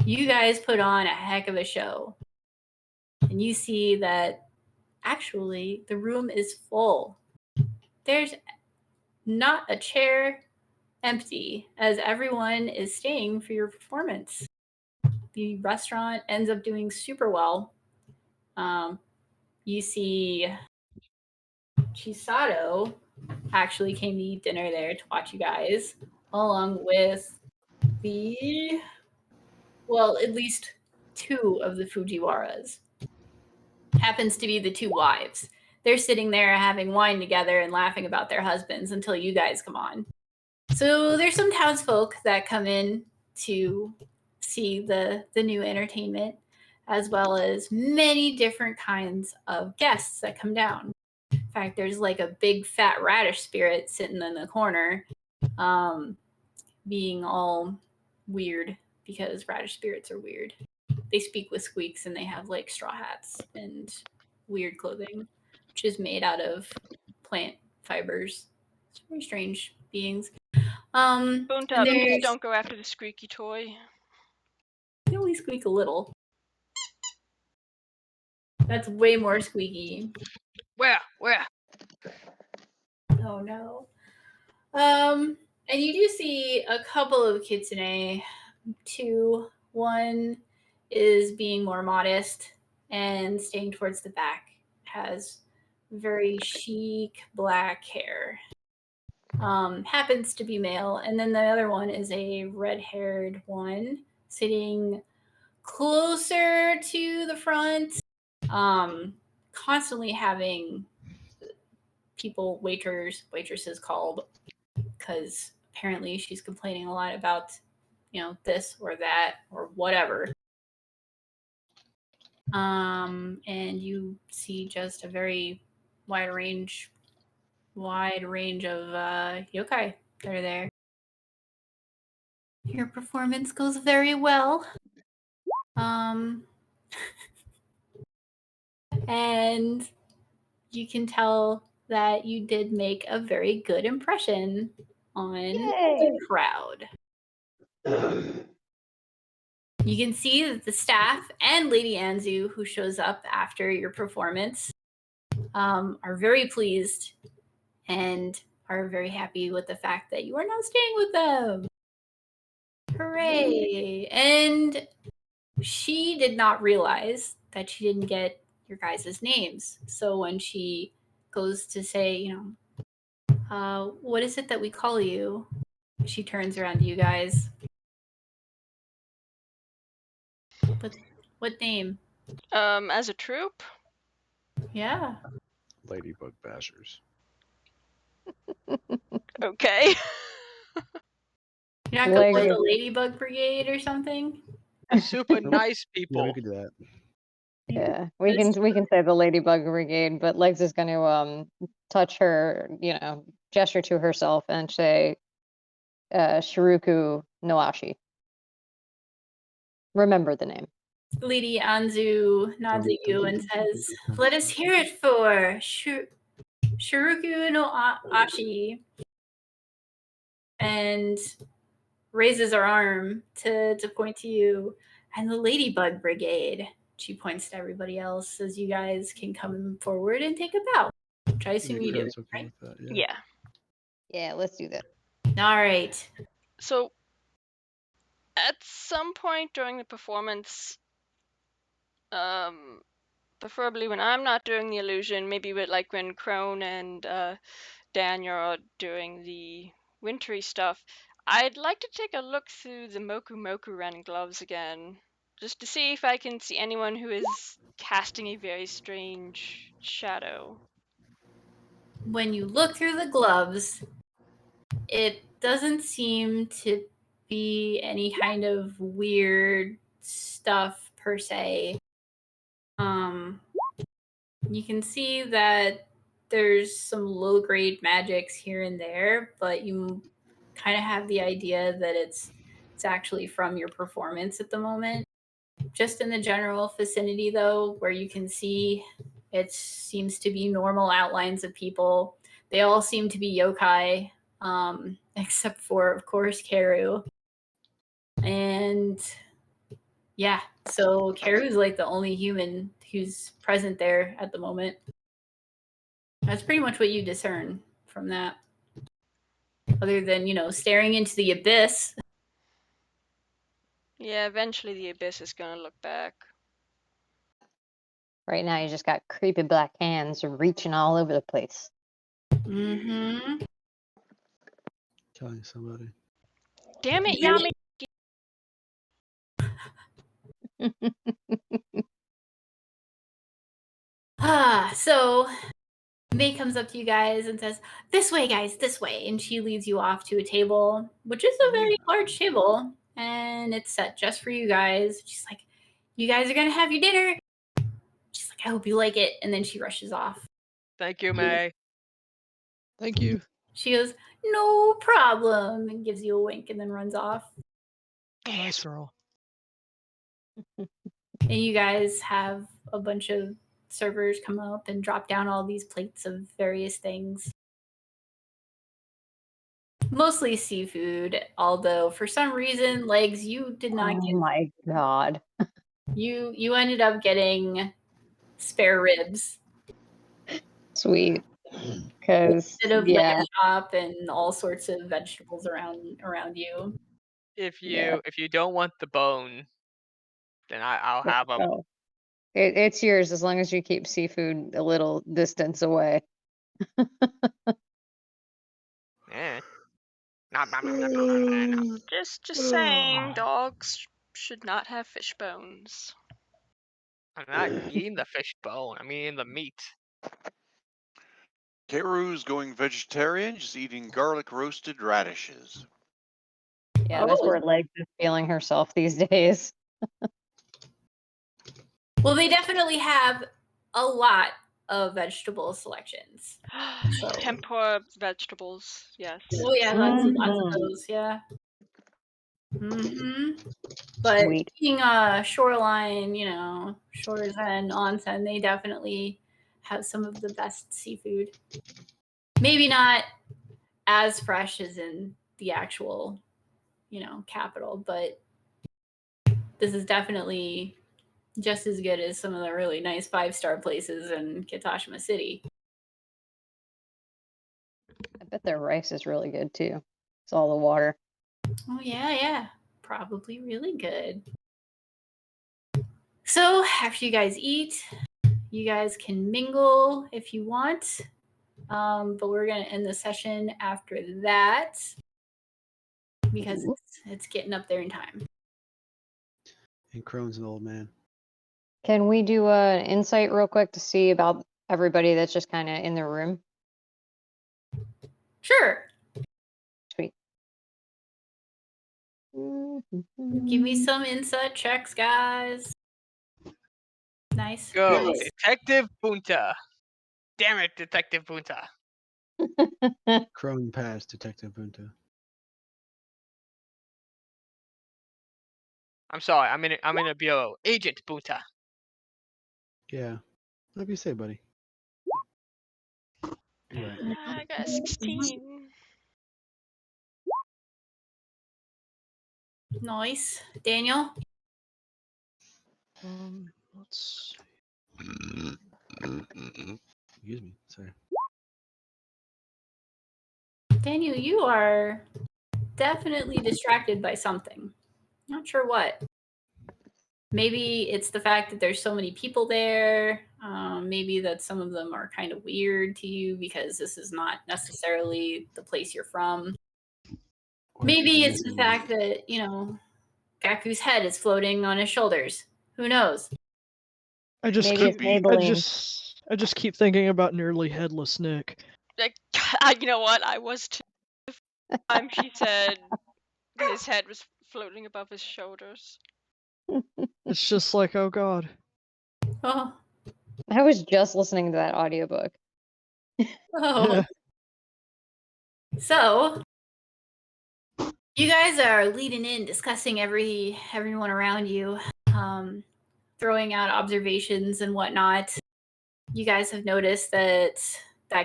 Speaker 2: You guys put on a heck of a show. And you see that actually the room is full. There's not a chair empty as everyone is staying for your performance. The restaurant ends up doing super well. You see Chisato actually came to eat dinner there to watch you guys, along with at least two of the Fujiwaras. Happens to be the two wives. They're sitting there having wine together and laughing about their husbands until you guys come on. So there's some townsfolk that come in to see the new entertainment, as well as many different kinds of guests that come down. In fact, there's like a big fat radish spirit sitting in the corner, being all weird because radish spirits are weird. They speak with squeaks and they have like straw hats and weird clothing, which is made out of plant fibers. It's very strange beings.
Speaker 7: Don't go after the squeaky toy.
Speaker 2: They only squeak a little. That's way more squeaky.
Speaker 3: Where?
Speaker 2: Oh no. And you do see a couple of kitsune. One is being more modest and staying towards the back. Has very chic black hair. Happens to be male, and then the other one is a red-haired one sitting closer to the front, constantly having waitresses called, because apparently she's complaining a lot about, this or that or whatever. And you see just a very wide range of yokai that are there. Your performance goes very well. And you can tell that you did make a very good impression on the crowd. You can see that the staff and Lady Anzu, who shows up after your performance, are very pleased and are very happy with the fact that you are now staying with them. Hooray! And she did not realize that she didn't get your guys' names. So when she goes to say, what is it that we call you? She turns around to you guys. What name?
Speaker 7: As a troop?
Speaker 2: Yeah.
Speaker 1: Ladybug Bashers.
Speaker 7: Okay.
Speaker 2: You're not going to the Ladybug Brigade or something?
Speaker 3: Super nice people.
Speaker 1: Yeah, we could do that.
Speaker 5: Yeah, we can say the Ladybug Brigade, but Legs is going to touch her, gesture to herself and say, Shiruku Noashi. Remember the name.
Speaker 2: Lady Anzu nods at you and says, "Let us hear it for Shiruku no Ashi," and raises her arm to point to you. And the Ladybug Brigade. She points to everybody else as you guys can come forward and take a bow, which I assume you do, right?
Speaker 7: Yeah.
Speaker 5: Yeah, let's do that.
Speaker 2: All right.
Speaker 7: So, at some point during the performance, preferably when I'm not doing the illusion, maybe when Crone and Daniel are doing the wintry stuff, I'd like to take a look through the Moku Ren gloves again, just to see if I can see anyone who is casting a very strange shadow.
Speaker 2: When you look through the gloves, it doesn't seem to be any kind of weird stuff per se. You can see that there's some low-grade magics here and there, but you kind of have the idea that it's actually from your performance at the moment. Just in the general vicinity, though, where you can see it seems to be normal outlines of people. They all seem to be yokai, except for, of course, Karu. And yeah, so Karu's like the only human who's present there at the moment. That's pretty much what you discern from that. Other than, staring into the abyss.
Speaker 7: Yeah, eventually the abyss is going to look back.
Speaker 5: Right now, you just got creepy black hands reaching all over the place.
Speaker 2: Mm-hmm.
Speaker 1: Killing somebody.
Speaker 7: Damn it, Yami!
Speaker 2: So May comes up to you guys and says, "This way, guys, this way." And she leads you off to a table, which is a very large table. And it's set just for you guys. She's like, "You guys are going to have your dinner." She's like, "I hope you like it." And then she rushes off.
Speaker 3: Thank you, May.
Speaker 6: Thank you.
Speaker 2: She goes, "No problem," and gives you a wink and then runs off.
Speaker 6: Nice girl.
Speaker 2: And you guys have a bunch of servers come up and drop down all these plates of various things. Mostly seafood, although for some reason, Legs, you did not get.
Speaker 5: Oh my god.
Speaker 2: You ended up getting spare ribs.
Speaker 5: Sweet. Because
Speaker 2: instead of lamb chop and all sorts of vegetables around you.
Speaker 3: If you don't want the bone, then I'll have them.
Speaker 5: Oh. It's yours as long as you keep seafood a little distance away.
Speaker 3: Yeah.
Speaker 7: Just saying, dogs should not have fish bones.
Speaker 3: I'm not eating the fish bone. I'm eating the meat.
Speaker 4: Karu's going vegetarian, just eating garlic roasted radishes.
Speaker 5: Yeah, that's where Legs is feeling herself these days.
Speaker 2: Well, they definitely have a lot of vegetable selections. So.
Speaker 7: Tempura vegetables, yes.
Speaker 2: Oh yeah, lots of those, yeah. But being shoreline, shores and onsen, they definitely have some of the best seafood. Maybe not as fresh as in the actual, capital, but this is definitely just as good as some of the really nice 5-star places in Kitashima City.
Speaker 5: I bet their rice is really good too. It's all the water.
Speaker 2: Oh yeah. Probably really good. So after you guys eat, you guys can mingle if you want. But we're going to end the session after that because it's getting up there in time.
Speaker 1: And Crone's an old man.
Speaker 5: Can we do an insight real quick to see about everybody that's just kind of in the room?
Speaker 2: Sure.
Speaker 5: Sweet.
Speaker 2: Give me some insight checks, guys. Nice.
Speaker 3: Go,
Speaker 2: Nice.
Speaker 3: Detective Bunta. Damn it, Detective Bunta.
Speaker 1: Crone passed Detective Bunta.
Speaker 3: I'm sorry, I'm in a bureau. Agent Bunta.
Speaker 1: Yeah. What do you say, buddy? You're right.
Speaker 7: I got 16.
Speaker 2: Nice. Daniel?
Speaker 6: Let's
Speaker 1: see. Excuse me. Sorry.
Speaker 2: Daniel, you are definitely distracted by something. Not sure what. Maybe it's the fact that there's so many people there. Maybe that some of them are kind of weird to you because this is not necessarily the place you're from. Maybe it's the fact that, Gaku's head is floating on his shoulders. Who knows?
Speaker 6: I just keep thinking about nearly headless Nick.
Speaker 7: You know what? I was too. The time she said his head was floating above his shoulders.
Speaker 6: It's just like, oh god.
Speaker 2: Oh.
Speaker 5: I was just listening to that audiobook.
Speaker 2: Oh. So, you guys are leading in, discussing everyone around you, throwing out observations and whatnot. You guys have noticed that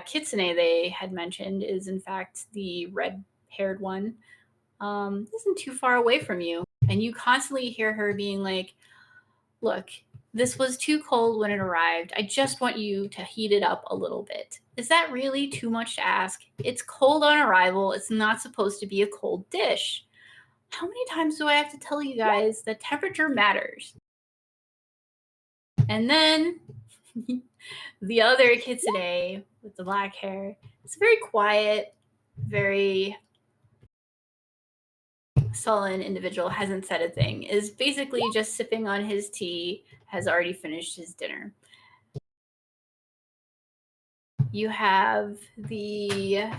Speaker 2: kitsune they had mentioned is in fact the red-haired one. Isn't too far away from you, and you constantly hear her being like, "Look, this was too cold when it arrived. I just want you to heat it up a little bit. Is that really too much to ask? It's cold on arrival. It's not supposed to be a cold dish. How many times do I have to tell you guys that temperature matters?" And then the other kitsune with the black hair, it's very quiet, very sullen individual, hasn't said a thing, is basically just sipping on his tea, has already finished his dinner. You have the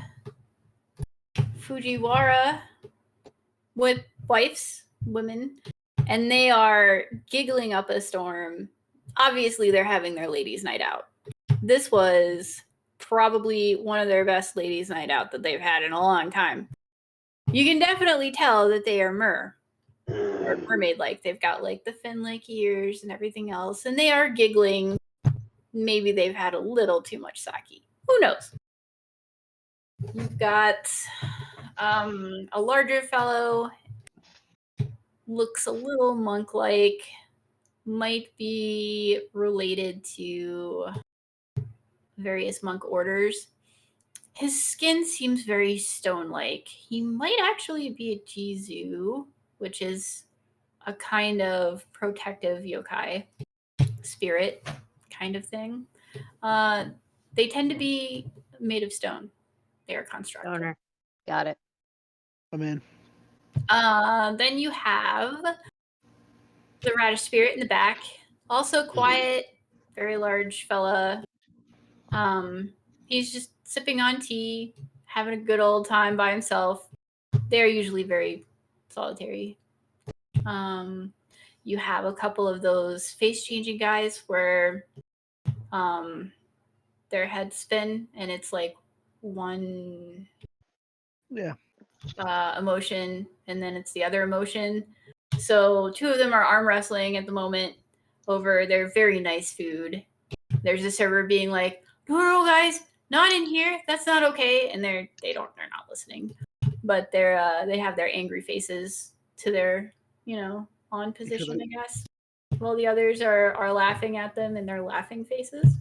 Speaker 2: Fujiwara women, and they are giggling up a storm. Obviously, they're having their ladies' night out. This was probably one of their best ladies' night out that they've had in a long time. You can definitely tell that they are mermaid-like. They've got like the fin-like ears and everything else, and they are giggling. Maybe they've had a little too much sake. Who knows? You've got a larger fellow, looks a little monk-like, might be related to various monk orders. His skin seems very stone-like. He might actually be a Jizu, which is a kind of protective yokai spirit kind of thing. They tend to be made of stone. They are constructed.
Speaker 5: Stoner. Got it.
Speaker 1: I'm in.
Speaker 2: Then you have the radish spirit in the back. Also quiet, very large fella. He's just sipping on tea, having a good old time by himself. They're usually very solitary. You have a couple of those face-changing guys where their heads spin and it's like one emotion and then it's the other emotion. So 2 of them are arm wrestling at the moment over their very nice food. There's a server being like, no, guys, not in here. That's not okay. And they're not listening. But they have their angry faces to their, on position, I guess. While the others are laughing at them in their laughing faces.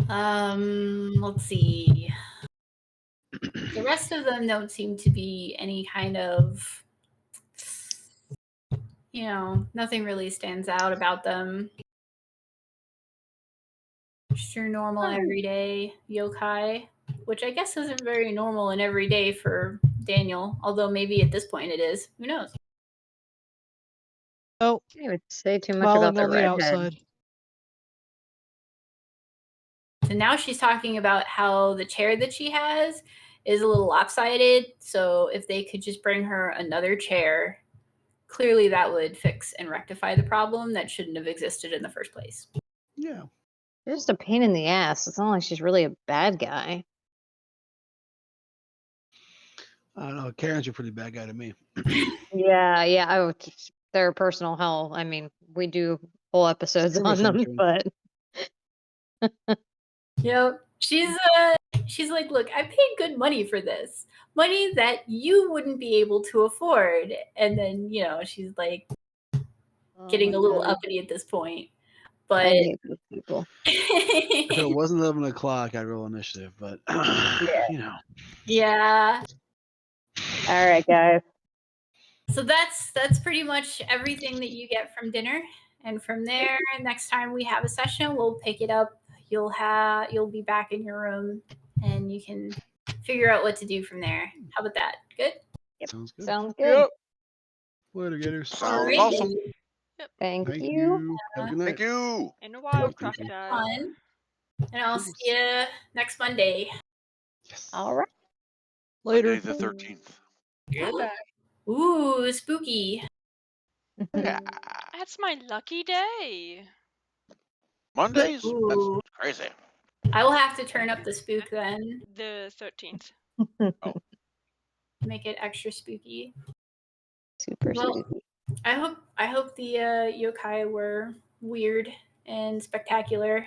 Speaker 2: Let's see. The rest of them don't seem to be any kind of, nothing really stands out about them. Just your normal everyday yokai, which I guess isn't very normal and everyday for Daniel, although maybe at this point it is. Who knows?
Speaker 6: Oh,
Speaker 5: I would say too much about the redhead.
Speaker 6: Outside.
Speaker 2: So now she's talking about how the chair that she has is a little lopsided. So if they could just bring her another chair, clearly that would fix and rectify the problem that shouldn't have existed in the first place.
Speaker 1: Yeah.
Speaker 5: It's just a pain in the ass. It's not like she's really a bad guy.
Speaker 1: I don't know. Karen's a pretty bad guy to me.
Speaker 5: Yeah. Oh, they're personal hell. I mean, we do whole episodes on them, but.
Speaker 2: Yep. She's like, look, I paid good money for this. Money that you wouldn't be able to afford. And then, she's like getting a little uppity at this point. But
Speaker 5: I hate those people.
Speaker 1: If it wasn't 11 o'clock, I'd roll initiative, but
Speaker 2: Yeah.
Speaker 5: All right, guys.
Speaker 2: So that's pretty much everything that you get from dinner. And from there, next time we have a session, we'll pick it up. You'll be back in your room and you can figure out what to do from there. How about that? Good?
Speaker 5: Yep.
Speaker 1: Sounds good.
Speaker 5: Sounds good.
Speaker 6: Yep.
Speaker 1: Later, Gators.
Speaker 4: Sounds awesome.
Speaker 5: Thank
Speaker 1: Thank
Speaker 5: you.
Speaker 1: you. Have a good night.
Speaker 4: Thank you.
Speaker 7: In a while, crocodile.
Speaker 2: Fun. And I'll see you next Monday.
Speaker 1: Yes.
Speaker 5: All right.
Speaker 6: Later.
Speaker 4: Monday the 13th.
Speaker 3: Goodbye.
Speaker 2: Ooh, spooky.
Speaker 4: Yeah.
Speaker 7: That's my lucky day.
Speaker 4: Mondays?
Speaker 2: Ooh.
Speaker 4: That's crazy.
Speaker 2: I will have to turn up the spook then.
Speaker 7: The 13th.
Speaker 2: Make it extra spooky.
Speaker 5: Super spooky.
Speaker 2: I hope the yokai were weird and spectacular